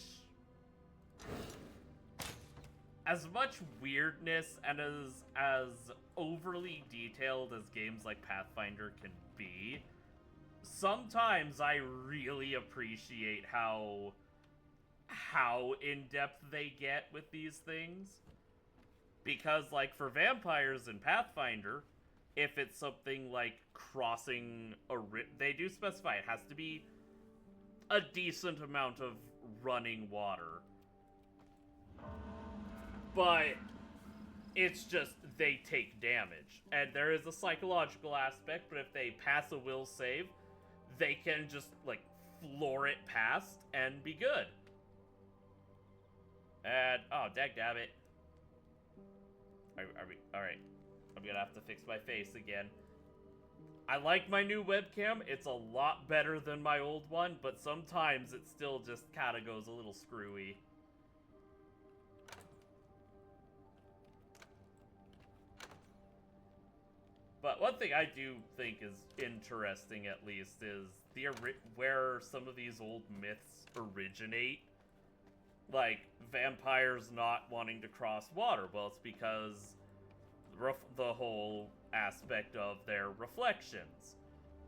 weirdness and as overly detailed as games like Pathfinder can be, sometimes I really appreciate how in-depth they get with these things. Because, like, for vampires in Pathfinder, if it's something like crossing a they do specify it has to be a decent amount of running water. But it's just they take damage. And there is a psychological aspect, but if they pass a will save, they can just, like, floor it past and be good. And, oh, dagnabbit. Alright. I'm gonna have to fix my face again. I like my new webcam. It's a lot better than my old one, but sometimes it still just kind of goes a little screwy. But one thing I do think is interesting, at least, is where some of these old myths originate. Like, vampires not wanting to cross water. Well, it's because the whole aspect of their reflections.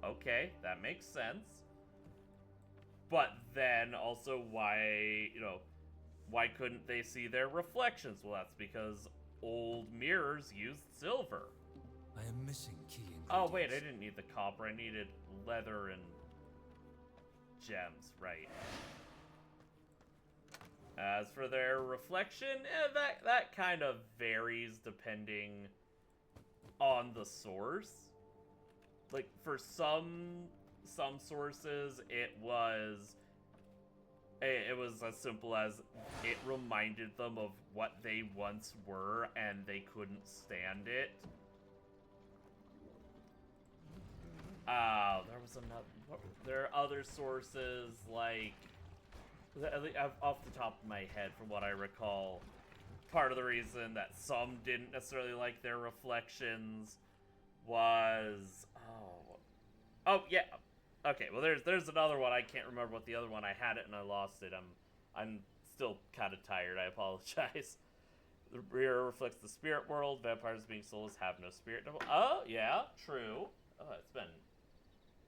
Okay, that makes sense. But then, also, why couldn't they see their reflections? Well, that's because old mirrors used silver. I am missing key ingredients. Oh, wait, I didn't need the copper. I needed leather and gems, right. As for their reflection, that kind of varies depending on the source. Like, for some sources, it was as simple as it reminded them of what they once were and they couldn't stand it. There are other sources, like, off the top of my head, from what I recall, part of the reason that some didn't necessarily like their reflections was... Oh, yeah. Okay, well, there's another one. I can't remember what the other one. I had it and I lost it. I'm still kind of tired. I apologize. The mirror reflects the spirit world. Vampires being souls have no spirit. Oh, yeah, true. Oh, it's been...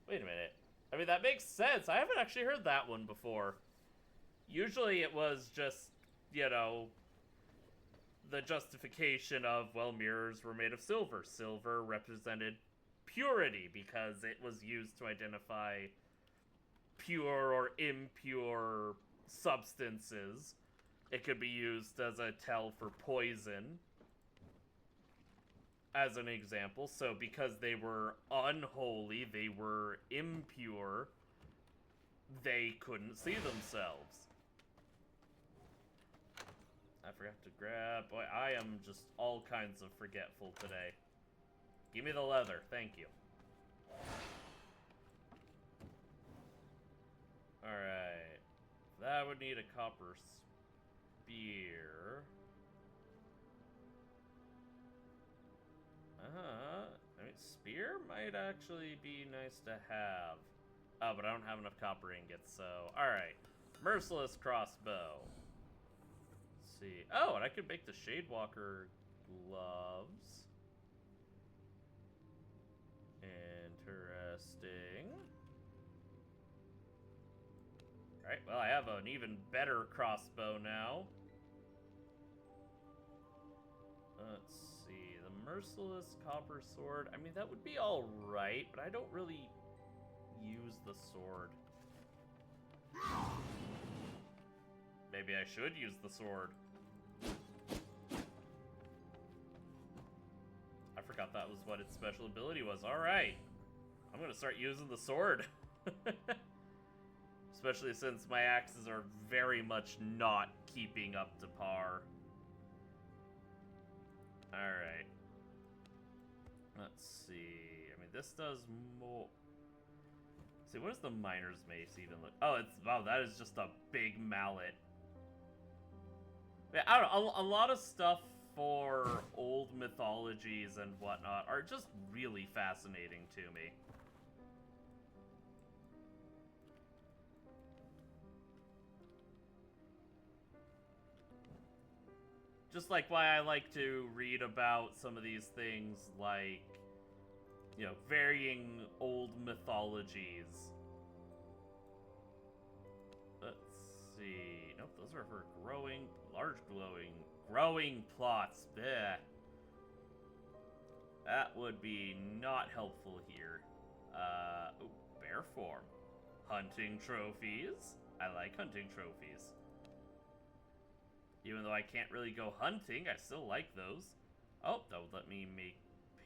Wait a minute. I mean, that makes sense. I haven't actually heard that one before. Usually it was just, the justification of, well, mirrors were made of silver. Silver represented purity because it was used to identify pure or impure substances. It could be used as a tell for poison, as an example. So because they were unholy, they were impure, they couldn't see themselves. I forgot to grab... Boy, I am just all kinds of forgetful today. Give me the leather, thank you. Alright. That would need a copper spear. I mean, spear might actually be nice to have. Oh, but I don't have enough copper ingots, so... Alright. Merciless crossbow. Let's see. Oh, and I could make the Shadewalker gloves. Interesting. Alright, well, I have an even better crossbow now. Let's see. The Merciless Copper Sword. I mean, that would be alright, but I don't really use the sword. Maybe I should use the sword. I forgot that was what its special ability was. Alright. I'm gonna start using the sword. Especially since my axes are very much not keeping up to par. Alright. Let's see. I mean, this does more... See, what does the Miner's Mace even look... Oh, that is just a big mallet. Yeah, I don't know, a lot of stuff for old mythologies and whatnot are just really fascinating to me. Just like why I like to read about some of these things, like, varying old mythologies. Let's see. Nope, those are for growing plots. Bleh. That would be not helpful here. Ooh, bear form. Hunting trophies. I like hunting trophies. Even though I can't really go hunting, I still like those. Oh, that would let me make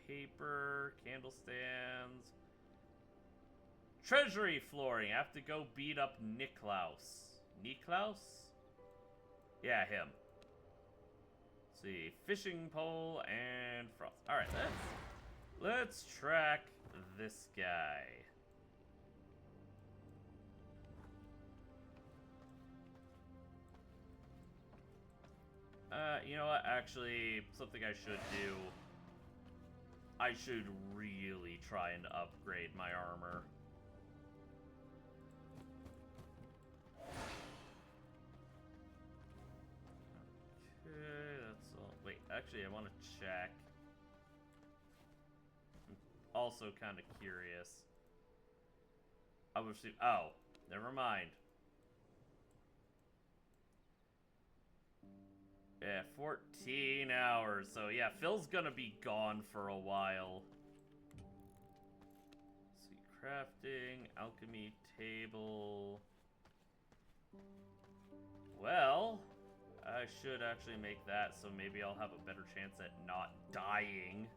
paper, candle stands. Treasury flooring. I have to go beat up Niklaus. Niklaus? Yeah, him. Let's see, fishing pole and frost. All right, let's track this guy. You know what? Actually, something I should do. I should really try and upgrade my armor. Okay, that's all. Wait, actually, I want to check. I'm also kind of curious. I was. Oh, never mind. Yeah, 14 hours. So yeah, Phil's gonna be gone for a while. Let's see, crafting, alchemy table. Well, I should actually make that, so maybe I'll have a better chance at not dying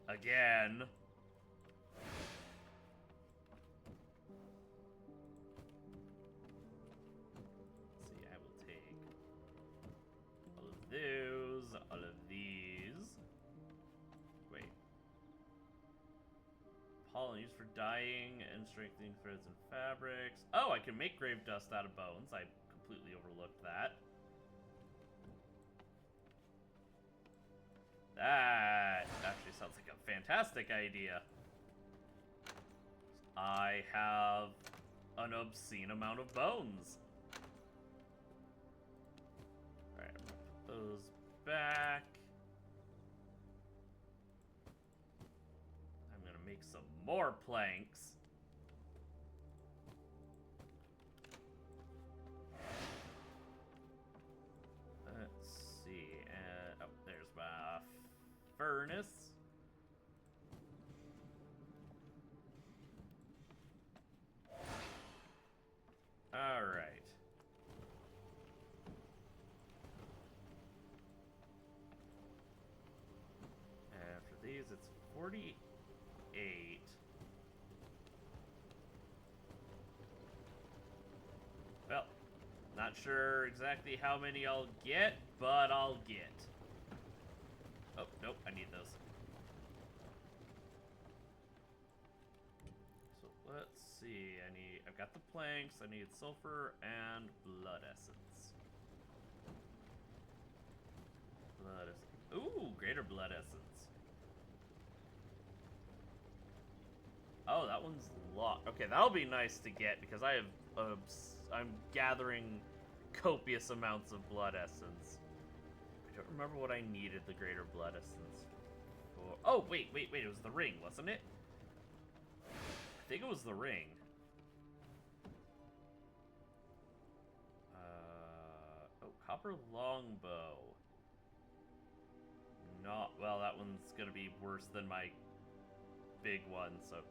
again. Those, all of these. Wait. Pollen used for dyeing and strengthening threads and fabrics. Oh, I can make grave dust out of bones. I completely overlooked that. That actually sounds like a fantastic idea. I have an obscene amount of bones. Those back. I'm gonna make some more planks. Let's see. Oh, there's my furnace. All right. It's 48. Well, not sure exactly how many I'll get, but I'll get. Oh, nope, I need those. So let's see, I've got the planks, I need sulfur and blood essence. Blood essence. Ooh, greater blood essence. Oh, that one's locked. Okay, that'll be nice to get because I have I'm gathering copious amounts of blood essence. I don't remember what I needed the greater blood essence for. Oh, wait, it was the ring, wasn't it? I think it was the ring. Oh, copper longbow. Not, well, that one's gonna be worse than my big one, so.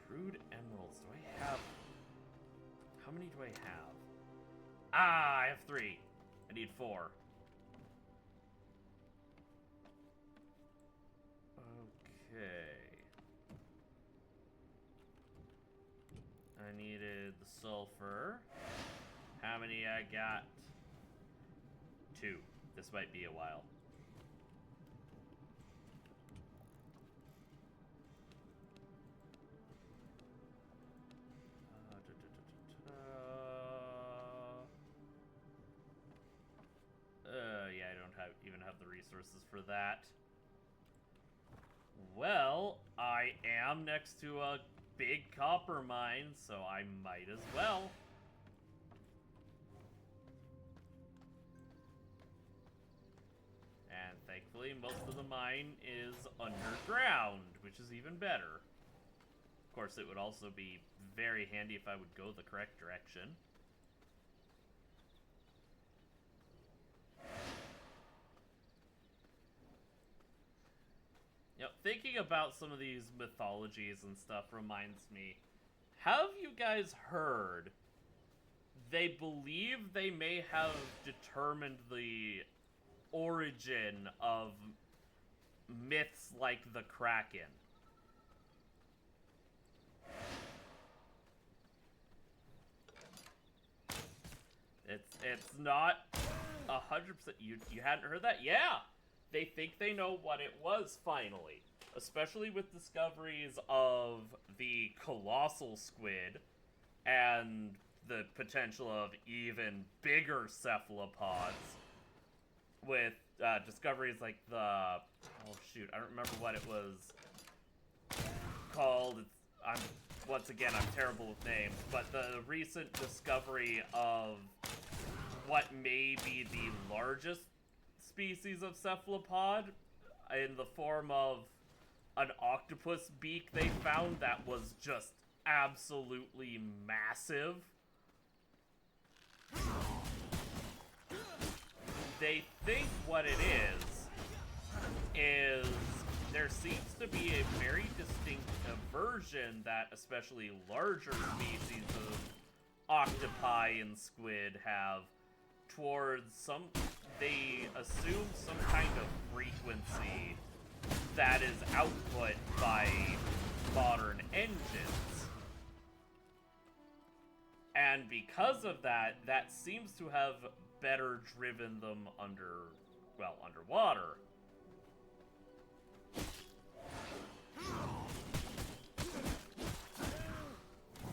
Crude emeralds. Do I have... How many do I have? Ah, I have 3. I need 4. Okay. I needed the sulfur. How many I got? 2. This might be a while. Yeah, I don't even have the resources for that. Well, I am next to a big copper mine, so I might as well. And thankfully, most of the mine is underground, which is even better. Of course, it would also be very handy if I would go the correct direction. You know, thinking about some of these mythologies and stuff reminds me, have you guys heard they believe they may have determined the origin of myths like the Kraken? It's not 100%. You hadn't heard that? Yeah! They think they know what it was, finally. Especially with discoveries of the colossal squid and the potential of even bigger cephalopods. With discoveries like the... Oh, shoot. I don't remember what it was called. Once again, I'm terrible with names. But the recent discovery of what may be the largest species of cephalopod in the form of an octopus beak they found that was just absolutely massive. They think what it is there seems to be a very distinct aversion that especially larger species of octopi and squid have towards some, they assume some kind of frequency that is output by modern engines. And because of that, that seems to have better driven them underwater.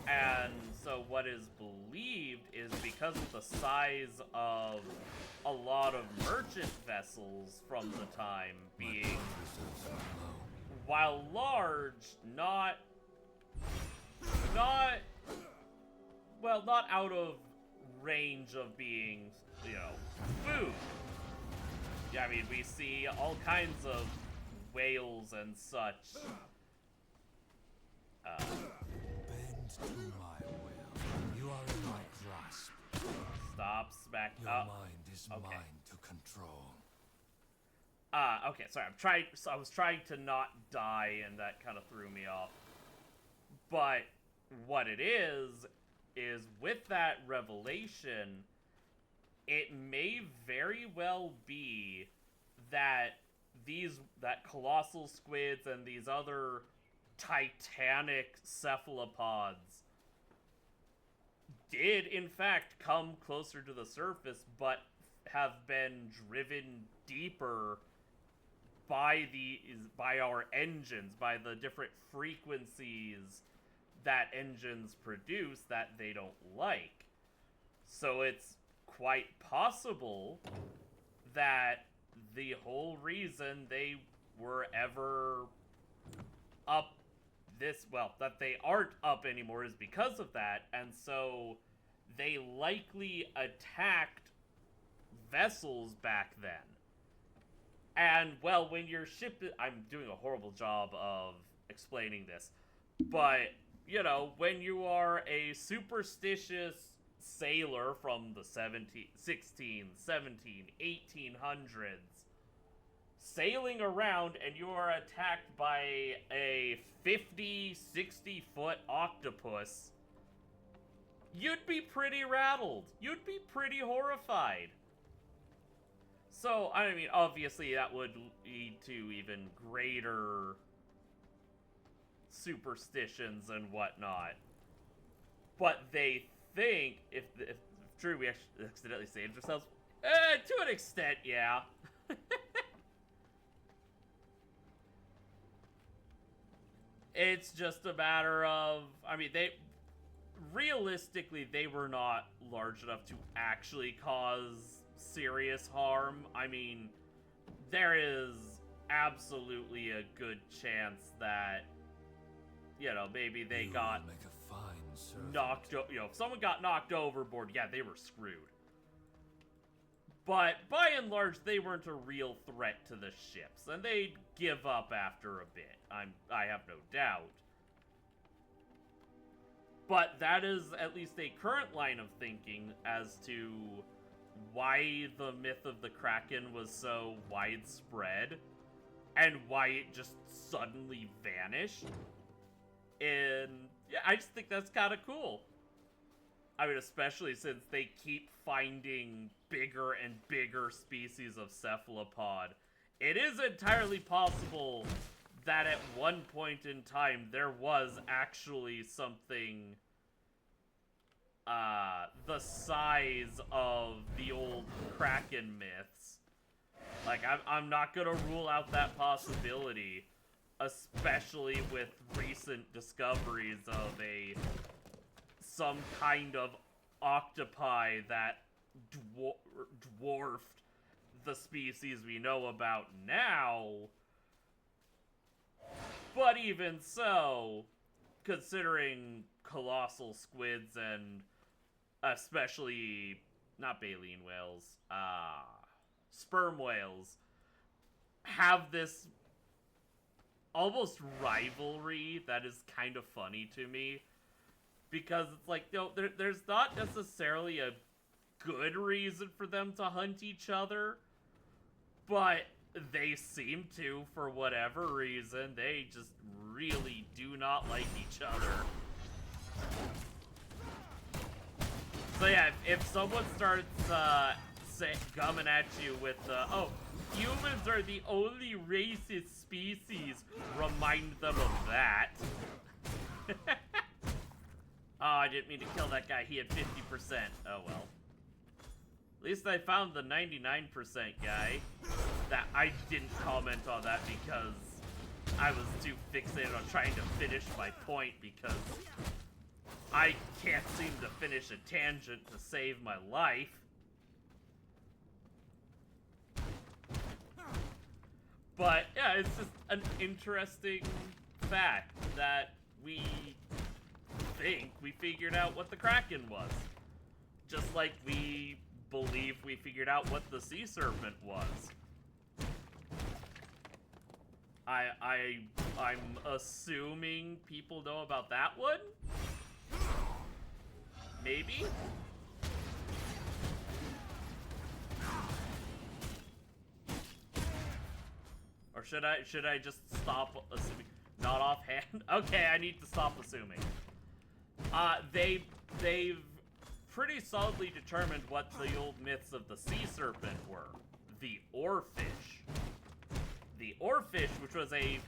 And so what is believed is because of the size of a lot of merchant vessels from the time being, while large, not out of range of being, food. Yeah, I mean, we see all kinds of whales and such. Bend to my will. You are in my grasp. Stop smack Your up. mind is Okay. mine to control. Okay, sorry, I was trying to not die, and that kind of threw me off. But what it is with that revelation, it may very well be that that colossal squids and these other titanic cephalopods did in fact come closer to the surface, but have been driven deeper by our engines, by the different frequencies that engines produce that they don't like. So it's quite possible that the whole reason they were ever up that they aren't up anymore is because of that, and so they likely attacked vessels back then. And, well, when your ship I'm doing a horrible job of explaining this, but, when you are a superstitious sailor from the 16, 17, 1800s, sailing around and you are attacked by a 50, 60-foot octopus, you'd be pretty rattled. You'd be pretty horrified. So, I mean, obviously that would lead to even greater superstitions and whatnot. But they think, if true, we actually accidentally saved ourselves. To an extent, yeah. It's just a matter of, I mean, realistically, they were not large enough to actually cause serious harm. I mean, there is absolutely a good chance that, maybe they got make a fine servant. knocked, if someone got knocked overboard, yeah, they were screwed. But, by and large, they weren't a real threat to the ships, and they'd give up after a bit. I have no doubt. But that is at least a current line of thinking as to why the myth of the Kraken was so widespread, and why it just suddenly vanished. And, yeah, I just think that's kind of cool. I mean, especially since they keep finding bigger and bigger species of cephalopod. It is entirely possible that at one point in time there was actually something the size of the old Kraken myths. Like, I'm not gonna rule out that possibility, especially with recent discoveries of some kind of octopi that dwarfed the species we know about now. But even so, considering colossal squids and especially, not baleen whales, sperm whales, have this almost rivalry that is kind of funny to me. Because it's like, there's not necessarily a good reason for them to hunt each other, but they seem to, for whatever reason. They just really do not like each other. So yeah, if someone starts gumming at you with, oh, humans are the only racist species, remind them of that. Oh, I didn't mean to kill that guy. He had 50%. Oh well. At least I found the 99% guy. That I didn't comment on that because I was too fixated on trying to finish my point, because I can't seem to finish a tangent to save my life. But yeah, it's just an interesting fact that we think we figured out what the Kraken was. Just like we believe we figured out what the sea serpent was. I'm assuming people know about that one? Maybe? Or should I just stop assuming? Not offhand? Okay, I need to stop assuming. They've pretty solidly determined what the old myths of the sea serpent were. The oarfish. The oarfish, which was a,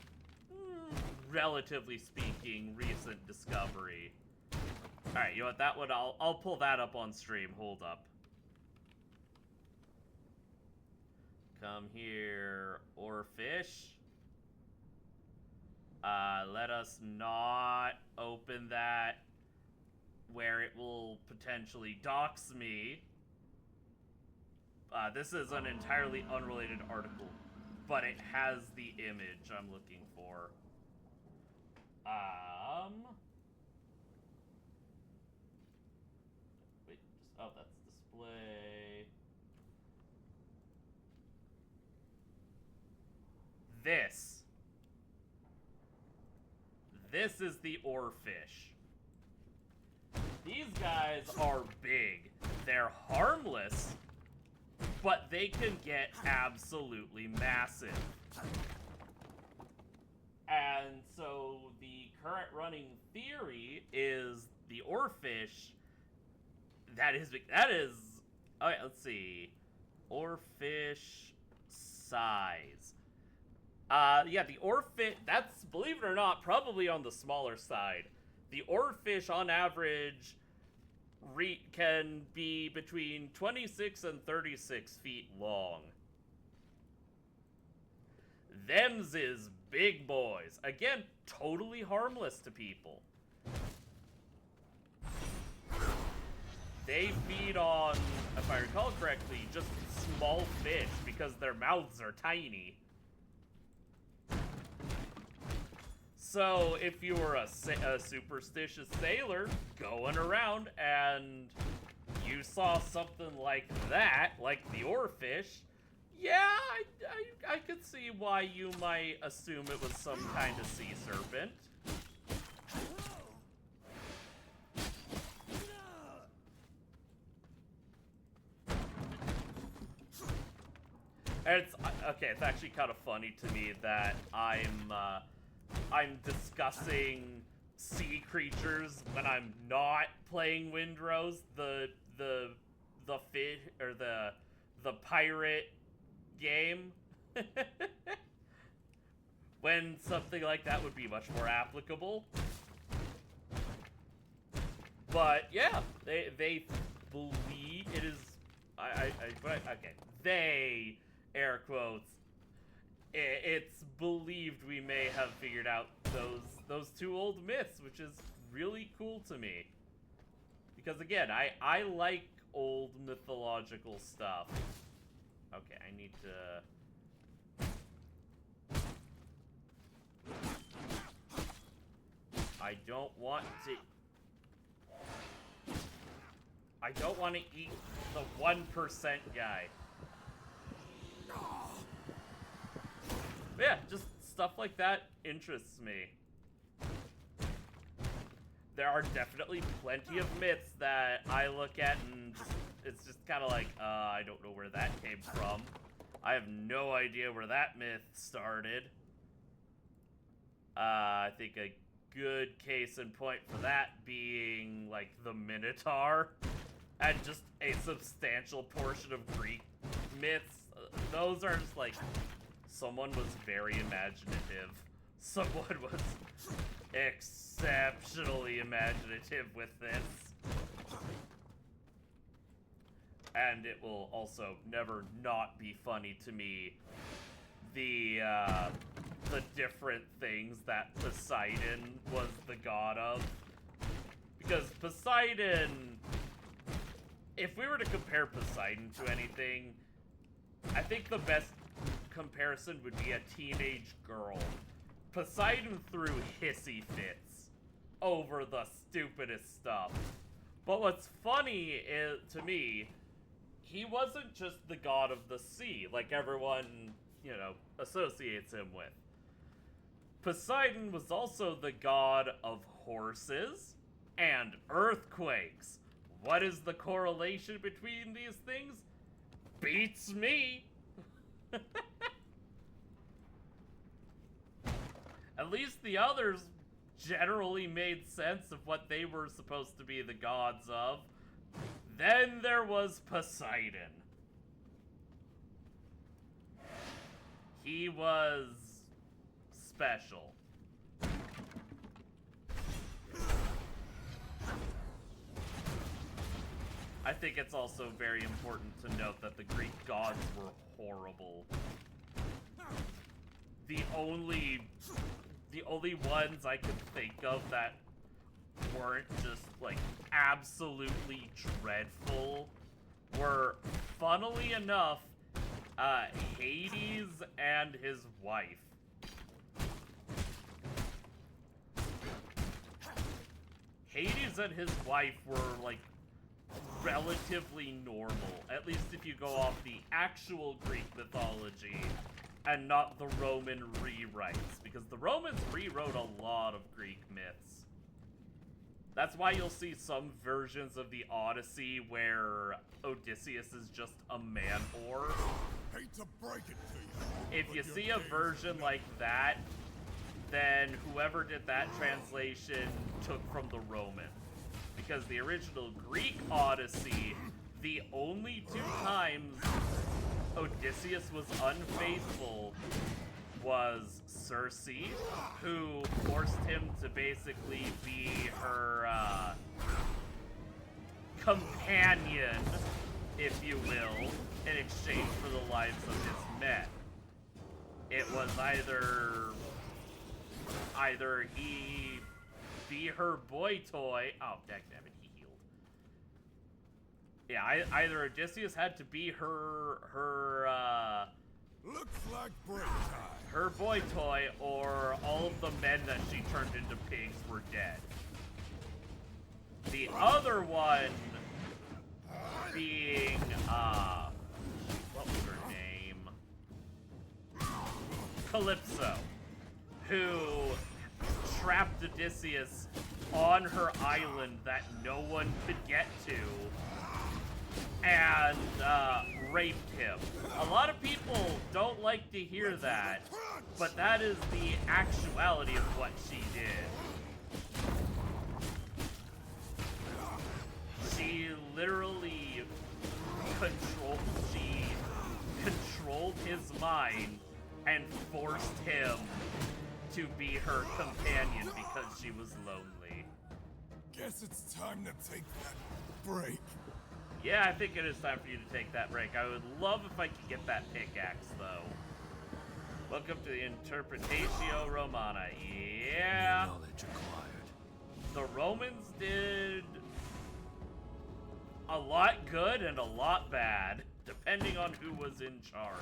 relatively speaking, recent discovery. Alright, you know what, that one, I'll pull that up on stream. Hold up. Come here, oarfish. Let us not open that where it will potentially dox me. This is an entirely unrelated article, but it has the image I'm looking for. Wait, oh, that's display. This is the oarfish. These guys are big. They're harmless, but they can get absolutely massive. And so the current running theory is the oarfish, that is, alright, let's see. Oarfish size. Yeah, the oarfish, that's, believe it or not, probably on the smaller side. The oarfish, on average, can be between 26 and 36 feet long. Them's is big boys. Again, totally harmless to people. They feed on, if I recall correctly, just small fish because their mouths are tiny. So, if you were a superstitious sailor going around and you saw something like that, like the oarfish, yeah, I could see why you might assume it was some kind of sea serpent. And it's, okay, it's actually kind of funny to me that I'm discussing sea creatures when I'm not playing Windrose, the fish, or the pirate game. When something like that would be much more applicable. But yeah, they believe it is. Okay. They, air quotes. It's believed we may have figured out those two old myths, which is really cool to me. Because again, I like old mythological stuff. Okay, I need to. I don't want to eat the 1% guy. But yeah, just stuff like that interests me. There are definitely plenty of myths that I look at and it's just kind of like, I don't know where that came from. I have no idea where that myth started. I think a good case in point for that being, like, the Minotaur. And just a substantial portion of Greek myths. Those are just like, someone was very imaginative. Someone was exceptionally imaginative with this. And it will also never not be funny to me the different things that Poseidon was the god of. Because Poseidon, if we were to compare Poseidon to anything, I think the best comparison would be a teenage girl. Poseidon threw hissy fits over the stupidest stuff. But what's funny is, to me, he wasn't just the god of the sea, like everyone, associates him with. Poseidon was also the god of horses and earthquakes. What is the correlation between these things? Beats me! At least the others generally made sense of what they were supposed to be the gods of. Then there was Poseidon. He was special. I think it's also very important to note that the Greek gods were horrible. The only ones I could think of that weren't just, like, absolutely dreadful were, funnily enough, Hades and his wife. Hades and his wife were, like, relatively normal, at least if you go off the actual Greek mythology and not the Roman rewrites, because the Romans rewrote a lot of Greek myths. That's why you'll see some versions of the Odyssey where Odysseus is just a man-whore. Hate to break it to you. If you see a version like that, then whoever did that translation took from the Romans. Because the original Greek Odyssey, the only two times Odysseus was unfaithful was Circe, who forced him to basically be her companion, if you will, in exchange for the lives of his men. It was either he be her boy toy. Oh, dagnabbit, he healed. Yeah, either Odysseus had to be her Looks like break time. her boy toy, or all of the men that she turned into pigs were dead. The other one being, what was her name? Calypso, who trapped Odysseus on her island that no one could get to, and raped him. A lot of people don't like to hear that, but that is the actuality of what she did. She literally controlled his mind and forced him to be her companion because she was lonely. Guess Guess it's time to take that break. Yeah, I think it is time for you to take that break. I would love if I could get that pickaxe, though. Welcome to the Interpretatio Romana. Yeah. Knowledge acquired. The Romans did a lot good and a lot bad, depending on who was in charge.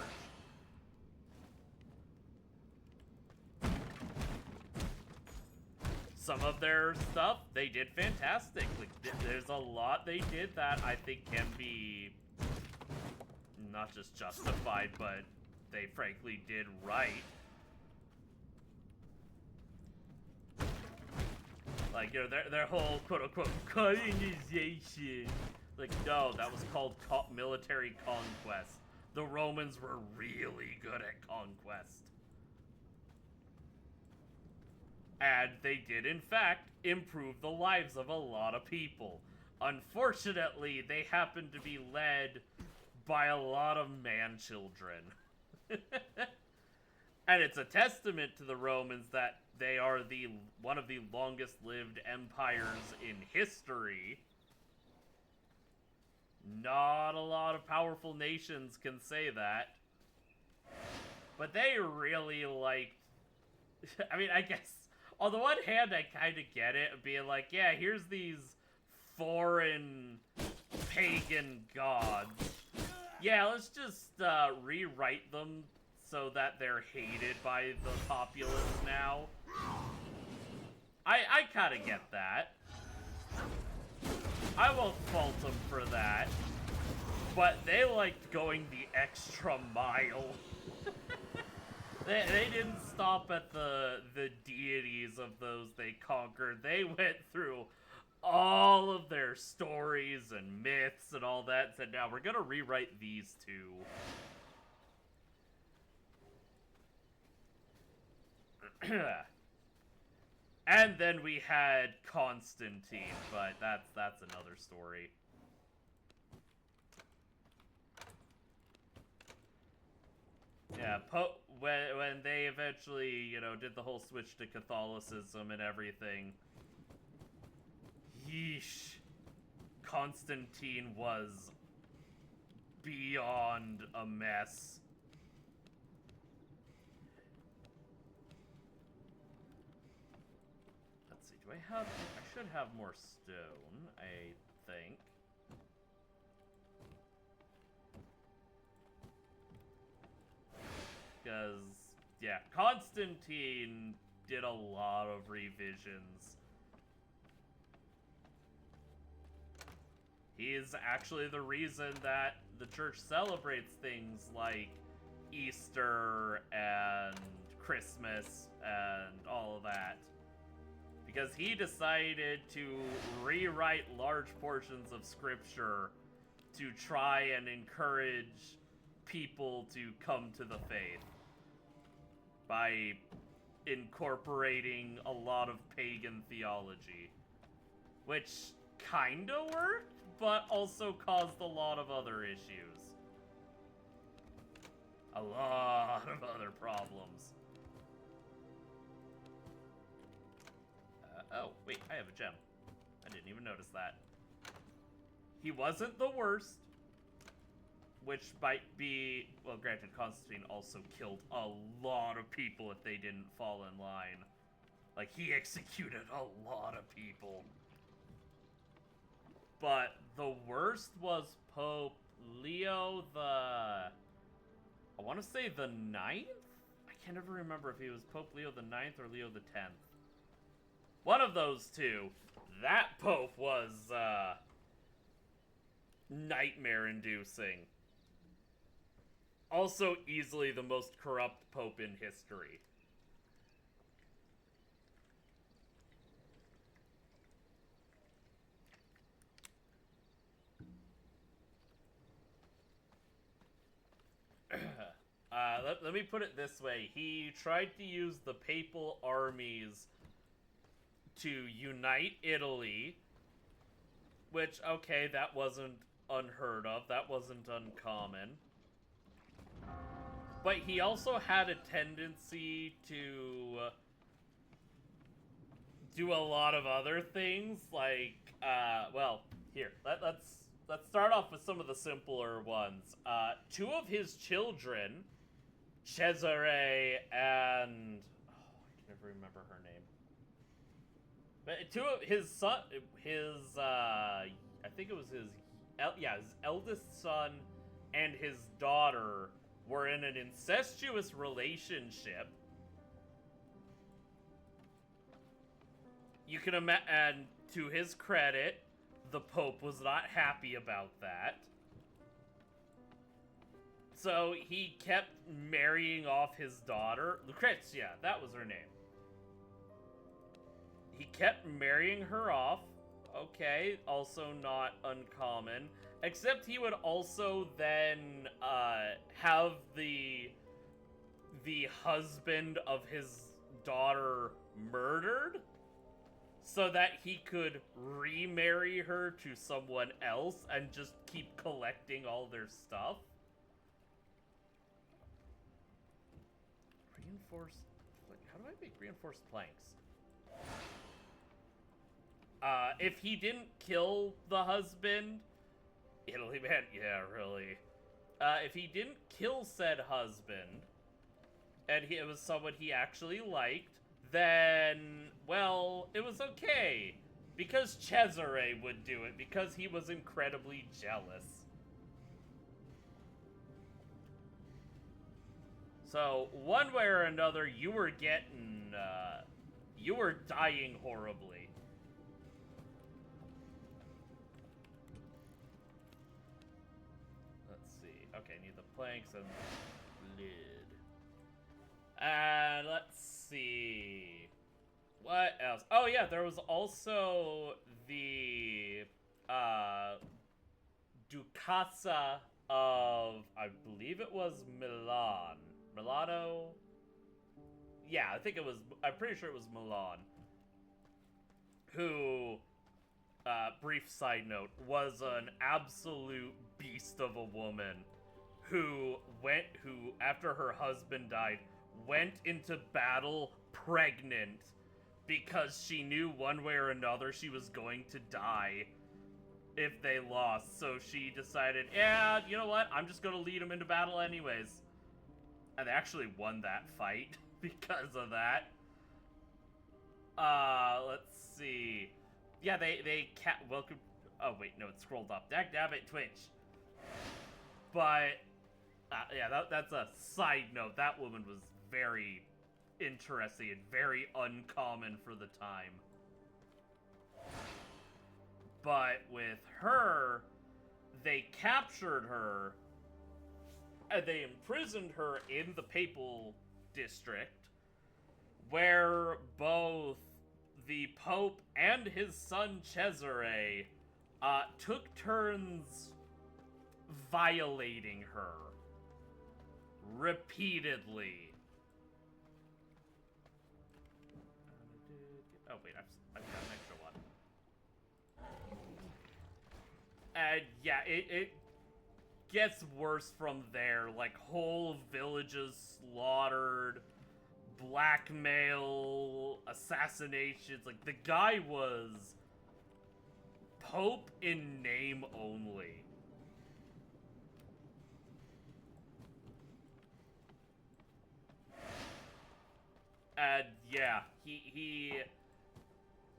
Some of their stuff, they did fantastic. Like, there's a lot they did that I think can be not just justified, but they frankly did right. Like, you know, their whole quote-unquote colonization. Like, no, that was called military conquest. The Romans were really good at conquest. And they did, in fact, improve the lives of a lot of people. Unfortunately, they happened to be led by a lot of man-children. And it's a testament to the Romans that they are one of the longest-lived empires in history. Not a lot of powerful nations can say that. But they really liked... I mean, I guess... On the one hand, I kind of get it, being like, yeah, here's these foreign pagan gods. Yeah, let's just rewrite them so that they're hated by the populace now. I kind of get that. I won't fault them for that. But they liked going the extra mile. They didn't stop at the deities of those they conquered. They went through all of their stories and myths and all that and said, now we're going to rewrite these two. And then we had Constantine, but that's another story. Yeah, when they eventually, you know, did the whole switch to Catholicism and everything. Yeesh. Constantine was beyond a mess. Let's see, do I should have more stone, I think. Because, yeah, Constantine did a lot of revisions. He is actually the reason that the church celebrates things like Easter and Christmas and all of that. Because he decided to rewrite large portions of scripture to try and encourage people to come to the faith by incorporating a lot of pagan theology, which kinda worked, but also caused a lot of other issues. A lot of other problems. Oh, wait, I have a gem. I didn't even notice that. He wasn't the worst. Which might be... Well, granted, Constantine also killed a lot of people if they didn't fall in line. Like, he executed a lot of people. But the worst was Pope Leo the... I want to say the 9th? I can never remember if he was Pope Leo the 9th or Leo the 10th. One of those two. That Pope was, nightmare-inducing. Also easily the most corrupt Pope in history. Let me put it this way. He tried to use the papal armies to unite Italy, which, okay, that wasn't unheard of. That wasn't uncommon. But he also had a tendency to do a lot of other things, like, well, here, let's start off with some of the simpler ones. Two of his children, Cesare and, oh, I can never remember her name. But two of his son, I think it was his eldest son and his daughter were in an incestuous relationship. You can imagine, and to his credit, the Pope was not happy about that. So he kept marrying off his daughter. Lucrezia, that was her name. He kept marrying her off. Okay, also not uncommon. Except he would also then have the husband of his daughter murdered so that he could remarry her to someone else and just keep collecting all their stuff. Reinforced... How do I make reinforced planks? If he didn't kill the husband... Italy, man, yeah, really. If he didn't kill said husband, and it was someone he actually liked, then, well, it was okay. Because Cesare would do it, because he was incredibly jealous. So, one way or another, you were getting, you were dying horribly. Okay, need the planks and lid. And let's see. What else? Oh yeah, there was also the Ducassa of, I believe it was Milan. Milano? Yeah, I think it was, I'm pretty sure it was Milan. Who, brief side note, was an absolute beast of a woman. Who, after her husband died, went into battle pregnant because she knew one way or another she was going to die if they lost. So she decided, yeah, you know what? I'm just going to lead them into battle anyways. And they actually won that fight because of that. Let's see. Yeah, welcome. Oh, wait, no, it scrolled up. Dagnabbit Twitch. But... yeah, that's a side note. That woman was very interesting and very uncommon for the time. But with her, they captured her, and they imprisoned her in the Papal District, where both the Pope and his son Cesare took turns violating her. Repeatedly. Oh wait, I've got an extra one. And yeah, it gets worse from there. Like, whole villages slaughtered, blackmail, assassinations. Like, the guy was Pope in name only. And yeah, he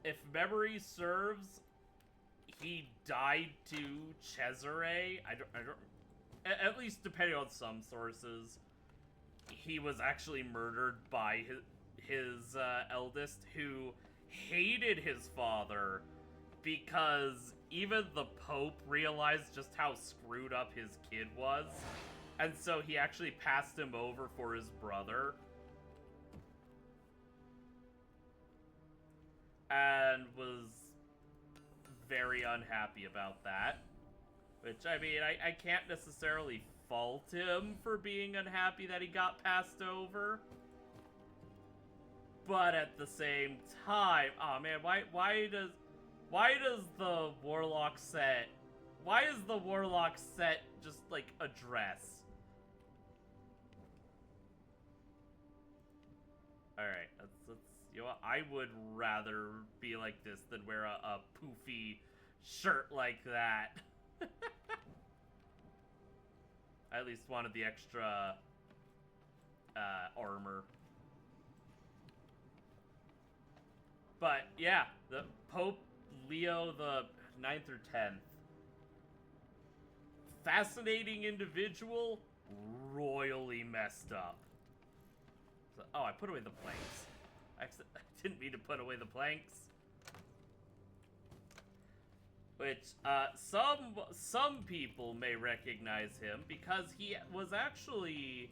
if memory serves, he died to Cesare. I don't, at least depending on some sources, he was actually murdered by his eldest, who hated his father because even the Pope realized just how screwed up his kid was, and so he actually passed him over for his brother. And was very unhappy about that. Which, I mean, I can't necessarily fault him for being unhappy that he got passed over. But at the same time, oh man, why does the Warlock set, why is the Warlock set just like a dress? Alright, let's You know what? I would rather be like this than wear a poofy shirt like that. I at least wanted the extra armor. But yeah, the Pope Leo the 9th or 10th. Fascinating individual, royally messed up. So, oh, I put away the planks. I didn't mean to put away the planks. Which, some people may recognize him because he was actually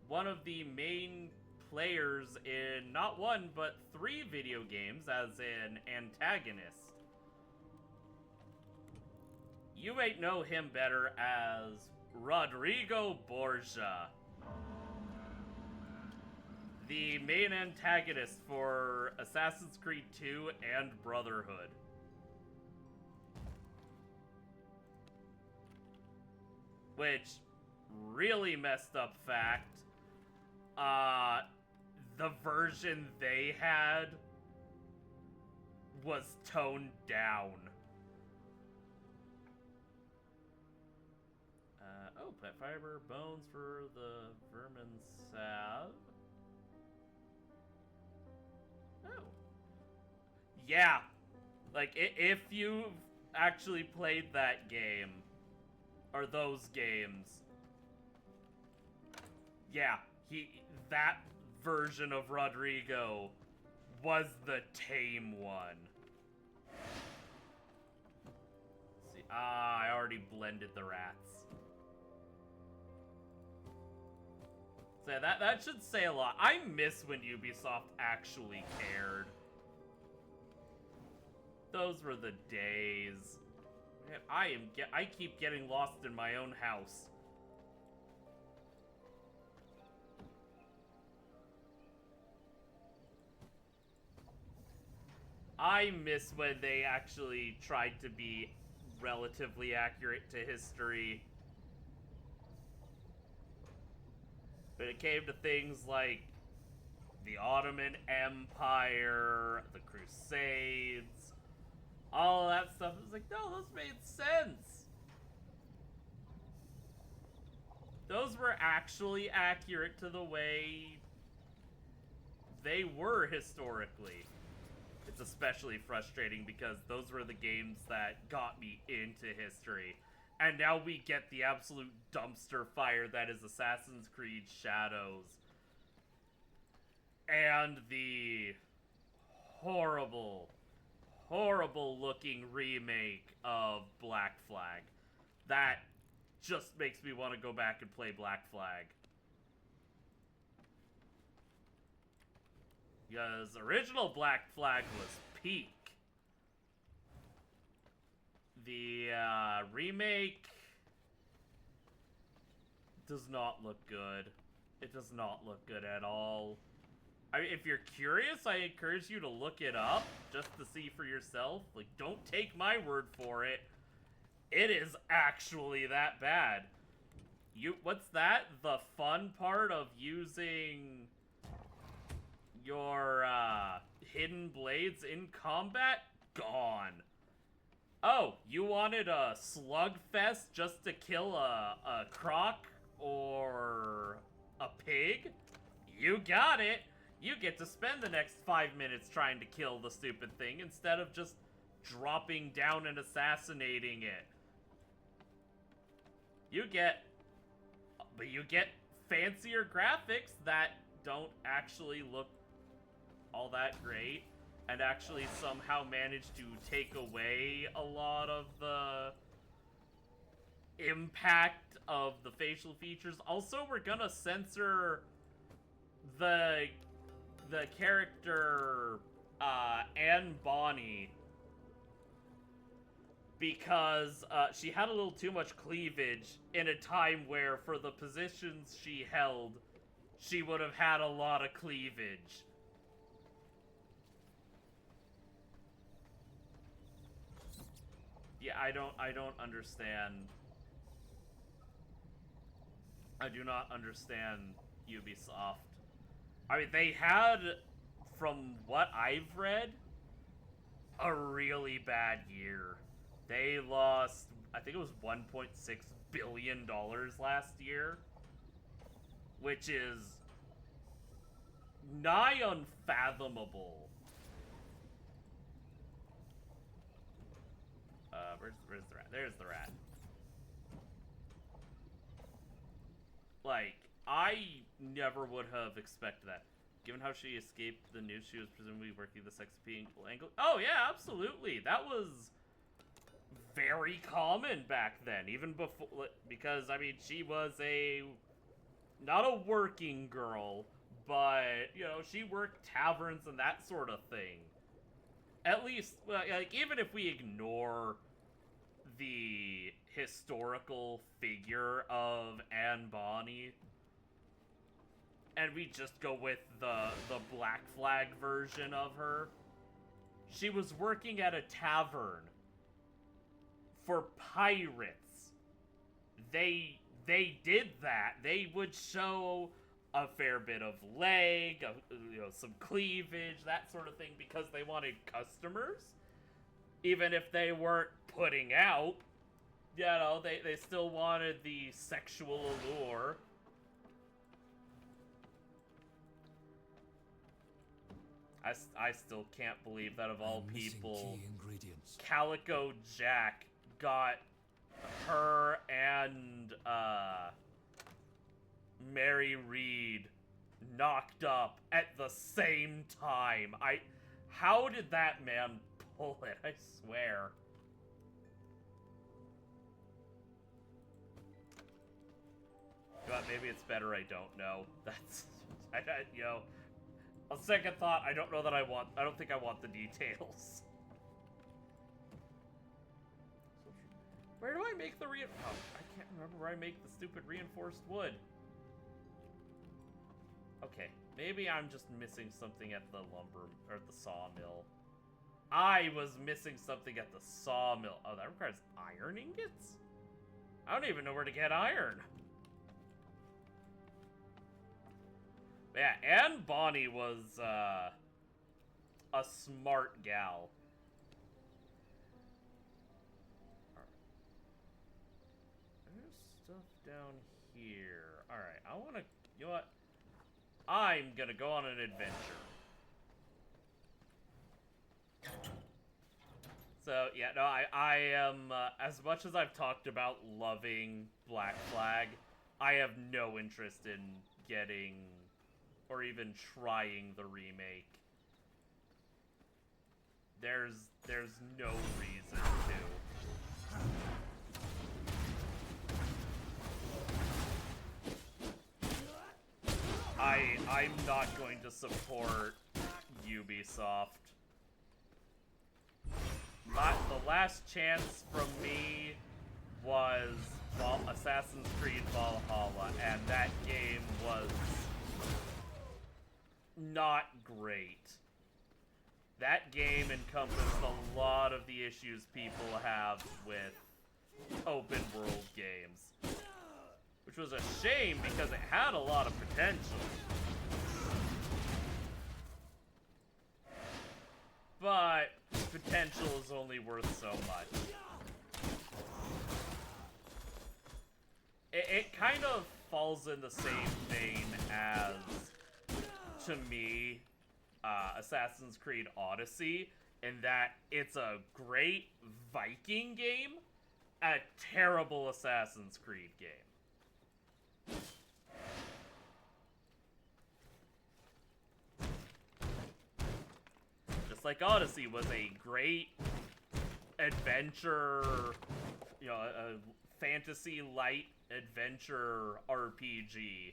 one of the main players in not one, but 3 video games as an antagonist. You may know him better as Rodrigo Borgia, the main antagonist for Assassin's Creed 2 and Brotherhood. Which, really messed up fact, the version they had was toned down. Oh, plant fiber, bones for the vermin salve. Oh. Yeah. Like, if you've actually played that game, or those games, yeah, that version of Rodrigo was the tame one. Let's see, I already blended the rats. So that should say a lot. I miss when Ubisoft actually cared. Those were the days. Man, I keep getting lost in my own house. I miss when they actually tried to be relatively accurate to history. But it came to things like the Ottoman Empire, the Crusades, all of that stuff. It was like, no, those made sense. Those were actually accurate to the way they were historically. It's especially frustrating because those were the games that got me into history. And now we get the absolute dumpster fire that is Assassin's Creed Shadows. And the horrible, horrible looking remake of Black Flag. That just makes me want to go back and play Black Flag. Because original Black Flag was peak. The remake does not look good. It does not look good at all. I mean, if you're curious, I encourage you to look it up just to see for yourself. Like, don't take my word for it. It is actually that bad. What's that? The fun part of using your hidden blades in combat? Gone. Oh, you wanted a slugfest just to kill a croc or a pig? You got it! You get to spend the next 5 minutes trying to kill the stupid thing instead of just dropping down and assassinating it. But you get fancier graphics that don't actually look all that great. And actually somehow managed to take away a lot of the impact of the facial features. Also, we're gonna censor the character Anne Bonny because she had a little too much cleavage in a time where, for the positions she held, she would have had a lot of cleavage. Yeah, I don't understand. I do not understand Ubisoft. I mean, they had from what I've read, a really bad year. They lost, I think it was $1.6 billion last year, which is nigh unfathomable. Where's the rat? There's the rat. Like, I never would have expected that. Given how she escaped the news, she was presumably working the sex appeal angle. Oh yeah, absolutely. That was very common back then, even before, because I mean, she was not a working girl, but you know, she worked taverns and that sort of thing. At least, like, even if we ignore the historical figure of Anne Bonny, and we just go with the Black Flag version of her, she was working at a tavern for pirates. They did that. They would show a fair bit of leg, you know, some cleavage, that sort of thing, because they wanted customers. Even if they weren't putting out, you know, they still wanted the sexual allure. I still can't believe that of all people, key ingredients. Calico Jack got her and Mary Reed knocked up at the same time. How did that man pull it? I swear. But maybe it's better I don't know. That's, you know, on second thought, I don't know that I don't think I want the details. Where do I make the oh, I can't remember where I make the stupid reinforced wood. Okay, maybe I'm just missing something at the lumber, or the sawmill. I was missing something at the sawmill. Oh, that requires iron ingots? I don't even know where to get iron. Yeah, Anne Bonny was, a smart gal. There's stuff down here. Alright, I wanna, you know what? I'm gonna go on an adventure. So, yeah, no, I am, as much as I've talked about loving Black Flag, I have no interest in getting, or even trying the remake. There's no reason to. I'm not going to support Ubisoft. The last chance from me was Assassin's Creed Valhalla, and that game was not great. That game encompassed a lot of the issues people have with open world games. Which was a shame because it had a lot of potential. But potential is only worth so much. It kind of falls in the same vein as, to me, Assassin's Creed Odyssey, in that it's a great Viking game, a terrible Assassin's Creed game. Just like Odyssey was a great adventure, you know, a fantasy light adventure RPG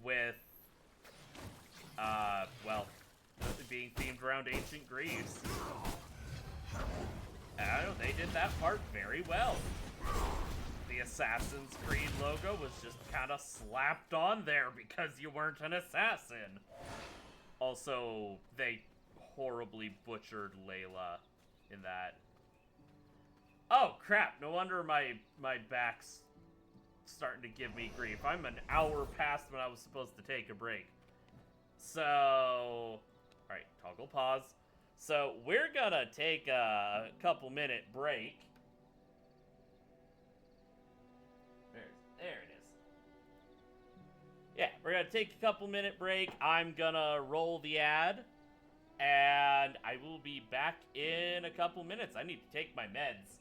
with, well, being themed around ancient Greece. And I don't know, they did that part very well. The Assassin's Creed logo was just kind of slapped on there because you weren't an assassin. Also, they horribly butchered Layla in that. Oh, crap. No wonder my back's starting to give me grief. I'm an hour past when I was supposed to take a break. So, Alright, toggle pause. So we're gonna take a couple-minute break. There it is. Yeah, we're gonna take a couple-minute break. I'm gonna roll the ad. And I will be back in a couple minutes. I need to take my meds.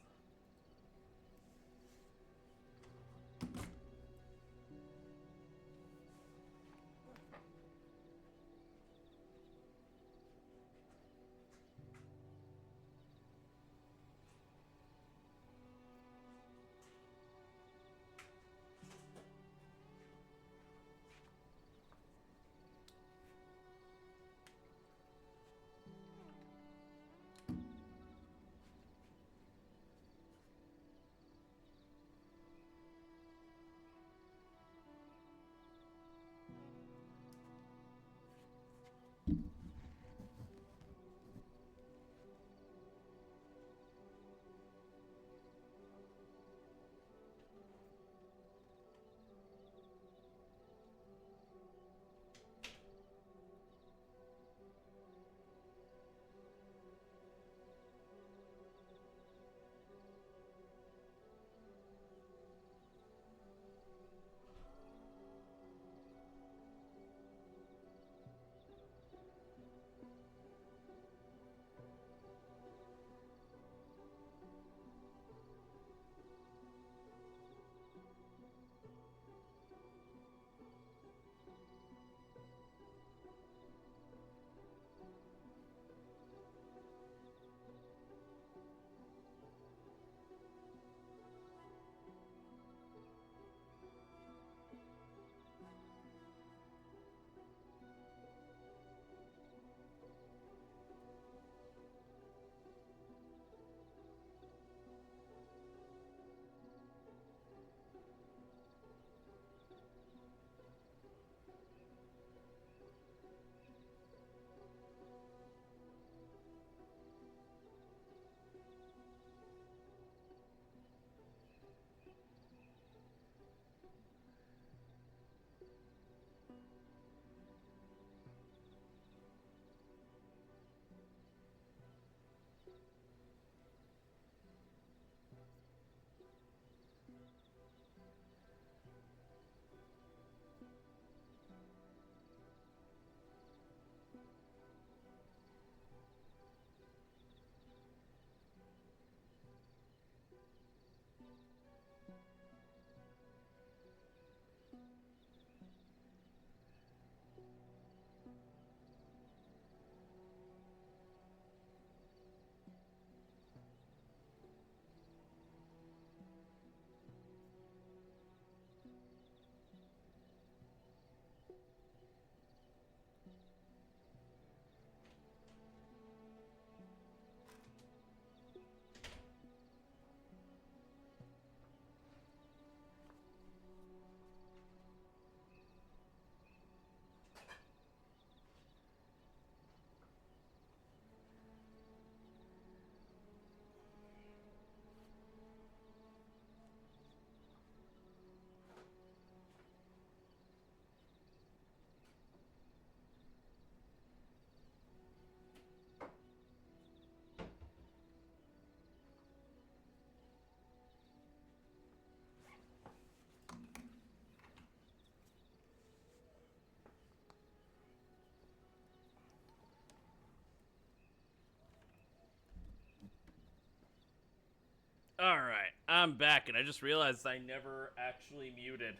Alright, I'm back, and I just realized I never actually muted.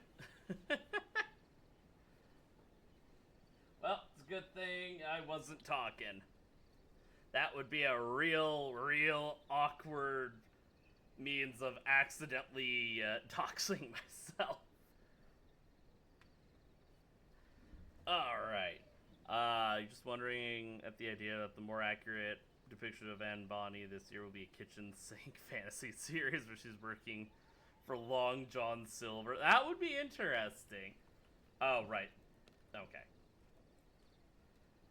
Well, it's a good thing I wasn't talking. That would be a real awkward means of accidentally doxing myself. Alright. Just wondering at the idea that the more accurate depiction of Anne Bonny this year will be a kitchen sink fantasy series where she's working for Long John Silver. That would be interesting. Oh, right. Okay.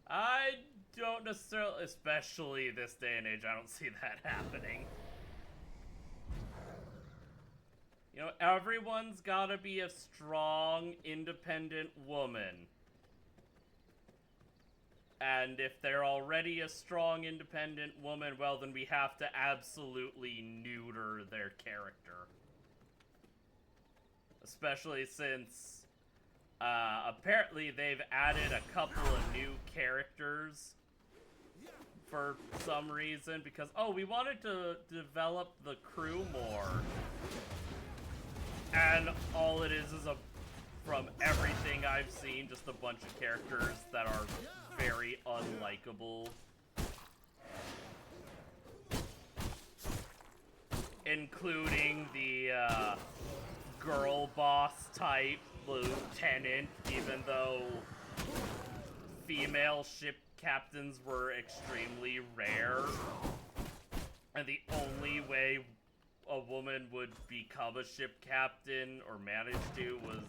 I don't necessarily, especially this day and age, I don't see that happening. You know, everyone's gotta be a strong, independent woman. And if they're already a strong, independent woman, well, then we have to absolutely neuter their character. Especially since, apparently they've added a couple of new characters for some reason, because, oh, we wanted to develop the crew more. And all it is from everything I've seen, just a bunch of characters that are very unlikable. Including the, girl boss type lieutenant, even though female ship captains were extremely rare. And the only way a woman would become a ship captain, or manage to, was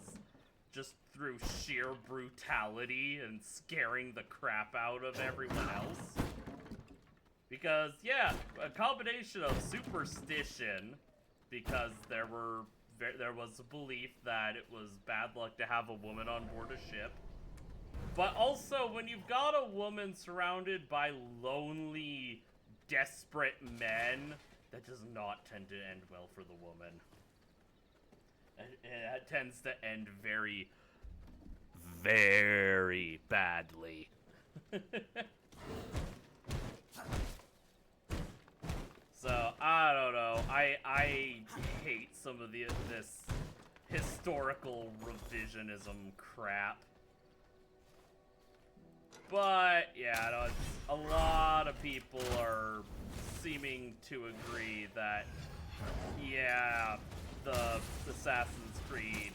just through sheer brutality and scaring the crap out of everyone else. Because, yeah, a combination of superstition, because there was a belief that it was bad luck to have a woman on board a ship. But also, when you've got a woman surrounded by lonely, desperate men, that does not tend to end well for the woman. It tends to end very, very badly. So, I don't know. I hate some of this historical revisionism crap. But, yeah, no, a lot of people are seeming to agree that, yeah, the Assassin's Creed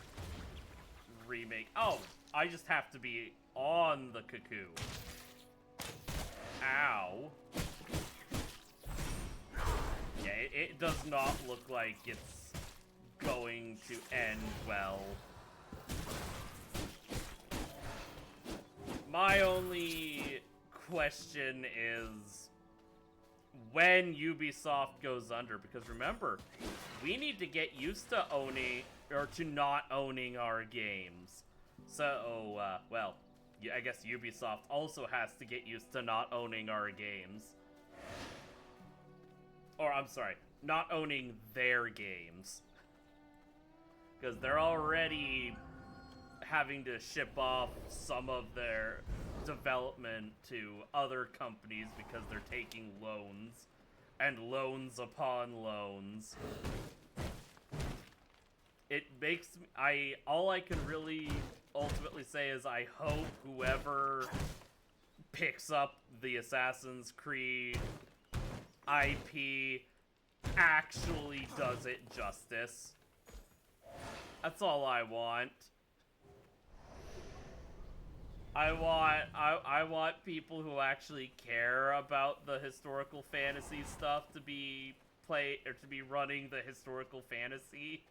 remake... Oh, I just have to be on the cuckoo. Ow. Yeah, it does not look like it's going to end well. My only question is when Ubisoft goes under, because remember, we need to get used to owning, or to not owning our games. So, well, I guess Ubisoft also has to get used to not owning our games. Or, I'm sorry, not owning their games. Because they're already having to ship off some of their development to other companies because they're taking loans. And loans upon loans. It makes me... all I can really ultimately say is I hope whoever picks up the Assassin's Creed IP actually does it justice. That's all I want. I want people who actually care about the historical fantasy stuff to be running the historical fantasy.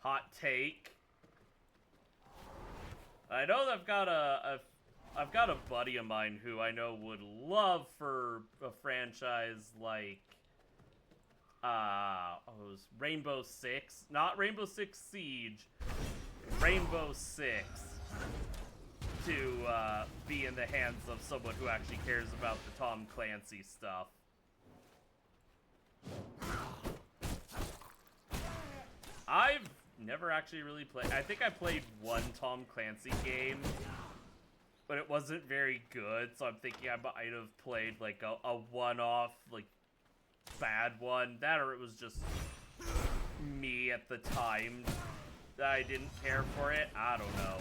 Hot take. I know that I've got a buddy of mine who I know would love for a franchise like it was Rainbow Six, not Rainbow Six Siege, Rainbow Six, to be in the hands of someone who actually cares about the Tom Clancy stuff. I've never actually really played. I think I played one Tom Clancy game, but it wasn't very good, so I'm thinking I might have played like a one-off, like, bad one. That, or it was just me at the time that I didn't care for it. I don't know.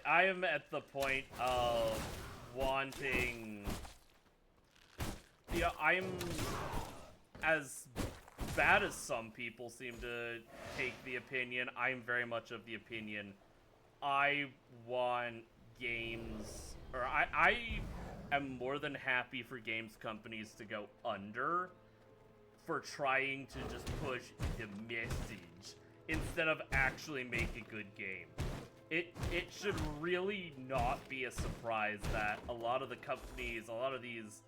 I am at the point of wanting... Yeah, I'm as bad as some people seem to take the opinion. I'm very much of the opinion I want games, or I am more than happy for games companies to go under for trying to just push the message instead of actually make a good game. It should really not be a surprise that a lot of the companies, a lot of these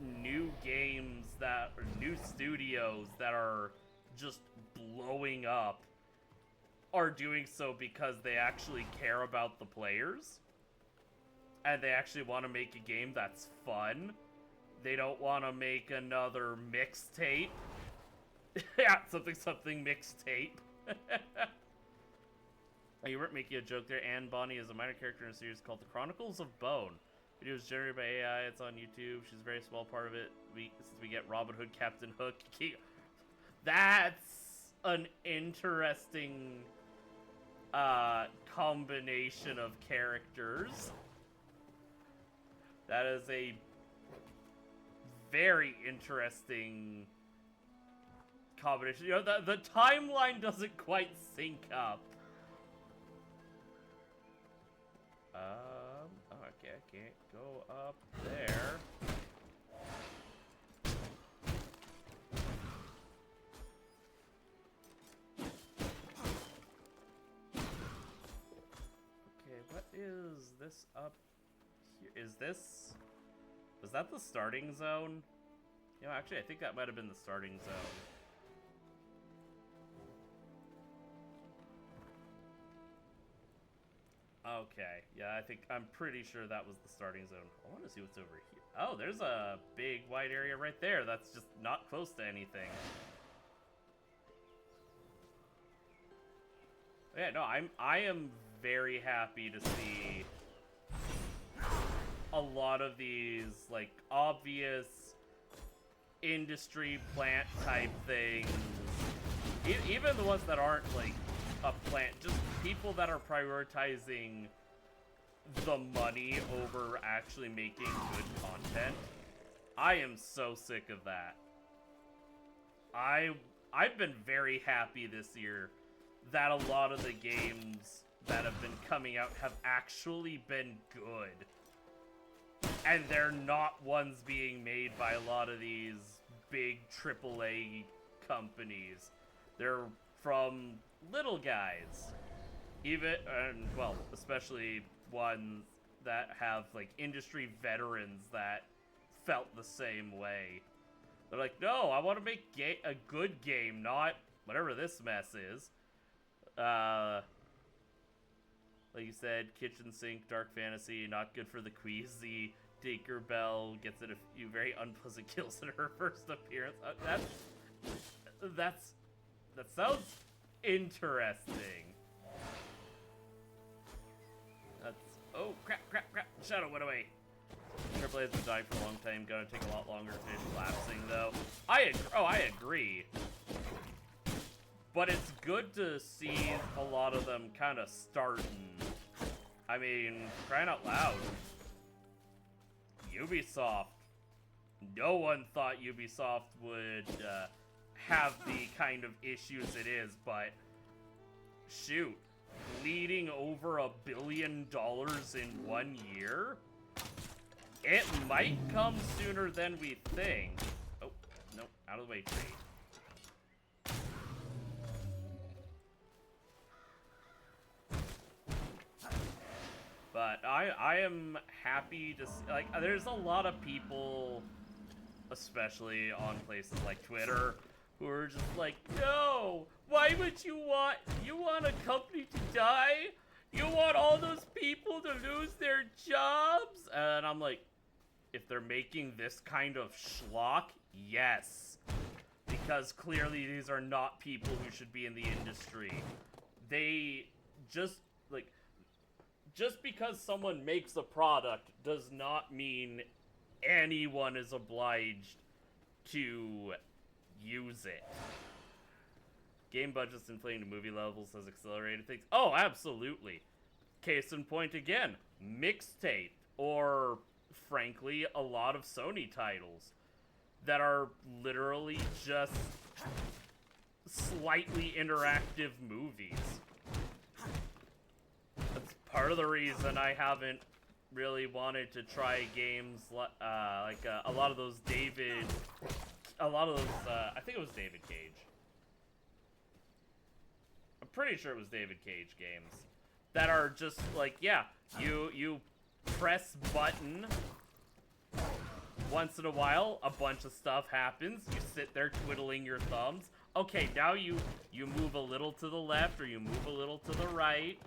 new games or new studios that are just blowing up are doing so because they actually care about the players. And they actually want to make a game that's fun. They don't want to make another mixtape. Yeah, something mixtape. You weren't making a joke there. Anne Bonny is a minor character in a series called The Chronicles of Bone. Video is generated by AI. It's on YouTube. She's a very small part of it. Since we get Robin Hood, Captain Hook. That's an interesting combination of characters. That is a very interesting combination. You know, the timeline doesn't quite sync up. Okay, I can't go up there. Okay, what is this up here? Was that the starting zone? You know, actually, I think that might have been the starting zone. Okay, yeah, I'm pretty sure that was the starting zone. I want to see what's over here. Oh, there's a big wide area right there that's just not close to anything. Yeah, no, I am very happy to see a lot of these, like, obvious industry plant type things. Even the ones that aren't, like, a plant, just people that are prioritizing the money over actually making good content. I am so sick of that. I've been very happy this year that a lot of the games that have been coming out have actually been good. And they're not ones being made by a lot of these big AAA companies. They're from little guys. Well, especially ones that have, like, industry veterans that felt the same way. They're like, no, I want to make a good game, not whatever this mess is. Like you said, kitchen sink, dark fantasy, not good for the queasy. Tinkerbell gets in a few very unpleasant kills in her first appearance. That sounds interesting. Oh, crap. Shadow went away. Triple A's been dying for a long time. Gonna take a lot longer to finish collapsing, though. I agree. But it's good to see a lot of them kind of starting. I mean, crying out loud. Ubisoft. No one thought Ubisoft would have the kind of issues it is, but shoot. Bleeding over $1 billion in 1 year? It might come sooner than we think. Oh, no, out of the way, tree. But I am happy to see, like, there's a lot of people, especially on places like Twitter, who are just like, no, why would you want a company to die? You want all those people to lose their jobs? And I'm like, if they're making this kind of schlock, yes. Because clearly these are not people who should be in the industry. They just because someone makes a product does not mean anyone is obliged to use it. Game budgets inflating to movie levels has accelerated things. Oh, absolutely. Case in point again, mixtape, or frankly, a lot of Sony titles that are literally just slightly interactive movies. That's part of the reason I haven't really wanted to try games like a lot of those I think it was David Cage. I'm pretty sure it was David Cage games that are just like, yeah, you press button once in a while, a bunch of stuff happens. You sit there twiddling your thumbs. Okay, now you move a little to the left or you move a little to the right.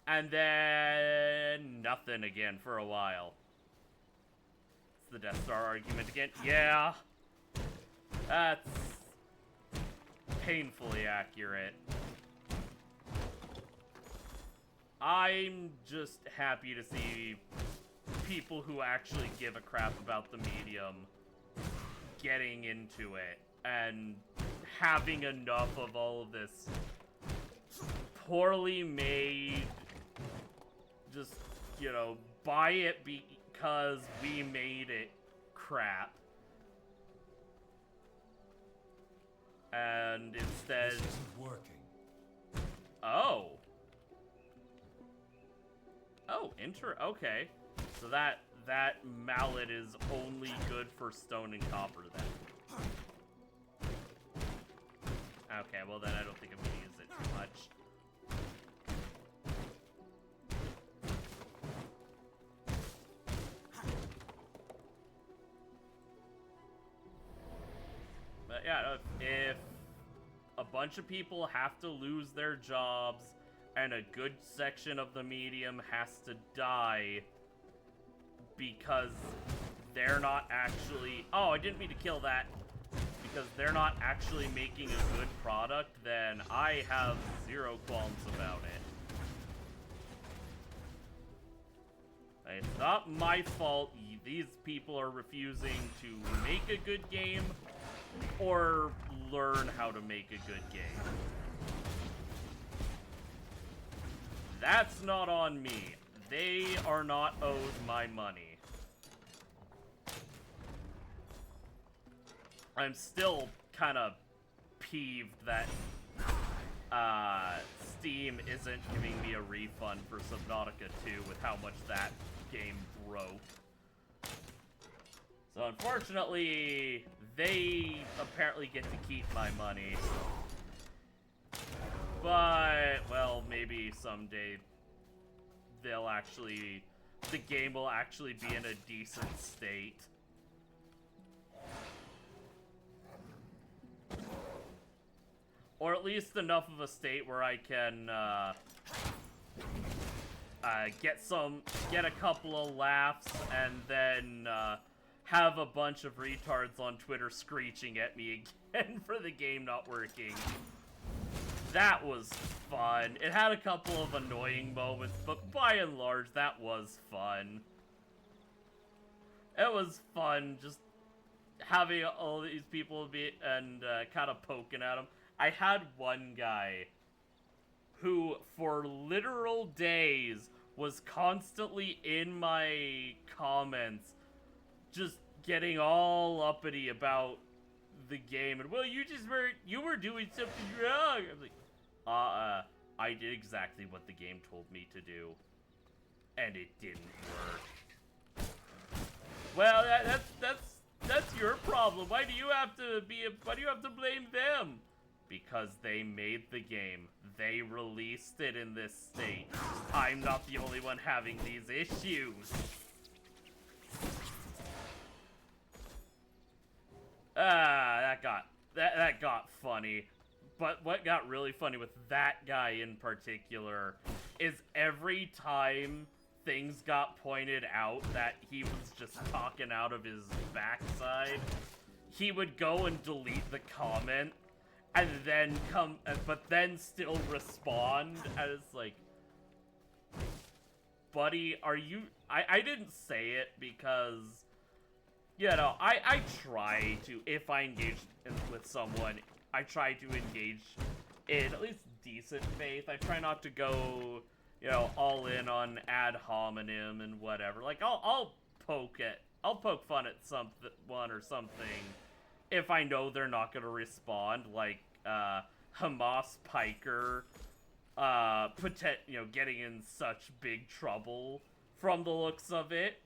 And then nothing again for a while. It's the Death Star argument again. Yeah. That's painfully accurate. I'm just happy to see people who actually give a crap about the medium getting into it and having enough of all of this poorly made, just, you know, buy it because we made it crap. And instead... This isn't working. Oh. Oh, okay. So that mallet is only good for stone and copper then. Okay, well then I don't think I'm gonna use it too much. But yeah, if a bunch of people have to lose their jobs and a good section of the medium has to die because they're not actually... Oh, I didn't mean to kill that. Because they're not actually making a good product, then I have zero qualms about it. It's not my fault these people are refusing to make a good game or learn how to make a good game. That's not on me. They are not owed my money. I'm still kind of peeved that Steam isn't giving me a refund for Subnautica 2 with how much that game broke. So unfortunately, they apparently get to keep my money. But, well, maybe someday the game will actually be in a decent state. Or at least enough of a state where I can, get a couple of laughs and then, have a bunch of retards on Twitter screeching at me again for the game not working. That was fun. It had a couple of annoying moments, but by and large, that was fun. It was fun just having all these people be and kind of poking at them. I had one guy who, for literal days, was constantly in my comments, just getting all uppity about the game, and well, you were doing something wrong. I was like, I did exactly what the game told me to do, and it didn't work. Well, that's your problem. Why do you have to blame them? Because they made the game. They released it in this state. I'm not the only one having these issues. That got funny. But what got really funny with that guy in particular is every time things got pointed out that he was just talking out of his backside, he would go and delete the comment and then but then still respond. And it's like, buddy, are you... I didn't say it because, you know, I try to, if I engage with someone, I try to engage in at least decent faith. I try not to go, you know, all in on ad hominem and whatever. Like, I'll poke fun at someone or something if I know they're not gonna respond, like Hamas Piker, getting in such big trouble from the looks of it.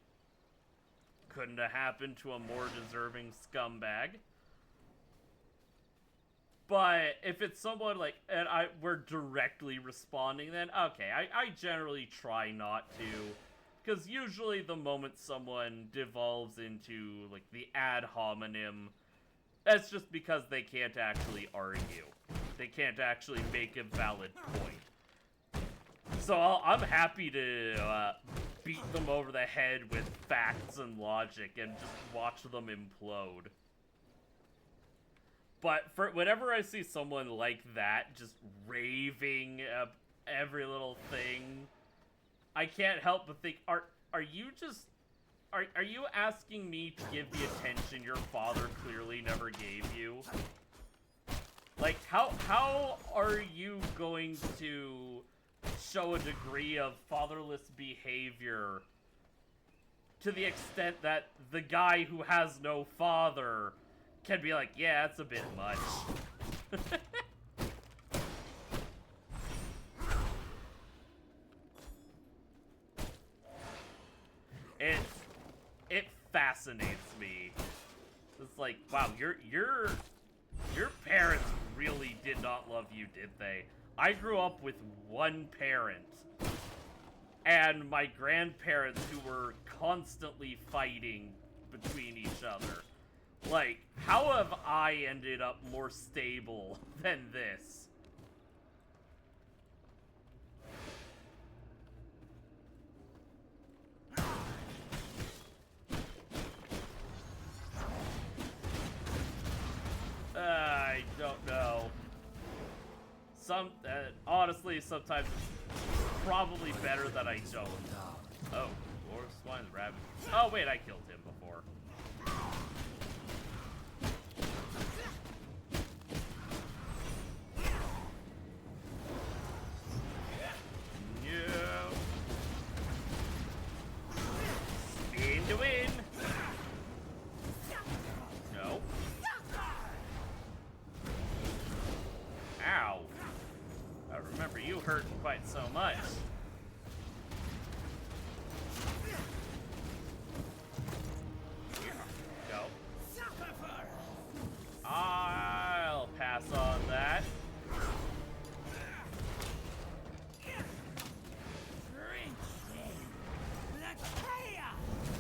Couldn't have happened to a more deserving scumbag. But if it's someone like, and we're directly responding, then okay, I generally try not to. Because usually the moment someone devolves into, like, the ad hominem, that's just because they can't actually argue. They can't actually make a valid point. So I'm happy to beat them over the head with facts and logic and just watch them implode. But for whenever I see someone like that, just raving every little thing, I can't help but think, are you just... Are you asking me to give the attention your father clearly never gave you? Like, how are you going to show a degree of fatherless behavior to the extent that the guy who has no father can be like, yeah, that's a bit much. It fascinates me. It's like, wow, your parents really did not love you, did they? I grew up with one parent, and my grandparents who were constantly fighting between each other. Like, how have I ended up more stable than this? I don't know. Honestly, sometimes it's probably better that I don't. Oh, or swine's rabbit. Oh wait, I killed him before. No. Spin to win. No. Ow. I remember you hurting quite so much. Go. I'll pass on that.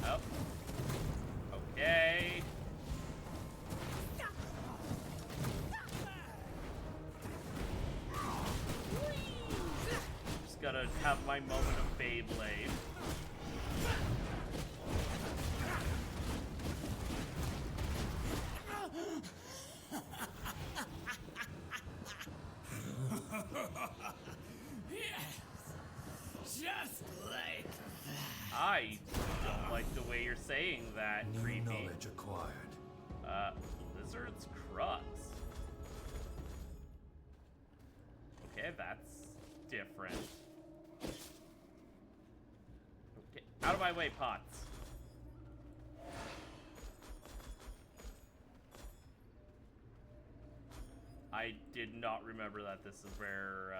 Oh. Okay. Just gotta have my moment of Beyblade. Just like I don't like the way you're saying that, New creepy. knowledge acquired. Lizard's crux. Okay, that's different. Okay, out of my way, Pots. I did not remember that this is where,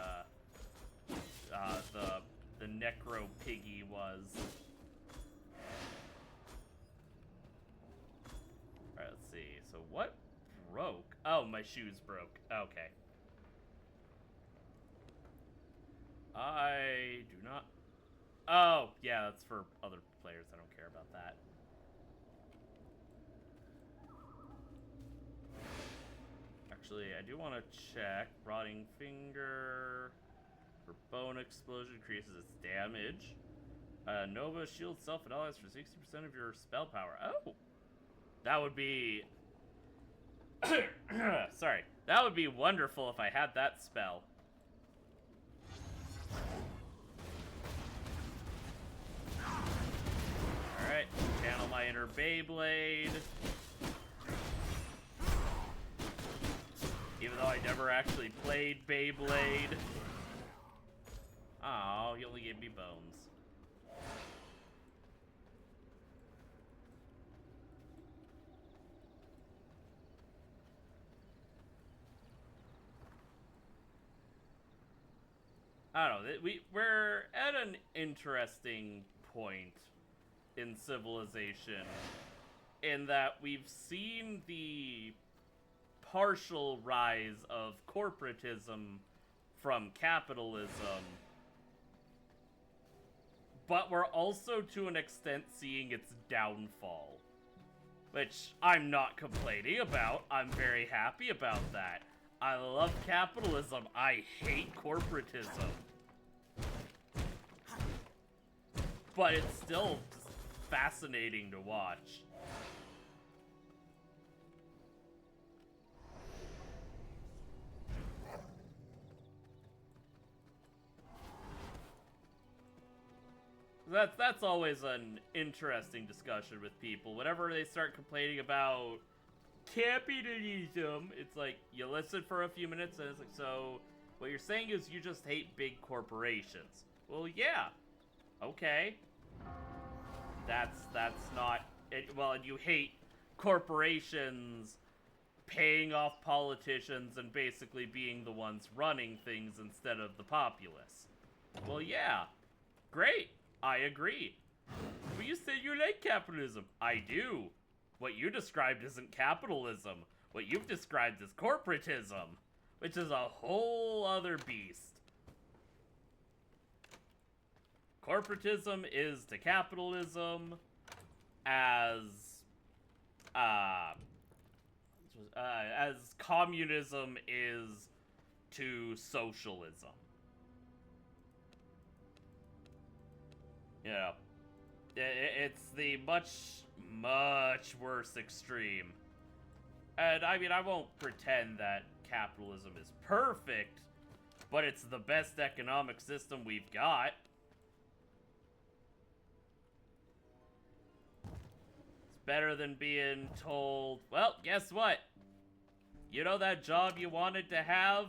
the Necro Piggy was. Alright, let's see. So what broke? Oh, my shoes broke. Okay. I do not... Oh, yeah, that's for other players. I don't care about that. Actually, I do want to check. Rotting Finger... For bone explosion, increases its damage. Nova shields self and allies for 60% of your spell power. Oh! That would be... Sorry. That would be wonderful if I had that spell. Alright, channel my inner Beyblade. Even though I never actually played Beyblade. Oh, you only gave me bones. I don't know. We're at an interesting point in civilization in that we've seen the partial rise of corporatism from capitalism. but we're also to an extent seeing its downfall. Which I'm not complaining about. I'm very happy about that. I love capitalism. I hate corporatism. But it's still fascinating to watch. That's always an interesting discussion with people. Whenever they start complaining about capitalism, it's like, you listen for a few minutes and it's like, so what you're saying is you just hate big corporations. Well, yeah. Okay. That's not it. Well, and you hate corporations paying off politicians and basically being the ones running things instead of the populace. Well, yeah. Great. I agree. But you said you like capitalism. I do. What you described isn't capitalism. What you've described is corporatism, which is a whole other beast. Corporatism is to capitalism as communism is to socialism. Yeah, it's the much worse extreme. And I mean, I won't pretend that capitalism is perfect, but it's the best economic system we've got. It's better than being told, well, guess what? You know that job you wanted to have?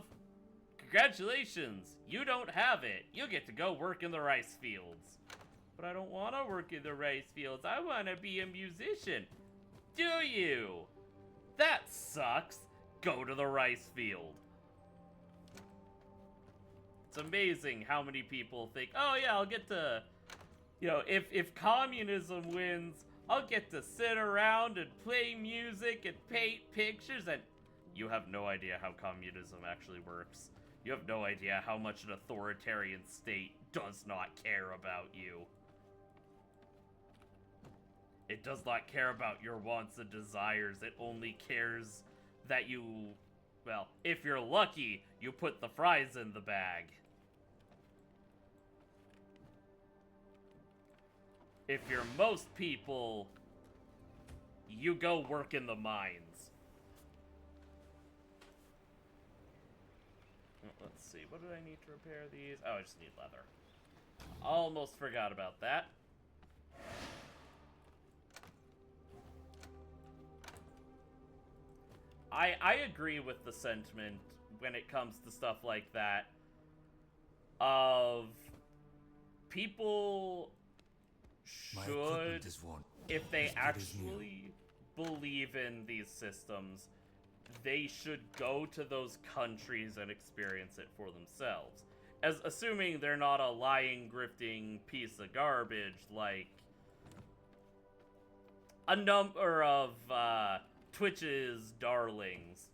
Congratulations, you don't have it. You get to go work in the rice fields. But I don't want to work in the rice fields. I want to be a musician. Do you? That sucks. Go to the rice field. It's amazing how many people think, oh yeah, I'll get to, you know, if communism wins, I'll get to sit around and play music and paint pictures, and you have no idea how communism actually works. You have no idea how much an authoritarian state does not care about you. It does not care about your wants and desires. It only cares that you, well, if you're lucky, you put the fries in the bag. If you're most people, you go work in the mines. Let's see, what did I need to repair these? Oh, I just need leather. Almost forgot about that. I agree with the sentiment when it comes to stuff like that of people should, if they actually believe in these systems, they should go to those countries and experience it for themselves. As assuming they're not a lying, grifting piece of garbage like a number of Twitch's darlings.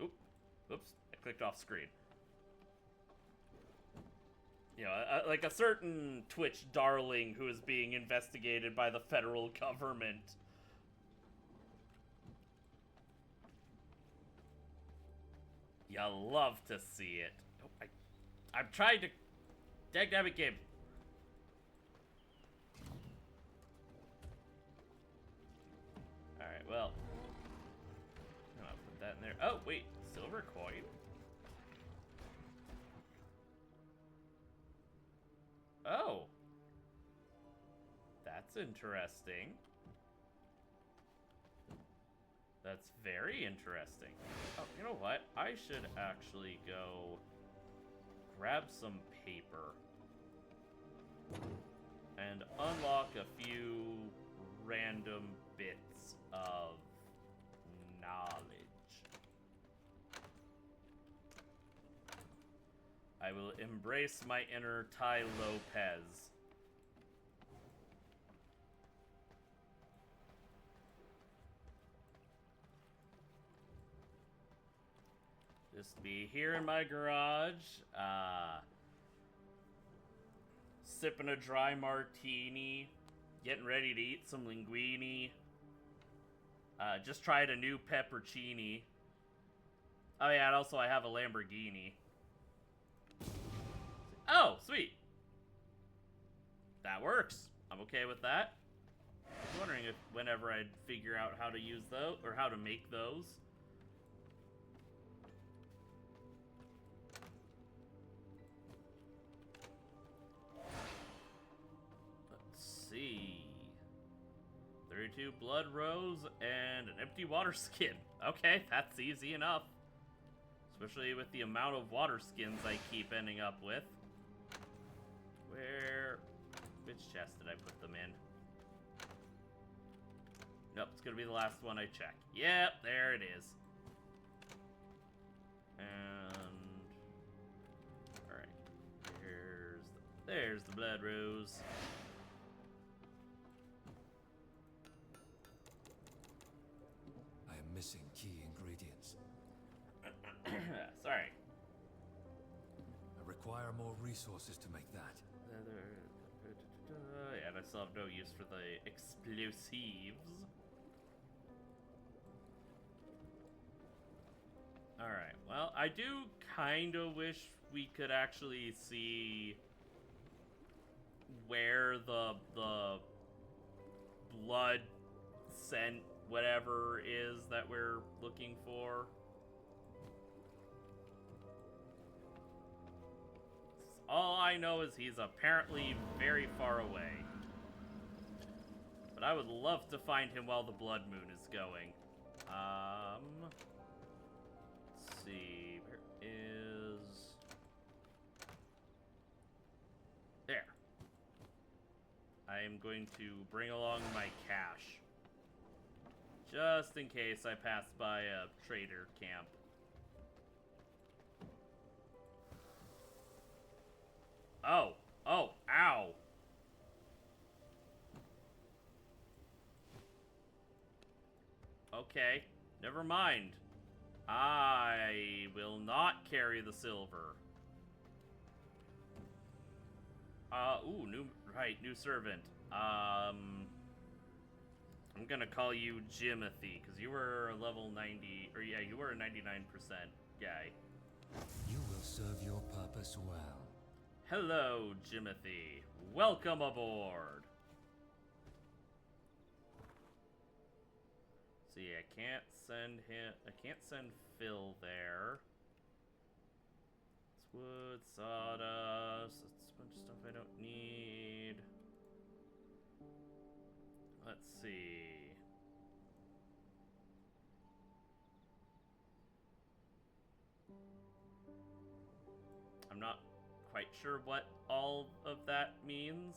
Oops, I clicked off screen. You know, like a certain Twitch darling who is being investigated by the federal government. You love to see it. Oh, I'm trying to... Dagnabbit game. Alright, well. I'll put that in there. Oh, wait. Silver coin? Oh. That's interesting. That's very interesting. Oh, you know what? I should actually go grab some paper and unlock a few random bits of knowledge. I will embrace my inner Ty Lopez. Just be here in my garage. sipping a dry martini, getting ready to eat some linguine. Just tried a new peppercini. Oh yeah, and also I have a Lamborghini. Oh, sweet. That works. I'm okay with that. I was wondering if whenever I'd figure out how to use those, or how to make those. Let's see. 32 blood rose and an empty water skin. Okay, that's easy enough. Especially with the amount of water skins I keep ending up with. Which chest did I put them in? Nope, it's gonna be the last one I check. Yep, there it is. And... Alright. There's the blood rose. I am missing key ingredients. Sorry. I require more resources to make that. Yeah, and I still have no use for the explosives. Alright, well, I do kind of wish we could actually see where the blood scent whatever is that we're looking for. All I know is he's apparently very far away. But I would love to find him while the blood moon is going. Let's see, where is... There. I am going to bring along my cash. Just in case I pass by a trader camp. Oh, ow. Okay, never mind. I will not carry the silver. New servant. I'm gonna call you Jimothy, because you were a level 90, or yeah, you were a 99% guy. You will serve your purpose well. Hello, Jimothy. Welcome aboard. See, I can't send Phil there. It's wood, sawdust. It's a bunch of stuff I don't need. Let's see. I'm not quite sure what all of that means.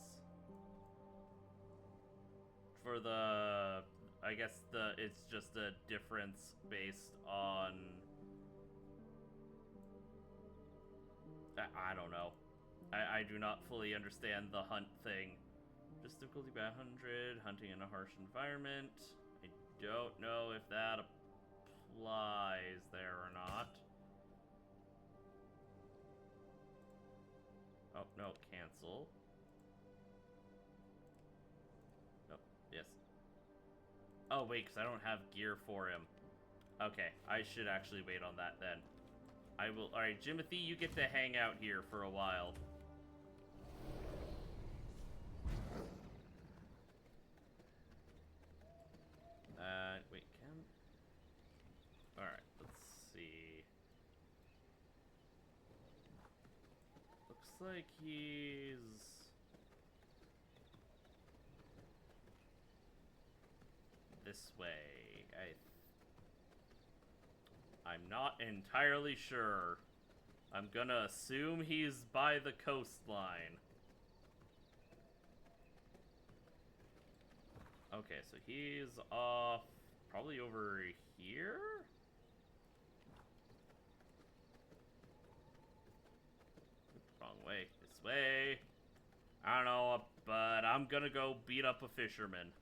For the, I guess it's just a difference based on, I don't know. I do not fully understand the hunt thing. Just difficulty by 100, hunting in a harsh environment. I don't know if that applies there or not. Oh, no, cancel. Nope, yes. Oh, wait, because I don't have gear for him. Okay, I should actually wait on that then. I will. Alright, Jimothy, you get to hang out here for a while. Wait, alright, let's see. Looks like he's... this way. I'm not entirely sure. I'm gonna assume he's by the coastline. Okay, so he's off probably over here? Wrong way. This way. I don't know, but I'm gonna go beat up a fisherman.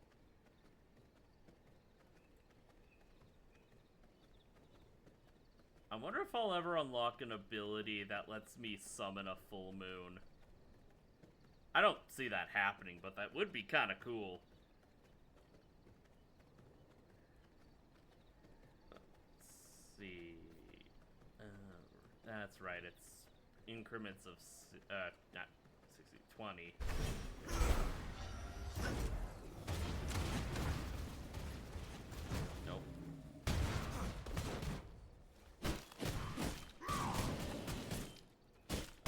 I wonder if I'll ever unlock an ability that lets me summon a full moon. I don't see that happening, but that would be kind of cool. Let's see. That's right, it's increments of, not 60, 20. Nope.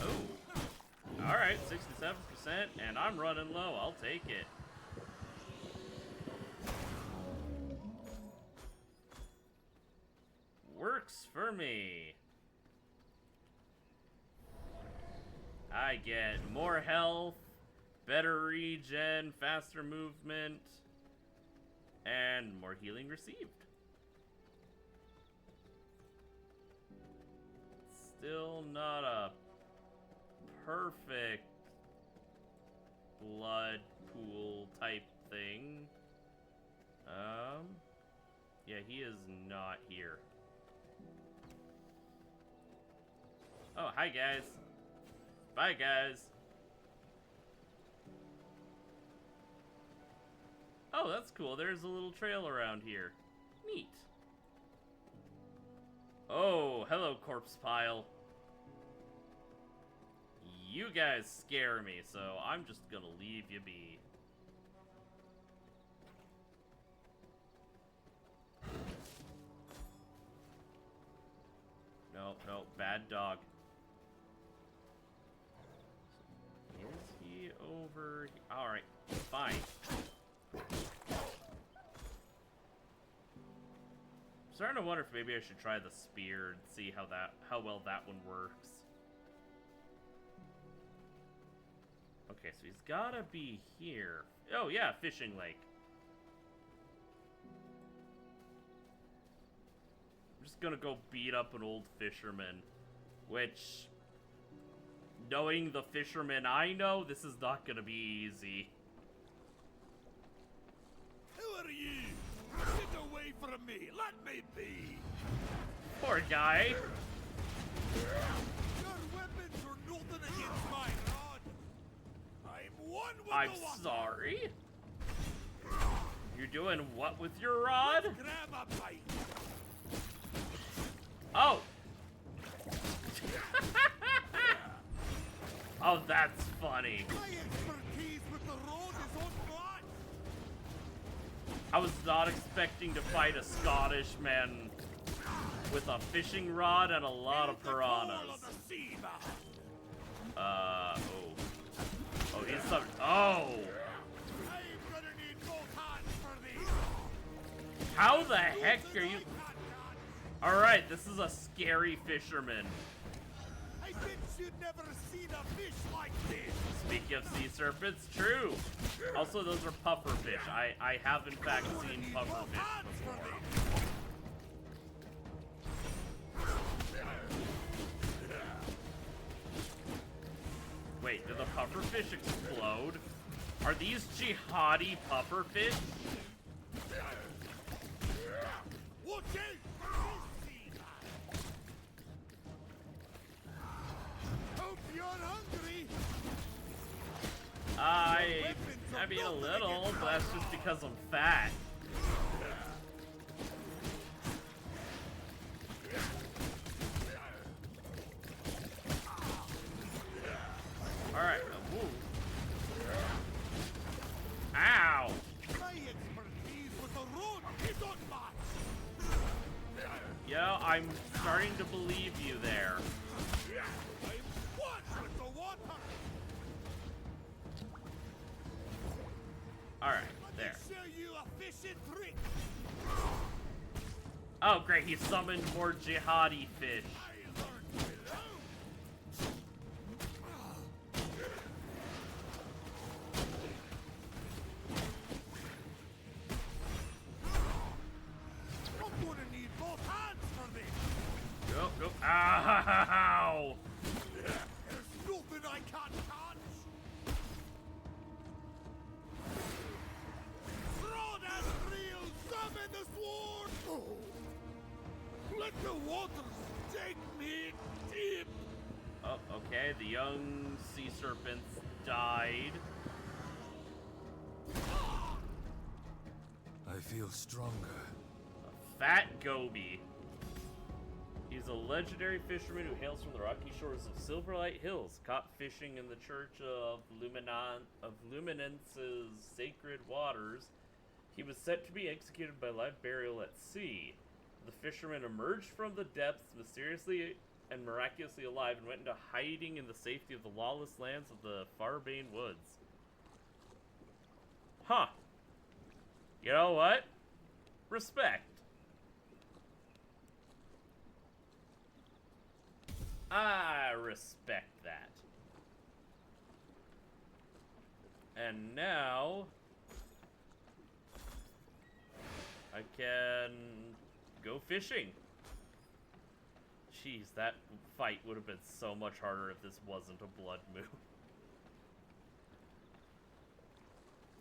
Oh. Alright, 67%, and I'm running low. I'll take it. Works for me. I get more health, better regen, faster movement, and more healing received. Still not a perfect blood pool type thing. Yeah, he is not here. Oh, hi guys. Bye guys. Oh, that's cool. There's a little trail around here. Neat. Oh, hello, corpse pile. You guys scare me, so I'm just gonna leave you be. No, no, bad dog. Is he over? Alright, fine. I'm starting to wonder if maybe I should try the spear and see how well that one works. Okay, so he's gotta be here. Oh yeah, fishing lake. I'm just gonna go beat up an old fisherman, which, knowing the fisherman I know, this is not gonna be easy. Who are you? Get away from me! Let me be! Poor guy. Your weapons are nothing against my rod! I'm one with I'm the water! sorry. You're doing what with your rod? Grab a bite! Oh! Oh, that's funny. My expertise with the rod is unmatched! I was not expecting to fight a Scottish man with a fishing rod and a lot of piranhas. Oh. Oh, he's some. Oh! I'm gonna need both hands for these! How the heck are you? Alright, this is a scary fisherman. I bet you'd never seen a fish like this! Speaking of sea serpents, true. Also, those are puffer fish. I have in fact seen puffer fish before. Wait, did the puffer fish explode? Are these jihadi puffer fish? Watch out! Hope you're hungry! I mean a little, but that's just because I'm fat. Alright, woo. Ow! My expertise with the road is unmatched! Yo, I'm starting to believe you there. I'm one with the water! Alright, Let there. me show you a fishing trick! Oh, great, he summoned more jihadi fish. I learned below! I'm gonna need both hands for this! Go, go. Ow! There's nothing I can't catch! Rod and reel, summon the sword! Oh. Let the waters take me deep! Oh, okay, the young sea serpents died. I feel stronger. A fat goby. He's a legendary fisherman who hails from the rocky shores of Silverlight Hills, caught fishing in the Church of Luminance's sacred waters. He was set to be executed by live burial at sea. The fisherman emerged from the depths mysteriously and miraculously alive and went into hiding in the safety of the lawless lands of the Farbane Woods. Huh. You know what? Respect. I respect that. And now I can go fishing. Jeez, that fight would have been so much harder if this wasn't a blood moon.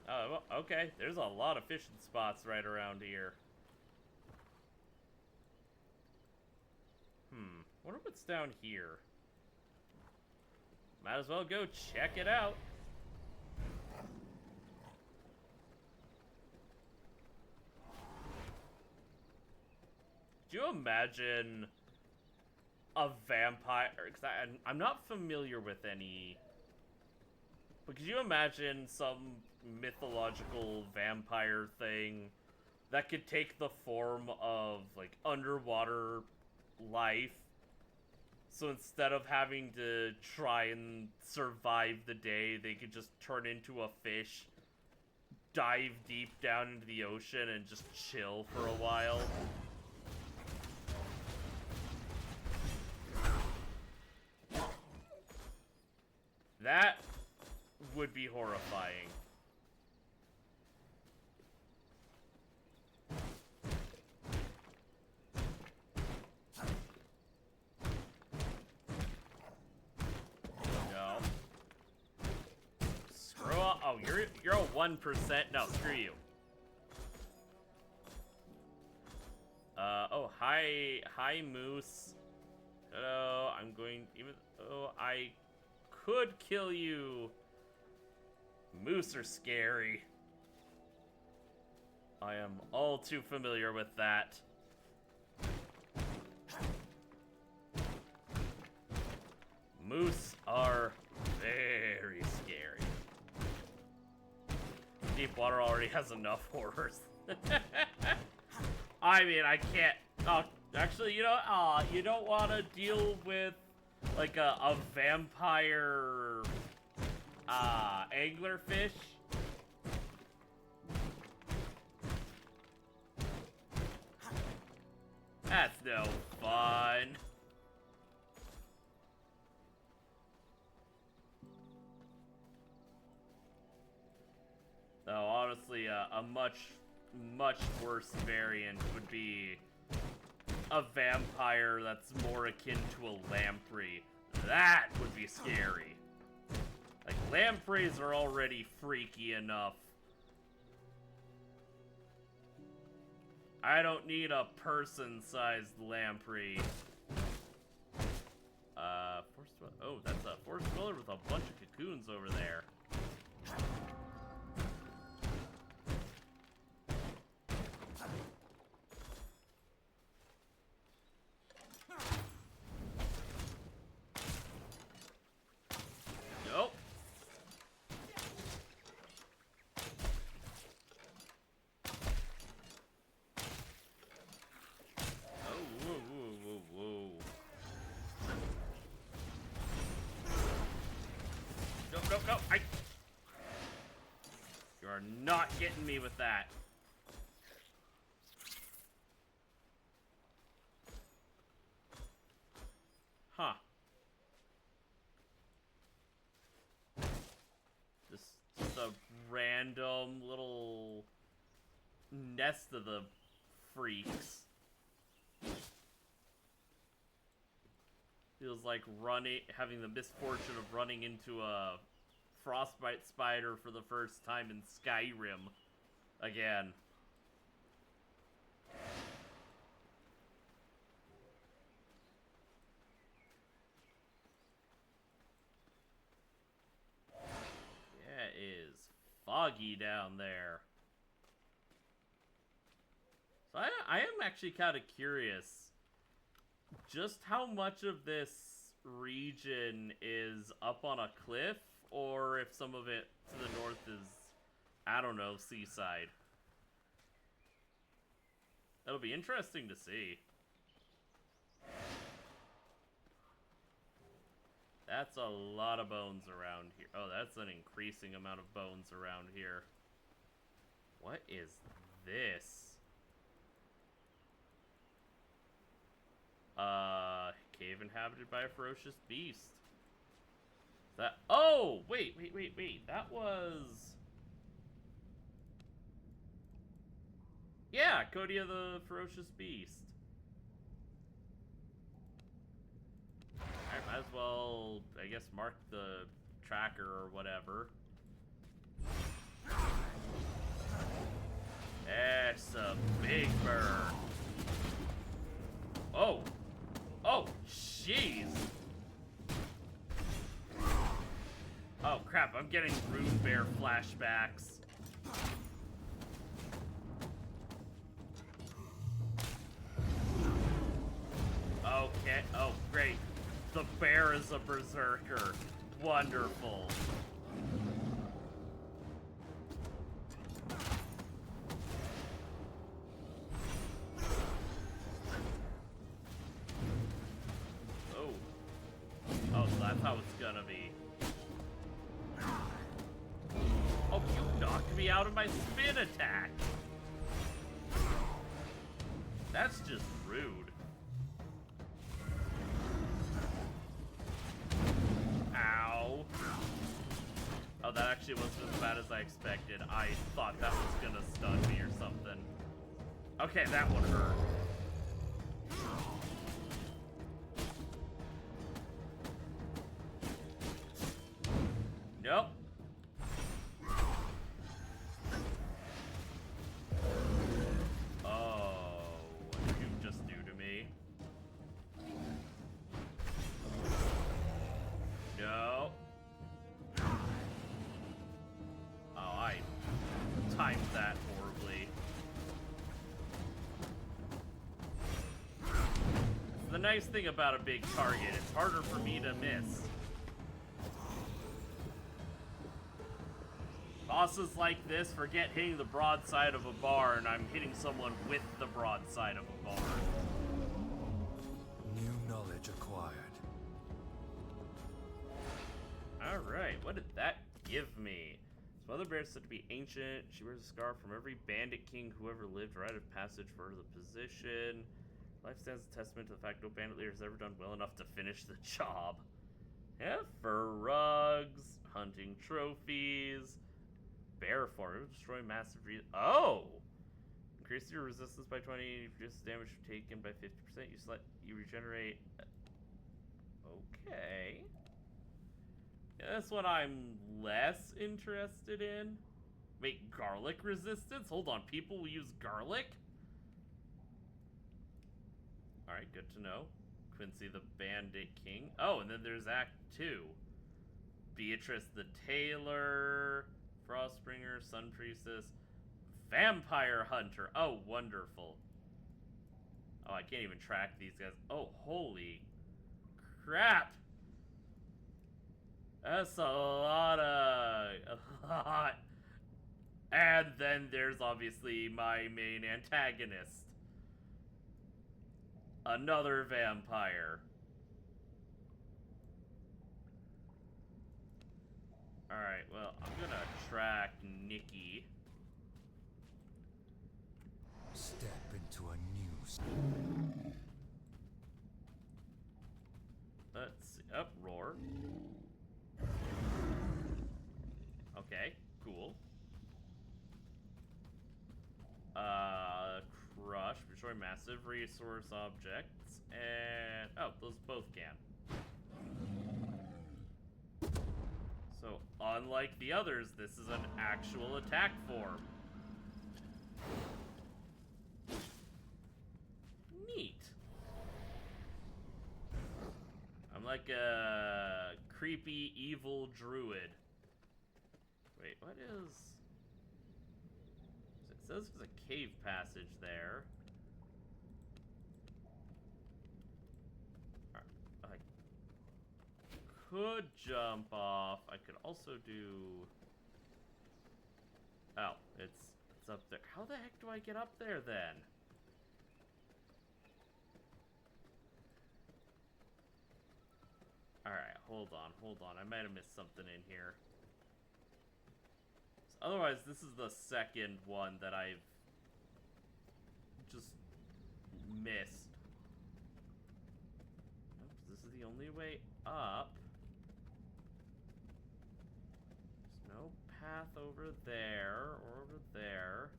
Oh, well, okay. There's a lot of fishing spots right around here. Wonder what's down here. Might as well go check it out. Could you imagine a vampire? Because I'm not familiar with any. But could you imagine some mythological vampire thing that could take the form of, like, underwater life? So instead of having to try and survive the day, they could just turn into a fish, dive deep down into the ocean, and just chill for a while. That would be horrifying. No. Screw up. Oh, you're a 1%. No, screw you. Oh, hi, Moose. Hello, I'm going, even though I could kill you. Moose are scary. I am all too familiar with that. Moose are very scary. Deepwater already has enough horrors. I mean, I can't. Oh, actually, you know, you don't want to deal with like a vampire anglerfish. That's no fun. Though honestly, a much worse variant would be a vampire that's more akin to a lamprey. That would be scary. Like, lampreys are already freaky enough. I don't need a person-sized lamprey. Oh, that's a forest dweller with a bunch of cocoons over there. Nope. Oh, whoa. No. You are not getting me with that. Huh. Just a random little nest of the freaks. Feels like having the misfortune of running into a frostbite spider for the first time in Skyrim again. foggy down there. So I am actually kind of curious just how much of this region is up on a cliff, or if some of it to the north is, I don't know, seaside. That'll be interesting to see. That's a lot of bones around here. Oh, that's an increasing amount of bones around here. What is this? Cave inhabited by a ferocious beast. That— oh! Wait. That was... yeah, Codia the Ferocious Beast. I might as well, I guess, mark the tracker or whatever. That's a big bird. Oh! Oh, jeez! Oh, crap, I'm getting Rune Bear flashbacks. Okay, oh, great. The bear is a berserker. Wonderful. Oh. Oh, so that's how it's gonna be. Oh, you knocked me out of my spin attack. That's just rude. Ow. Oh, that actually wasn't as bad as I expected. I thought that was gonna stun me or something. Okay, that one hurt. Nope. Oh, what did you just do to me? No. Oh, I timed that horribly. The nice thing about a big target, it's harder for me to miss. Bosses like this forget hitting the broadside of a bar, and I'm hitting someone with the broadside of a bar. New knowledge acquired. Alright, what did that give me? This Mother Bear is said to be ancient. She wears a scar from every bandit king who ever lived, rite of passage for the position. Life stands a testament to the fact no bandit leader has ever done well enough to finish the job. Yeah, fur rugs, hunting trophies, bear form, destroy massive oh! Increase your resistance by 20, reduce damage taken by 50%, you regenerate. Okay. Yeah, that's what I'm less interested in. Wait, garlic resistance? Hold on, people will use garlic? Alright, good to know. Quincy the Bandit King. Oh, and then there's Act 2. Beatrice the Tailor, Frostbringer, Sun Priestess, Vampire Hunter. Oh, wonderful. Oh, I can't even track these guys. Oh, holy crap. That's a lot. And then there's obviously my main antagonist. Another vampire. Alright, well, I'm gonna track Nikki. Step into a new... Let's see. Roar. Okay, cool. Crush, destroy massive resource objects, and oh, those both can. So, unlike the others, this is an actual attack form. Neat. I'm like a creepy, evil druid. Wait, what is... says there's a cave passage there. I could jump off. I could also do... Oh, it's up there. How the heck do I get up there then? Alright, hold on. I might have missed something in here. Otherwise, this is the second one that I've just missed. Oops, this is the only way up. There's no path over there or over there.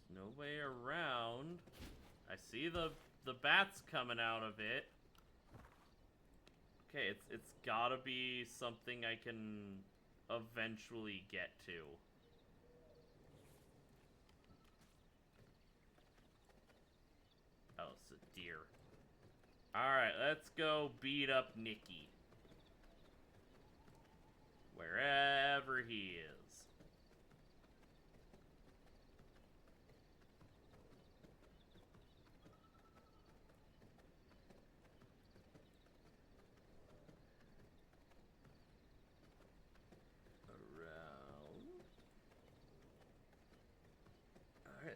There's no way around. I see the bats coming out of it. Okay, it's gotta be something I can eventually get to. Oh, it's a deer. Alright, let's go beat up Nicky. Wherever he is.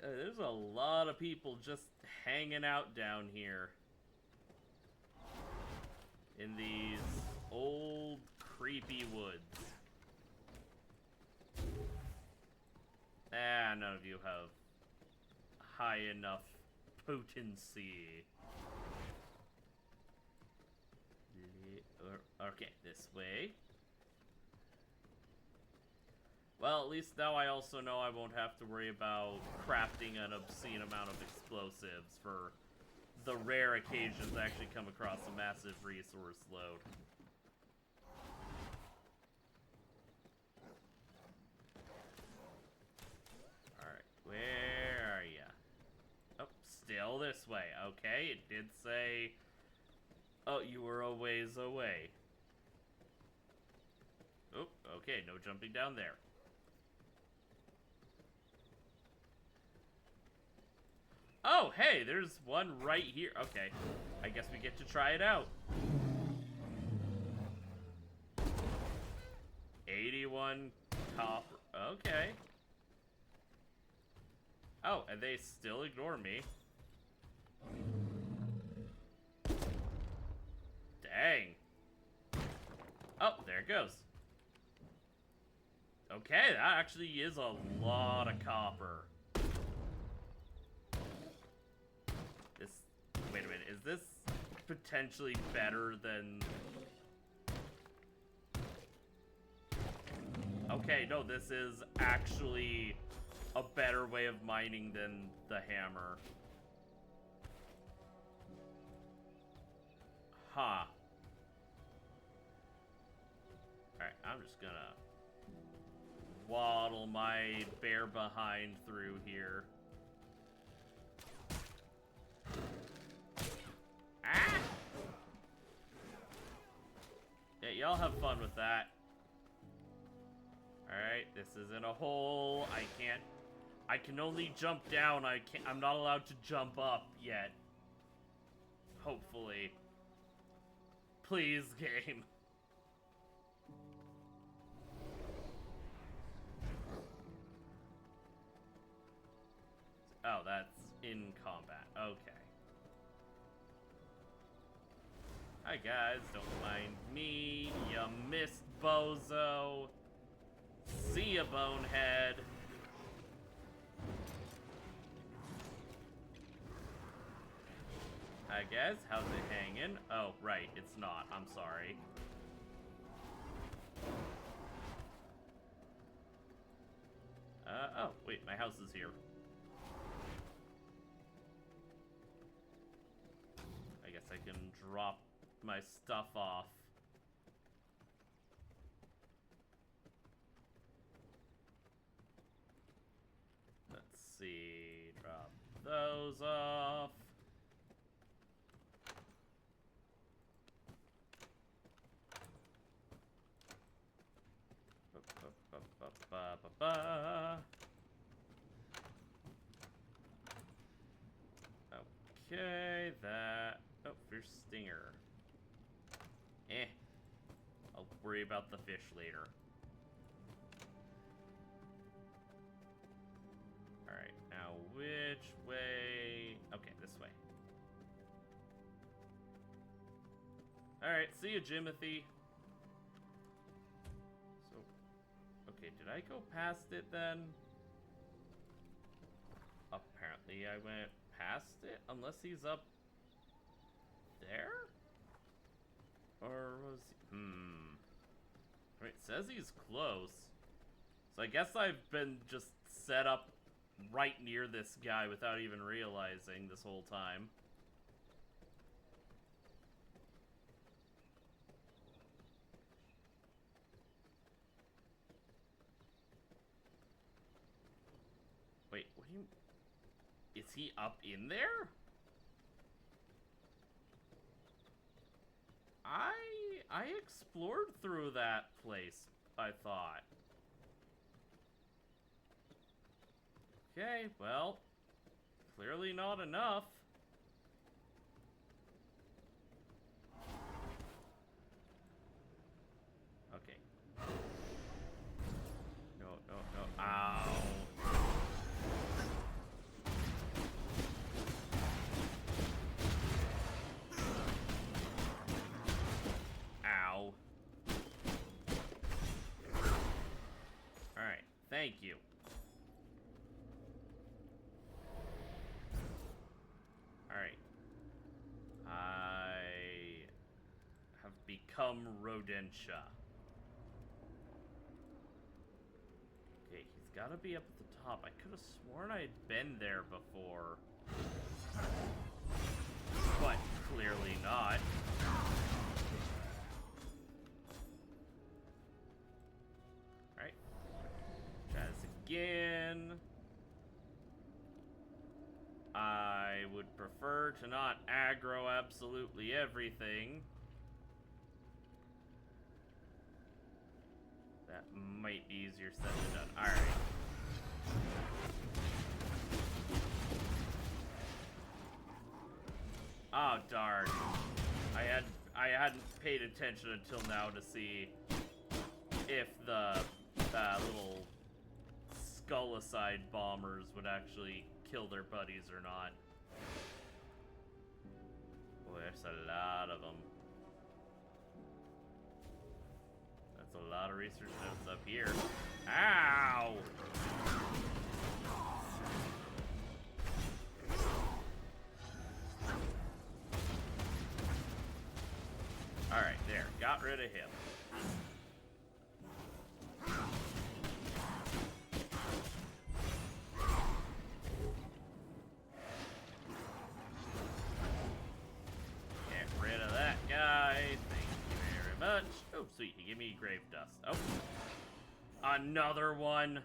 There's a lot of people just hanging out down here. In these old, creepy woods. None of you have high enough potency. Okay, this way. Well, at least now I also know I won't have to worry about crafting an obscene amount of explosives for the rare occasions I actually come across a massive resource load. Alright, where are ya? Oh, still this way. Okay, it did say... Oh, you were a ways away. Oh, okay, no jumping down there. Oh, hey, there's one right here. Okay, I guess we get to try it out. 81 copper. Okay. Oh, and they still ignore me. Dang. Oh, there it goes. Okay, that actually is a lot of copper. Wait a minute, is this potentially better than... Okay, no, this is actually a better way of mining than the hammer. Huh. Alright, I'm just gonna waddle my bare behind through here. Ah! Yeah, y'all have fun with that. Alright, this isn't a hole. I can only jump down. I'm not allowed to jump up yet. Hopefully. Please, game. Oh, that's in combat. Okay. Hi guys, don't mind me. You missed bozo. See ya, bonehead. Hi guys, how's it hanging? Oh, right, it's not. I'm sorry. Oh, wait, my house is here. I guess I can drop my stuff off. Let's see, drop those off. Okay, that... Oh, fierce stinger. Eh. I'll worry about the fish later. Alright, now which way? Okay, this way. Alright, see you, Jimothy. So, okay, did I go past it then? Apparently I went past it, unless he's up there? Or was he... I mean, it says he's close. So I guess I've been just set up right near this guy without even realizing this whole time. Wait, what do you... Is he up in there? I explored through that place, I thought. Okay, well, clearly not enough. Okay. No, no, no. Ow. Ow. Alright, thank you. Alright. I have become Rodentia. Okay, he's gotta be up at the top. I could have sworn I had been there before. But clearly not. Alright. Try this again. I would prefer to not aggro absolutely everything. That might be easier said than done. Alright. Oh darn. I hadn't paid attention until now to see if the little Skullicide bombers would actually kill their buddies or not. Boy, there's a lot of them. That's a lot of research notes up here. Ow! Alright, there. Got rid of him. Get rid of that guy. Thank you very much. Oh, sweet. He gave me grave dust. Oh. Another one.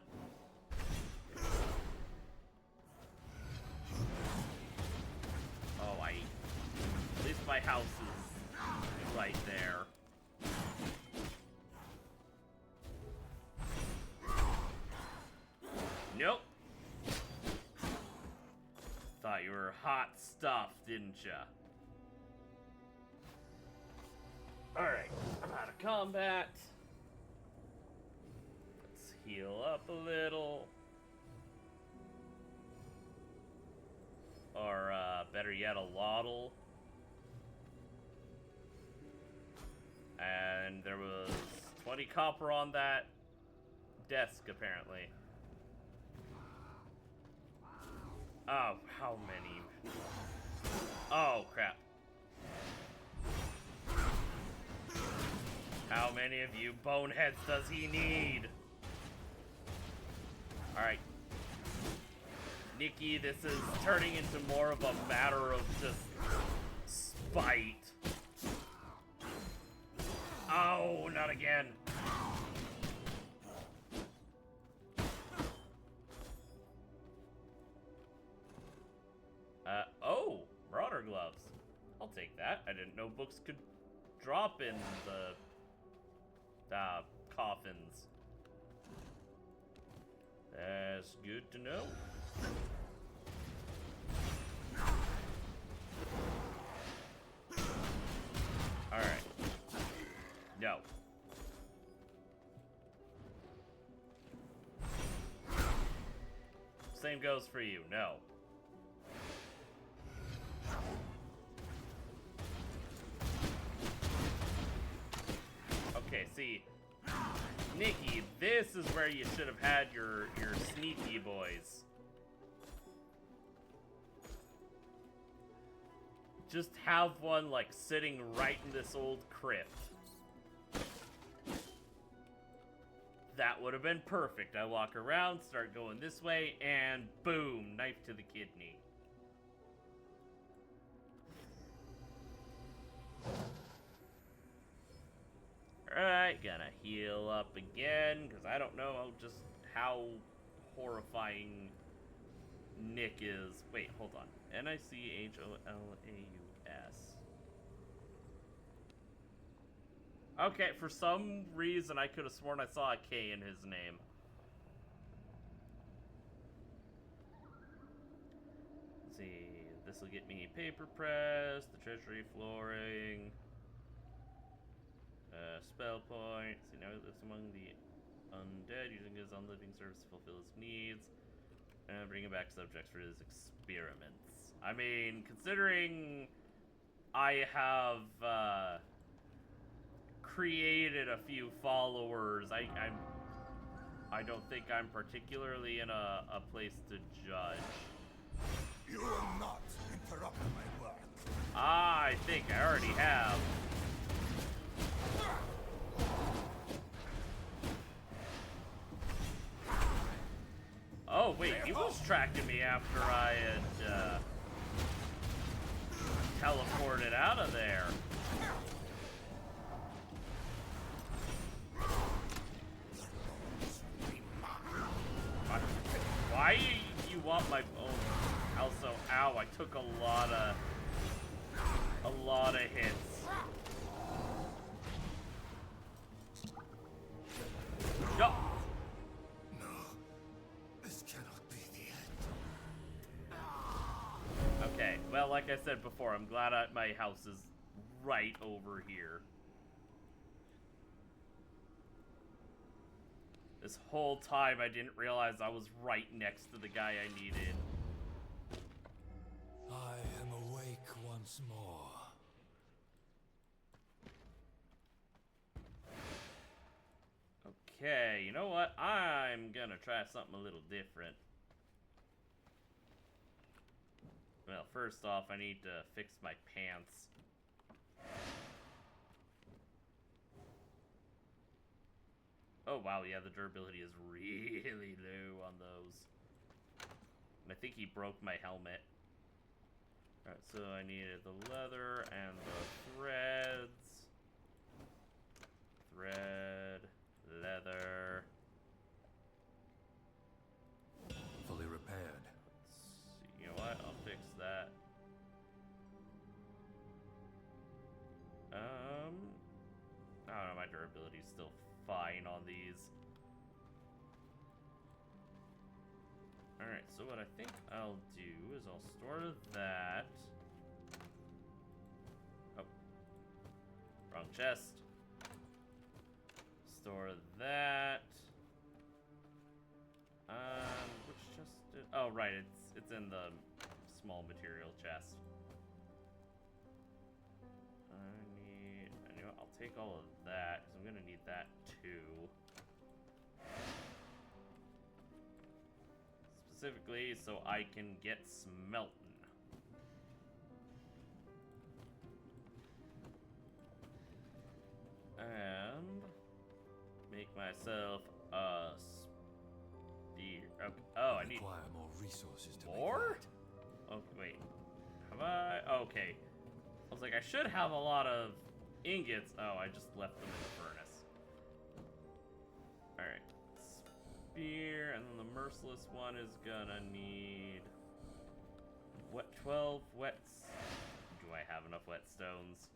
Oh, at least my house is right there. Nope. Thought you were hot stuff, didn't ya? Alright, I'm out of combat. Let's heal up a little. Or, better yet, a lottle. And there was 20 copper on that desk, apparently. Oh, how many? Oh, crap. How many of you boneheads does he need? Alright. Nikki, this is turning into more of a matter of just spite. Oh, not again. Oh, Marauder gloves. I'll take that. I didn't know books could drop in the coffins. That's good to know. same goes for you. No. Okay, see, Nikki, this is where you should have had your sneaky boys. Just have one, like, sitting right in this old crypt. That would have been perfect. I walk around, start going this way, and boom, knife to the kidney. Alright, gonna heal up again, because I don't know just how horrifying Nick is. Wait, hold on. Nicholaus. Okay, for some reason I could have sworn I saw a K in his name. Let's see, this will get me paper press, the treasury flooring, spell points. You know, lives among the undead, using his unliving service to fulfill his needs, and bringing back subjects for his experiments. I mean, considering I have created a few followers, I don't think I'm particularly in a place to judge. You will not interrupt my work. I think I already have. Oh wait, he was tracking me after I had teleported out of there. Why you want my bone? Also, ow! I took a lot of hits. No. This cannot be the end. Okay, well, like I said before, I'm glad my house is right over here. This whole time I didn't realize I was right next to the guy I needed. I am awake once more. Okay, you know what? I'm gonna try something a little different. Well, first off, I need to fix my pants. Oh, wow, yeah, the durability is really low on those. And I think he broke my helmet. Alright, so I needed the leather and the threads. Thread, leather. Fully repaired. Let's see, you know what? I'll fix that. I don't know, my durability is still fine on these. Alright, so what I think I'll do is I'll store that. Oh. Wrong chest. Store that. Which chest did... Oh, right, it's in the small material chest. You know, I'll take all of that, because I'm gonna need that too. Specifically, so I can get smelting. And make myself a spear. Okay. Oh, I need Require more resources to more? Okay, wait. Have I? Okay. I was like, I should have a lot of ingots. Oh, I just left them in the furnace. Alright. Spear, and then the merciless one is gonna need... What, 12 wets? Do I have enough whetstones?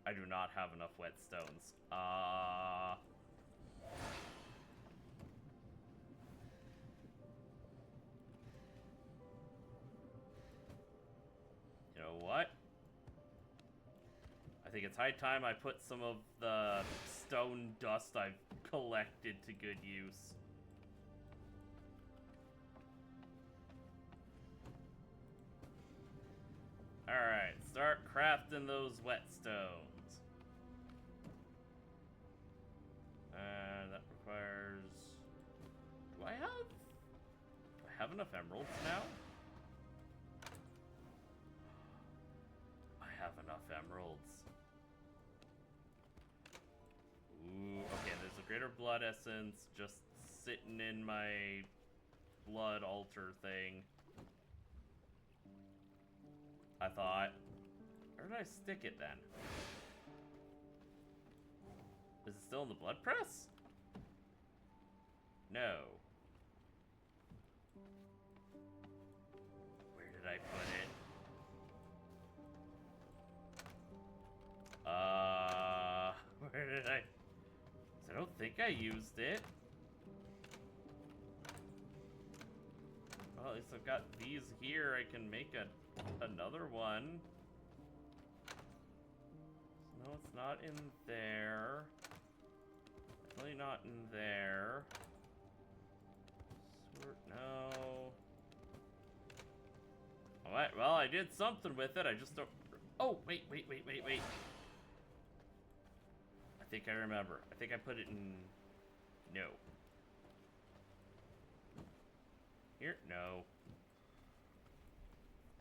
I do not have enough whetstones. You know what? I think it's high time I put some of the stone dust I've collected to good use. start crafting those whetstones. That requires... Do I have enough emeralds now? I have enough emeralds. Ooh, okay, there's a greater blood essence just sitting in my blood altar thing. I thought. Where did I stick it then? Is it still in the blood press? No. Where did I put it? Where did I... I don't think I used it. Well, at least I've got these here. I can make another one. No, it's not in there. Definitely not in there. No. Alright, well, I did something with it. I just don't... Oh, wait. I think I remember. I think I put it in... No. Here? No.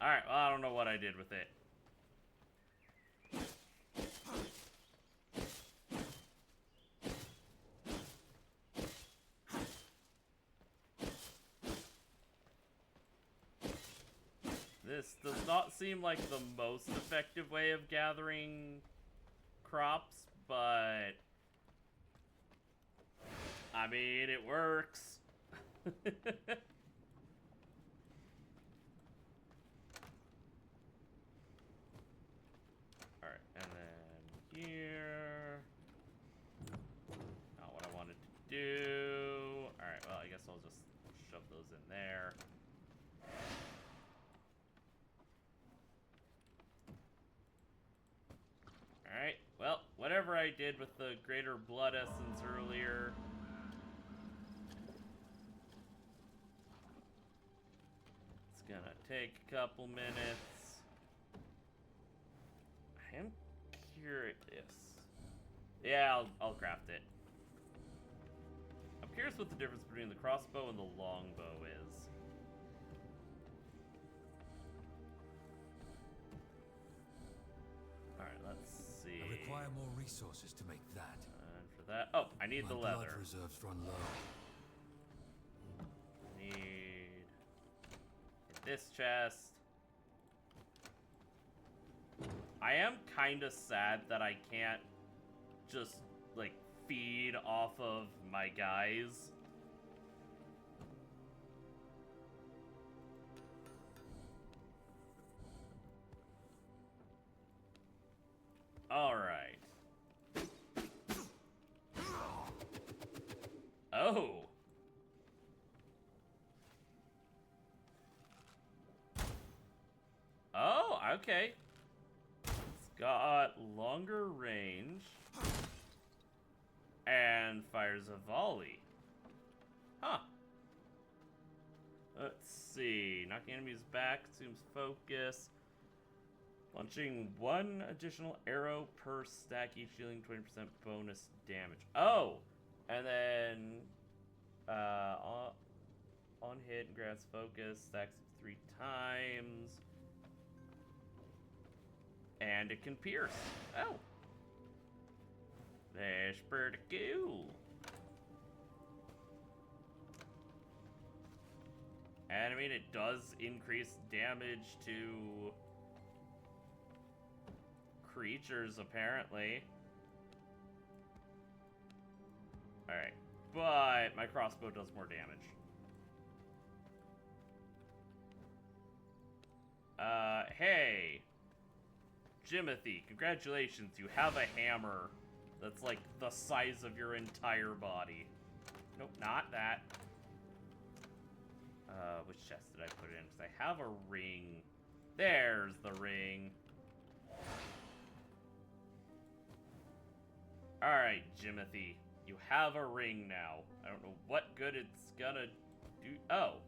Alright, well, I don't know what I did with it. This does not seem like the most effective way of gathering crops, but I mean, it works. Alright, and then here. Not what I wanted to do. Alright, well, I guess I'll just shove those in there. Alright, well, whatever I did with the greater blood essence earlier. It's gonna take a couple minutes. I am curious. Yeah, I'll craft it. I'm curious what the difference between the crossbow and the longbow is. Alright, let's see. I require more resources to make that. And for that, oh, I need the My leather. blood reserves run low. Need this chest. I am kind of sad that I can't just, like, feed off of my guys. Alright. Oh! Oh, okay. It's got longer range and fires a volley. Huh. Let's see. Knocking enemies back, assumes focus. Launching one additional arrow per stack, each dealing 20% bonus damage. Oh! And then on hit, grants focus, stacks it 3 times. And it can pierce. Oh. That's pretty cool. And I mean, it does increase damage to creatures, apparently. Alright. But my crossbow does more damage. Hey. Jimothy, congratulations. You have a hammer that's like the size of your entire body. Nope, not that. Which chest did I put it in? Because I have a ring. There's the ring. Alright, Jimothy. You have a ring now. I don't know what good it's gonna do. Oh.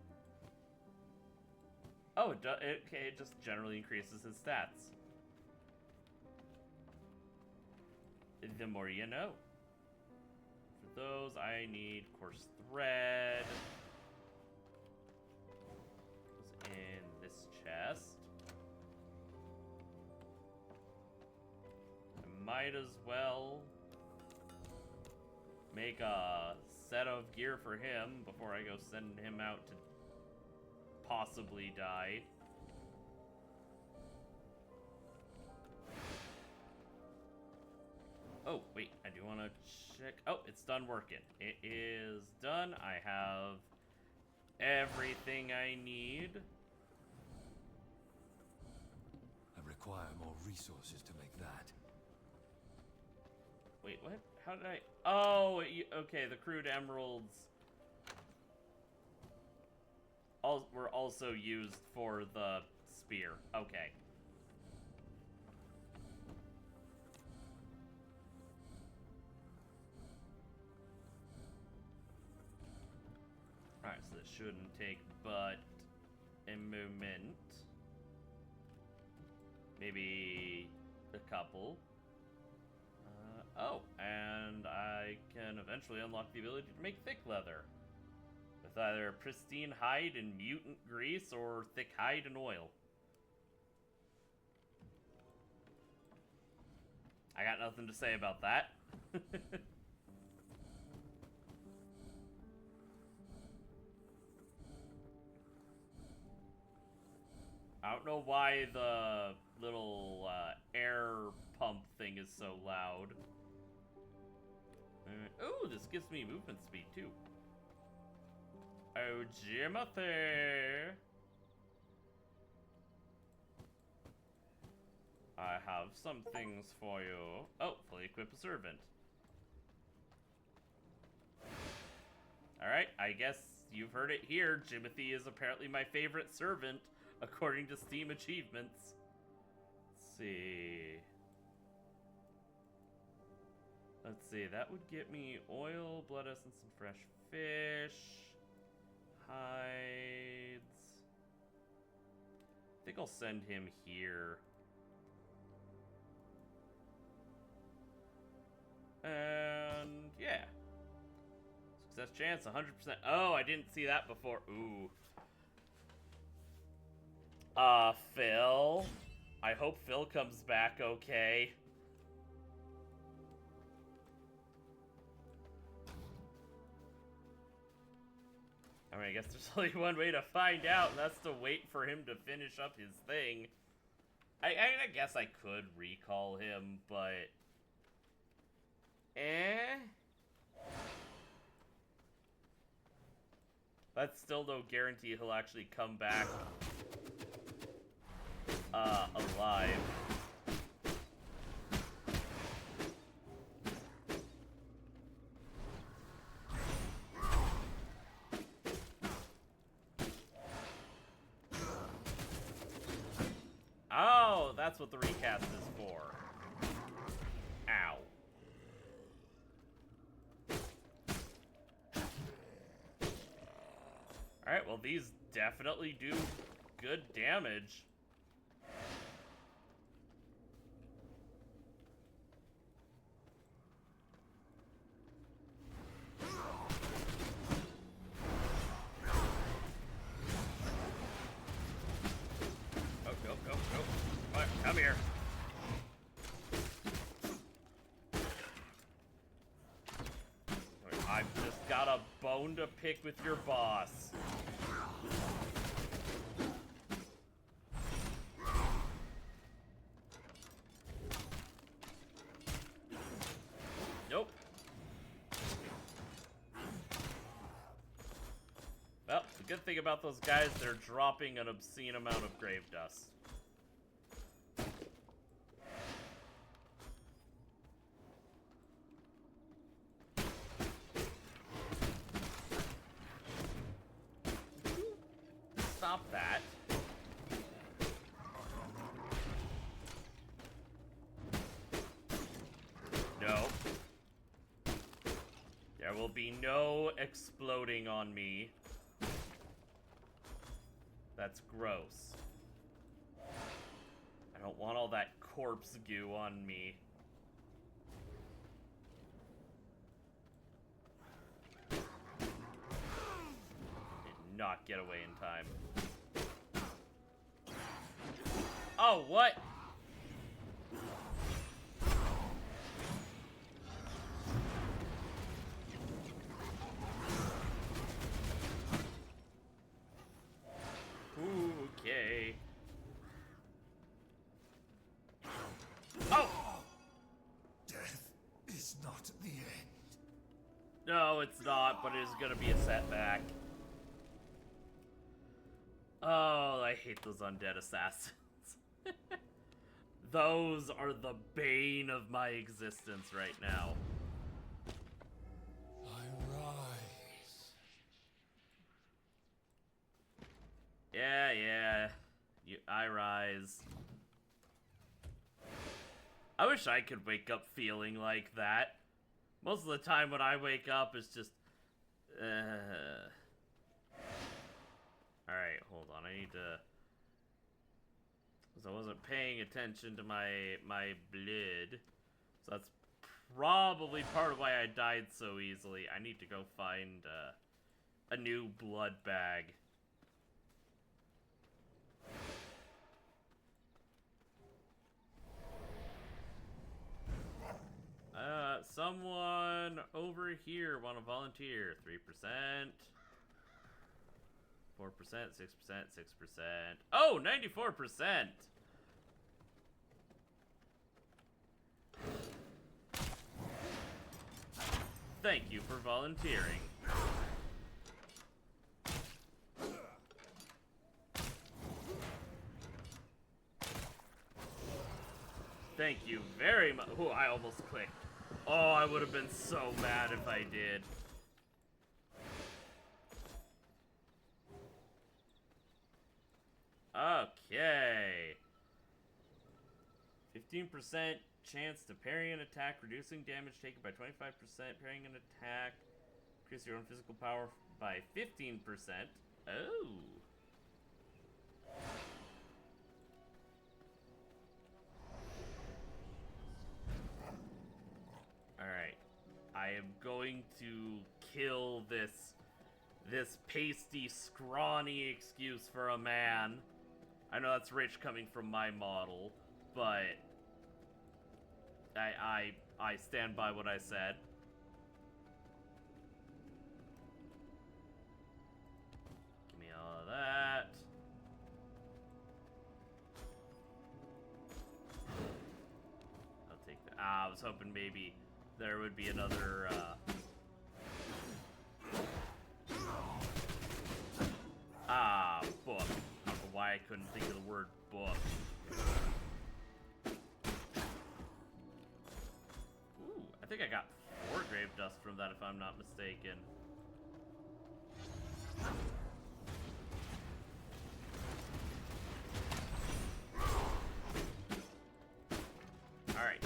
Oh, okay, it just generally increases his stats. the more you know. For those, I need coarse thread. Goes in this chest. I might as well make a set of gear for him before I go send him out to possibly die. Oh, wait, I do want to check. Oh, it's done working. It is done. I have everything I need. I require more resources to make that. Wait, what? How did I... Oh, okay, the crude emeralds were also used for the spear. Okay. Alright, so this shouldn't take but a moment. Maybe a couple. Oh, and I can eventually unlock the ability to make thick leather. With either pristine hide and mutant grease, or thick hide and oil. I got nothing to say about that. I don't know why the little air pump thing is so loud. Ooh, this gives me movement speed too. Oh, Jimothy! I have some things for you. Oh, fully equip a servant. Alright, I guess you've heard it here. Jimothy is apparently my favorite servant, according to Steam achievements. Let's see. Let's see, that would get me oil, blood essence, and fresh fish. Hides. I think I'll send him here. And yeah. Success chance 100%. Oh, I didn't see that before. Ooh. Phil. I hope Phil comes back okay. I mean, I guess there's only one way to find out, and that's to wait for him to finish up his thing. I guess I could recall him, but... That's still no guarantee he'll actually come back alive. Oh, that's what the recast is for. Ow. Alright, well these definitely do good damage. Come here. I've just got a bone to pick with your boss. Nope. Well, the good thing about those guys, they're dropping an obscene amount of grave dust. Stop that. No. There will be no exploding on me. That's gross. I don't want all that corpse goo on me. not get away in time. Oh, what? Okay. Oh! Death is not the end. No, it's not, but it is gonna be a setback. Oh, I hate those undead assassins. Those are the bane of my existence right now. I rise. Yeah. I rise. I wish I could wake up feeling like that. Most of the time when I wake up, it's just... Alright, hold on. I need to... Because I wasn't paying attention to my blood. So that's probably part of why I died so easily. I need to go find a new blood bag. Someone over here want to volunteer. 3%. 4%, 6%, 6%. Oh, 94%! Thank you for volunteering. Thank you very much. Oh, I almost clicked. Oh, I would have been so mad if I did. Okay. 15% chance to parry an attack, reducing damage taken by 25%, parrying an attack, increase your own physical power by 15%. Oh. Alright. I am going to kill this pasty, scrawny excuse for a man. I know that's rich coming from my model, but I stand by what I said. Give me all of that. I'll take that. I was hoping maybe there would be another, book. I don't know why I couldn't think of the word book. Ooh, I think I got 4 grave dust from that if I'm not mistaken. Alright.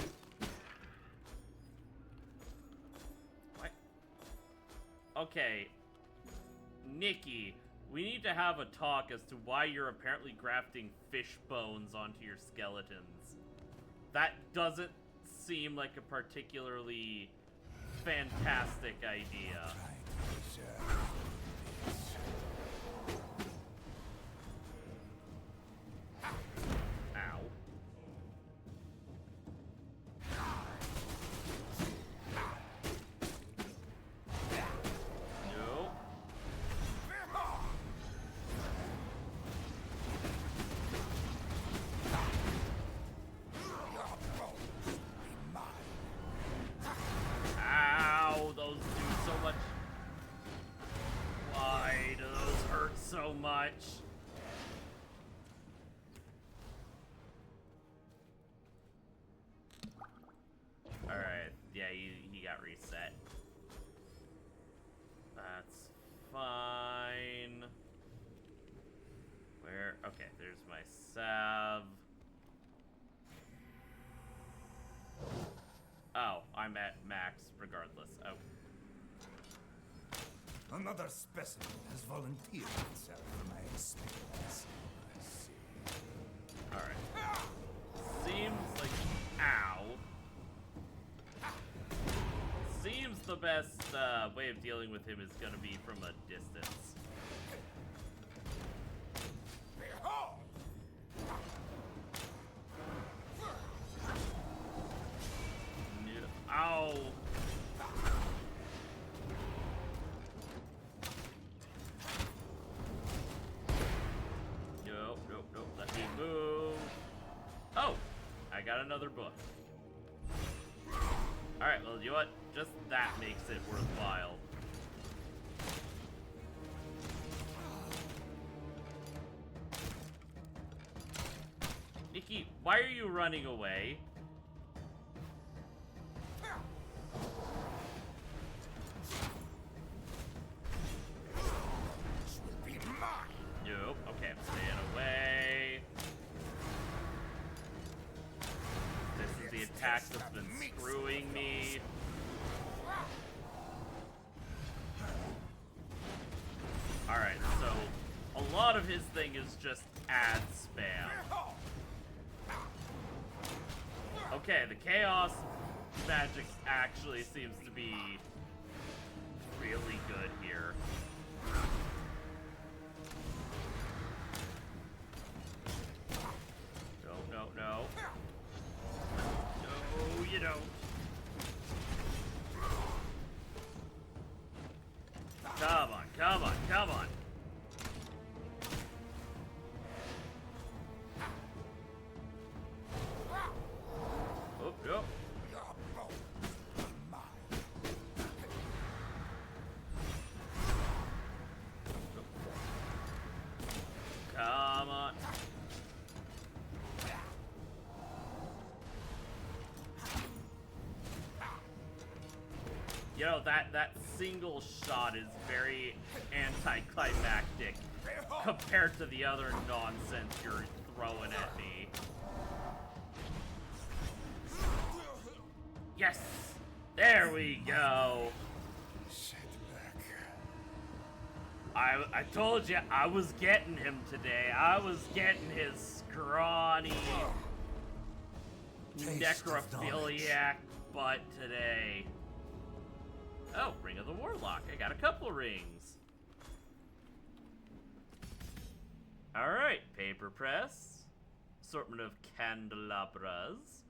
What? Okay. Nikki, we need to have a talk as to why you're apparently grafting fish bones onto your skeletons. That doesn't seem like a particularly fantastic idea. Trying to preserve this. Ow. No. Ow, those do so much. Why do those hurt so much? Alright, yeah, he got reset. That's fine. Where? Okay, there's my salve. Oh, I'm at max regardless. Oh. Another specimen has volunteered itself for my experience. I see. Alright. Seems like... Ow. Seems the best way of dealing with him is gonna be from a distance. got another book. Alright, well, you know what? Just that makes it worthwhile. Nikki, why are you running away? Nope. Okay, I'm staying away. This is the attack that's been screwing me. Alright, so a lot of his thing is just ad spam. Okay, the chaos magic actually seems to be really good here. No. No, you don't. Come on. Oh, no. Come on. You know, that single shot is very anticlimactic compared to the other nonsense you're throwing at me. Yes! There we go! I told you, I was getting him today. I was getting his scrawny necrophiliac butt today. Oh, Ring of the Warlock. I got a couple rings. Alright, paper press. Assortment of candelabras.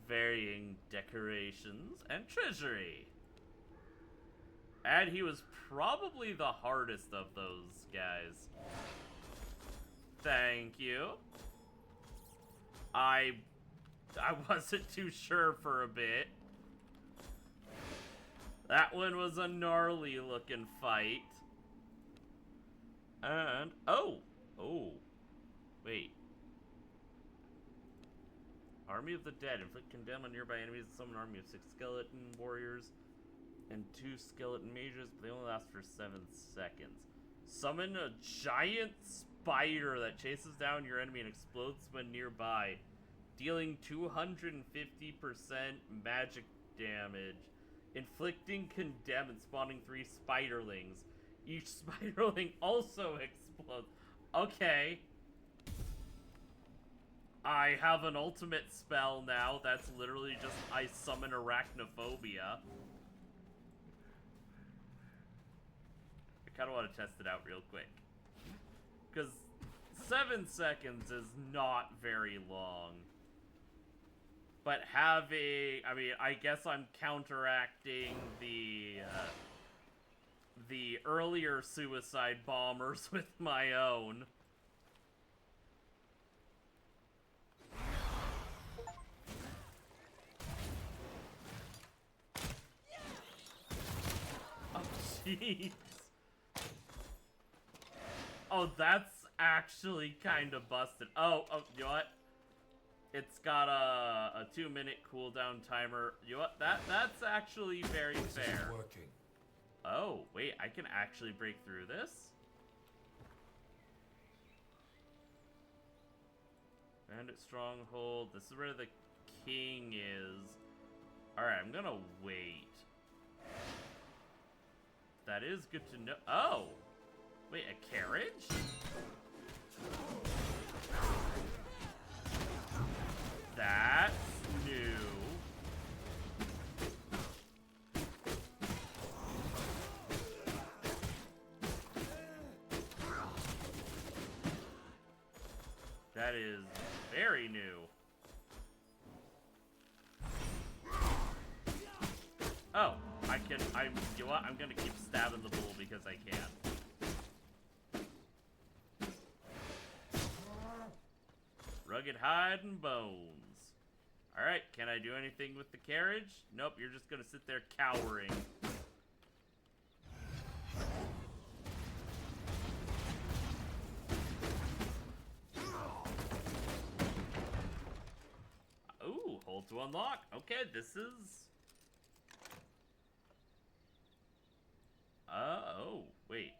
Varying decorations. And treasury. And he was probably the hardest of those guys. Thank you. I wasn't too sure for a bit. That one was a gnarly looking fight. And oh, wait. Army of the Dead. Inflict condemn on nearby enemies and summon an army of 6 skeleton warriors and 2 skeleton mages, but they only last for 7 seconds. Summon a giant spider that chases down your enemy and explodes when nearby, dealing 250% magic damage. Inflicting condemn and spawning 3 spiderlings. Each spiderling also explodes. Okay. I have an ultimate spell now that's literally just I summon arachnophobia. I kind of want to test it out real quick. Because 7 seconds is not very long. But having, I mean, I guess I'm counteracting the earlier suicide bombers with my own. Oh, jeez. Oh, that's actually kind of busted. Oh, you know what? It's got a 2-minute cooldown timer. You know what? That's actually very fair. Working. Oh, wait, I can actually break through this? Bandit Stronghold. This is where the king is. Alright, I'm gonna wait. That is good to know. Oh! Wait, a carriage? That's new. That is very new. Oh, you know what? I'm gonna keep stabbing the bull because I can. Rugged hide and bones. Alright, can I do anything with the carriage? Nope, you're just gonna sit there cowering. Ooh, hold to unlock. Okay, this is... oh, wait.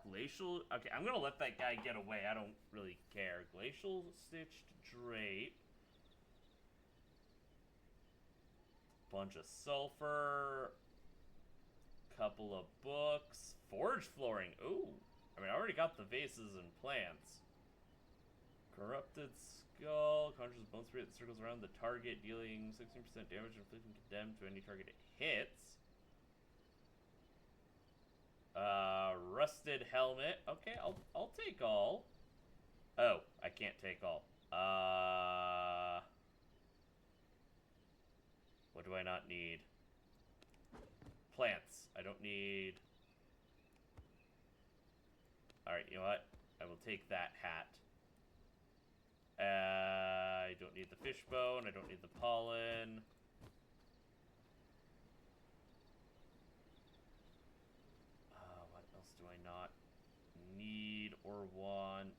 Glacial... Okay, I'm gonna let that guy get away. I don't really care. Glacial stitched drape. Bunch of sulfur. Couple of books. Forge flooring. Ooh. I mean, I already got the vases and plants. Corrupted skull. Conjures bone spirit that circles around the target, dealing 16% damage and inflicting condemned to any target it hits. Rusted helmet. Okay, I'll take all. Oh, I can't take all. What do I not need? Plants. I don't need... Alright, you know what? I will take that hat. I don't need the fishbone. I don't need the pollen. What else do I not need or want?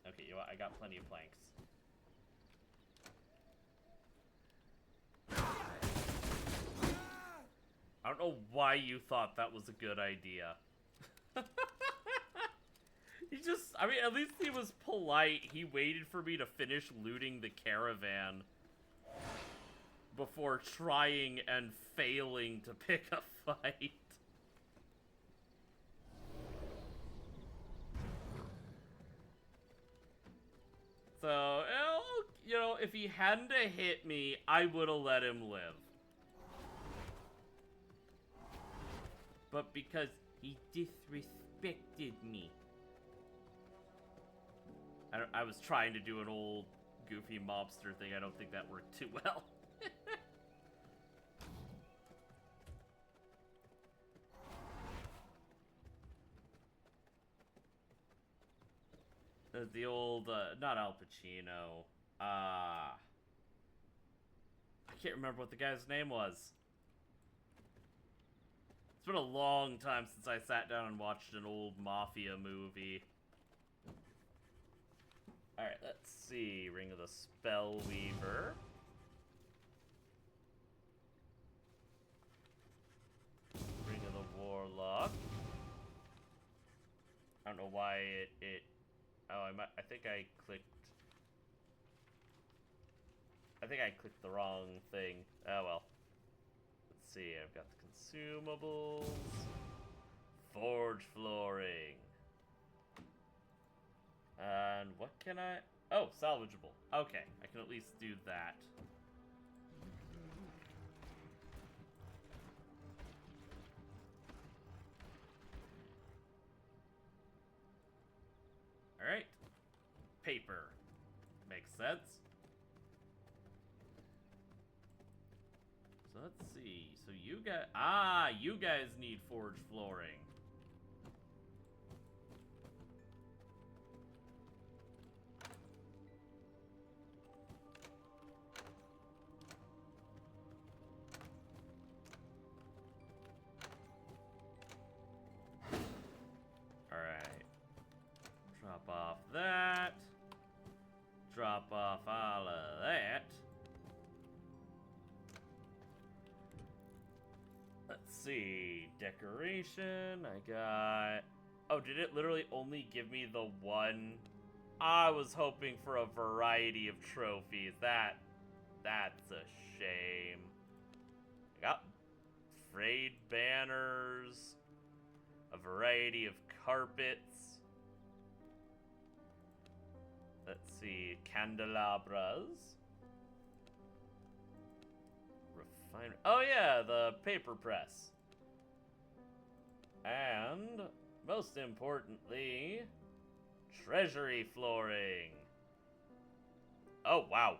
Okay, you know what? I got plenty of planks. I don't know why you thought that was a good idea. He just, I mean, at least he was polite. He waited for me to finish looting the caravan before trying and failing to pick a fight. So, you know, if he hadn't have hit me, I would have let him live. But because he disrespected me. I was trying to do an old goofy mobster thing. I don't think that worked too well. The old, not Al Pacino. I can't remember what the guy's name was. It's been a long time since I sat down and watched an old mafia movie. Alright, let's see. Ring of the Spellweaver. Ring of the Warlock. I don't know why it oh, I think I clicked the wrong thing. Oh well. Let's see, I've got the consumables. Forge flooring. And what can I... Oh, salvageable. Okay, I can at least do that. Alright. Paper. Makes sense. So let's see. So you guys... Ah, you guys need forge flooring. Drop off that. Drop off all of that. Let's see. Decoration. I got... Oh, did it literally only give me the one? I was hoping for a variety of trophies. That's a shame. I got frayed banners. A variety of carpets. Let's see, candelabras. Refinery. Oh yeah, the paper press. And, most importantly, treasury flooring. Oh wow,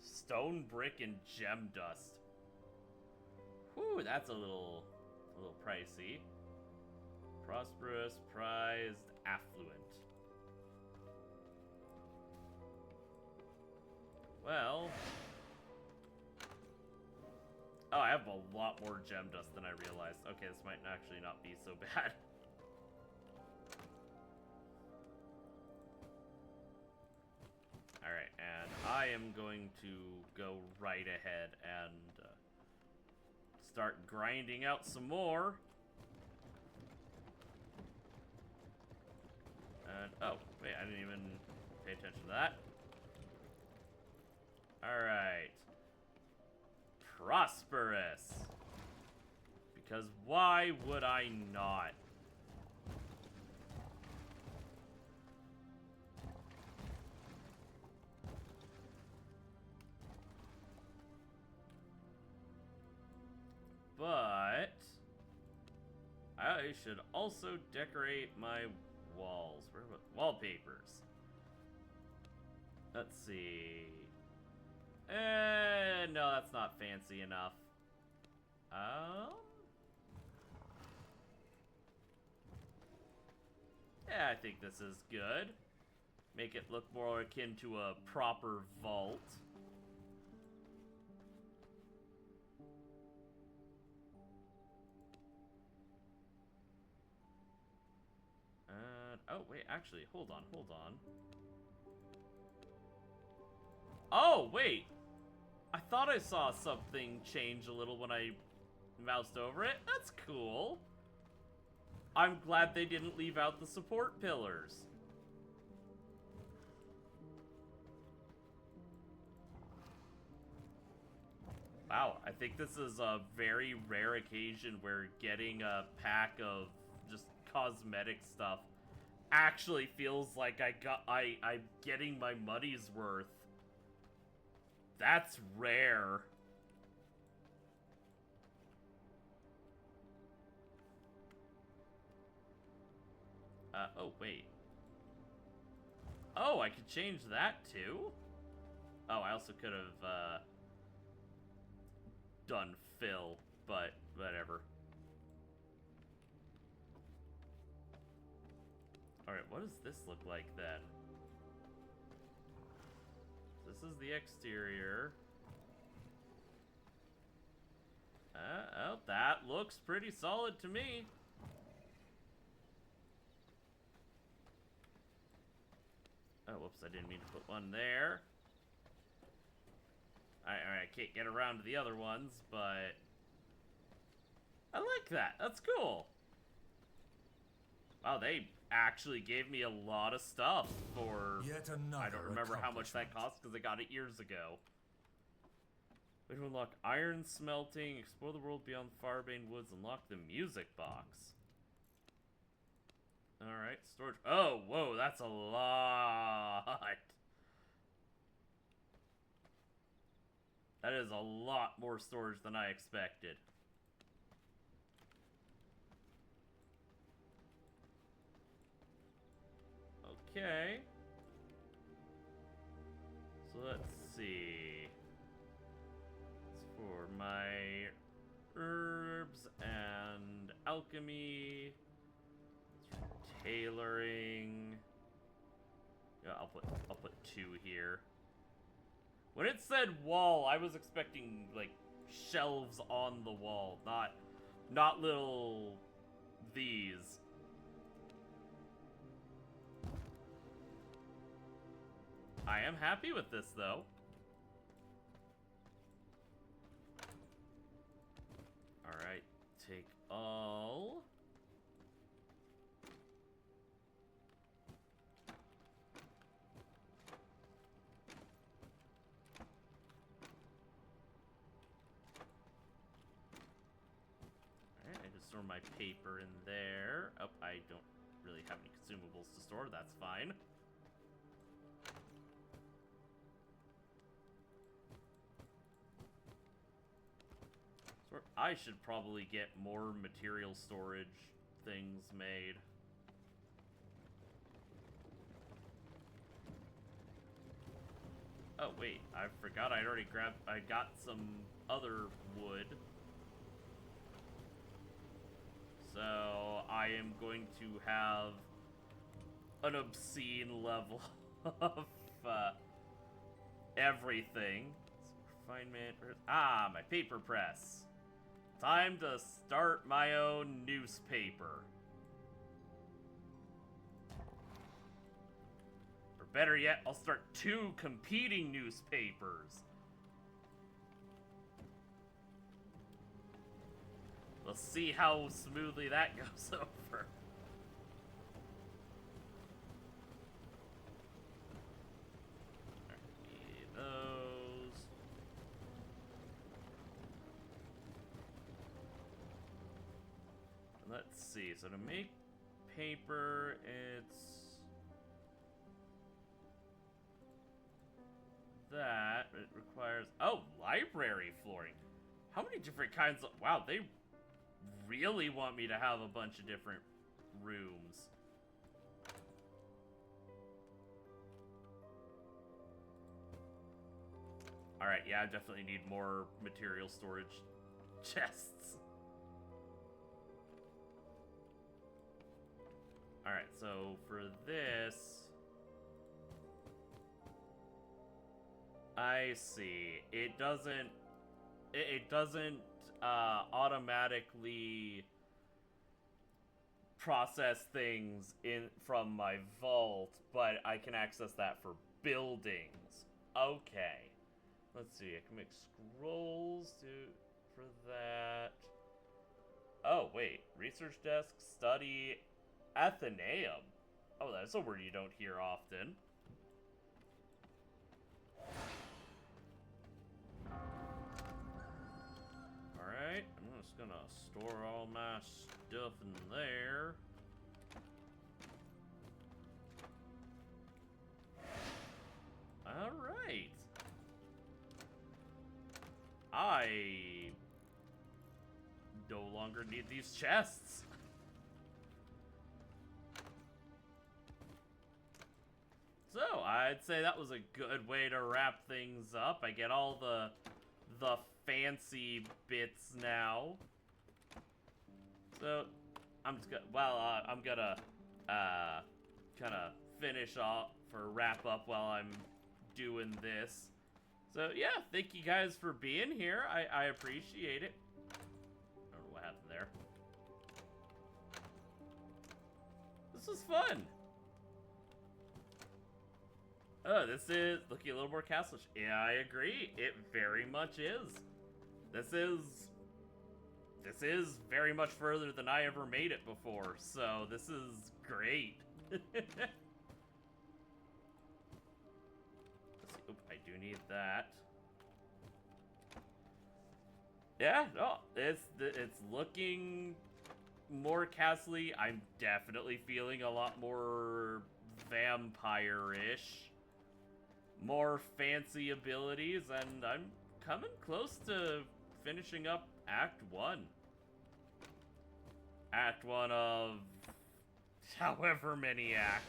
stone, brick, and gem dust. Whew, that's a little pricey. Prosperous, prized, affluent. Well... Oh, I have a lot more gem dust than I realized. Okay, this might actually not be so bad. Alright, and I am going to go right ahead and start grinding out some more. And, oh, wait, I didn't even pay attention to that. Alright. Prosperous. Because why would I not? But I should also decorate my walls. Where are wallpapers? Let's see. No, that's not fancy enough. Yeah, I think this is good. Make it look more akin to a proper vault. Oh, wait, actually, hold on. Oh, wait! I thought I saw something change a little when I moused over it. That's cool. I'm glad they didn't leave out the support pillars. Wow, I think this is a very rare occasion where getting a pack of just cosmetic stuff actually feels like I'm getting my money's worth. That's rare. Oh, wait. Oh, I could change that too? Oh, I also could have, done fill, but whatever. Alright, what does this look like then? This is the exterior. Oh, that looks pretty solid to me. Oh, whoops, I didn't mean to put one there. I can't get around to the other ones, but I like that. That's cool. Wow, they actually gave me a lot of stuff for... Yet another I don't remember how much that cost because I got it years ago. Way to unlock iron smelting, explore the world beyond the Farbane Woods, unlock the music box. Alright, storage. Oh, whoa, that's a lot. That is a lot more storage than I expected. Okay. So let's see. It's for my herbs and alchemy. It's for tailoring. Yeah, I'll put 2 here. When it said wall, I was expecting like shelves on the wall, not little these. I am happy with this, though. Alright, take all. Alright, I just store my paper in there. Oh, I don't really have any consumables to store, that's fine. I should probably get more material storage things made. Oh wait, I forgot I got some other wood. So I am going to have an obscene level of everything. Refinement. Ah, my paper press. Time to start my own newspaper. Or better yet, I'll start 2 competing newspapers. We'll see how smoothly that goes over. Those. Let's see. So to make paper, it's that. It requires library flooring. How many different kinds of wow, they really want me to have a bunch of different rooms. Alright, yeah, I definitely need more material storage chests. Alright, so for this... I see. It doesn't automatically process things from my vault, but I can access that for buildings. Okay. Let's see, I can make scrolls for that. Oh, wait. Research desk, study, Athenaeum. Oh, that's a word you don't hear often. Alright, I'm just gonna store all my stuff in there. Alright. I no longer need these chests. So, I'd say that was a good way to wrap things up. I get all the fancy bits now. So, I'm just gonna, I'm gonna kind of finish off or wrap up while I'm doing this. So, yeah, thank you guys for being here. I appreciate it. I don't know what happened there. This was fun. Oh, this is looking a little more castlish. Yeah, I agree. It very much is. This is very much further than I ever made it before, so this is great. Oop, I do need that. Yeah, no, it's looking more castly. I'm definitely feeling a lot more vampire-ish. More fancy abilities, and I'm coming close to finishing up Act 1. Act 1 of however many acts.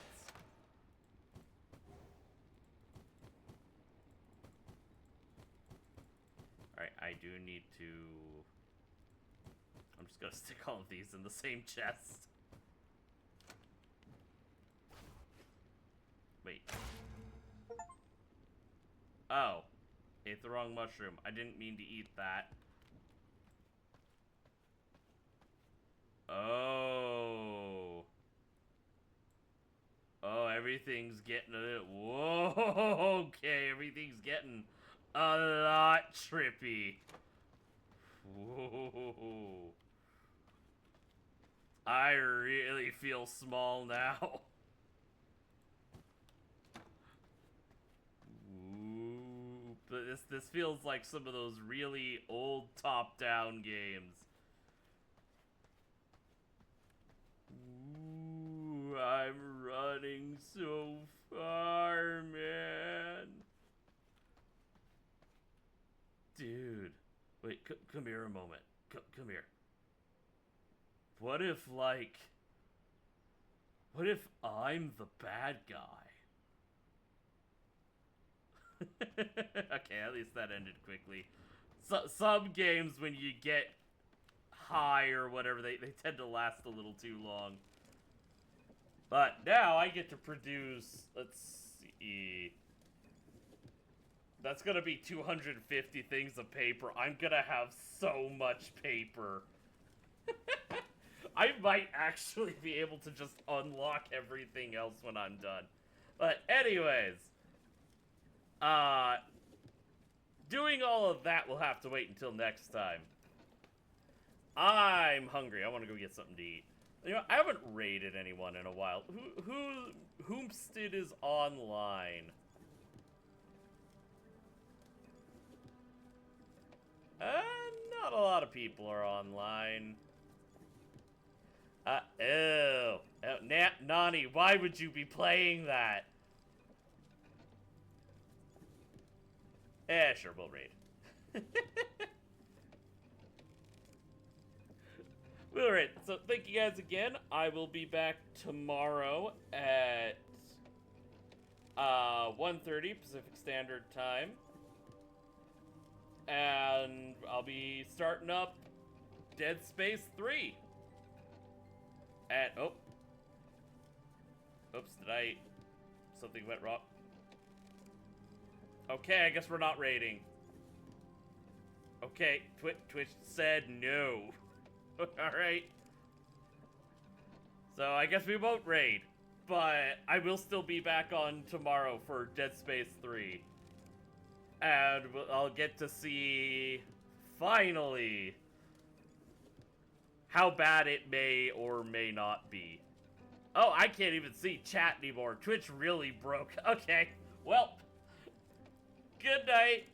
Alright, I do need to... I'm just gonna stick all of these in the same chest. Wait. Oh. Ate the wrong mushroom. I didn't mean to eat that. Oh. Oh, everything's getting a bit... Whoa, okay, everything's getting a lot trippy. Whoa. I really feel small now. Ooh, but this feels like some of those really old top-down games. Ooh, I'm running so far, man. Dude. Wait, come here a moment. Come here. What if, like... What if I'm the bad guy? Okay, at least that ended quickly. Some games, when you get high or whatever, they tend to last a little too long. But now I get to produce, let's see. That's gonna be 250 things of paper. I'm gonna have so much paper. I might actually be able to just unlock everything else when I'm done. But anyways, doing all of that will have to wait until next time. I'm hungry. I want to go get something to eat. You know, I haven't raided anyone in a while. Whomsted is online? Not a lot of people are online. Nani, why would you be playing that? Sure, we'll raid. We'll raid. So, thank you guys again. I will be back tomorrow at 1:30 Pacific Standard Time. And I'll be starting up Dead Space 3. Oops, something went wrong. Okay, I guess we're not raiding. Okay, Twitch said no. Alright. So I guess we won't raid. But I will still be back on tomorrow for Dead Space 3. And I'll get to see, finally, how bad it may or may not be. Oh, I can't even see chat anymore. Twitch really broke. Okay, well, good night.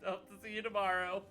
Hope to see you tomorrow.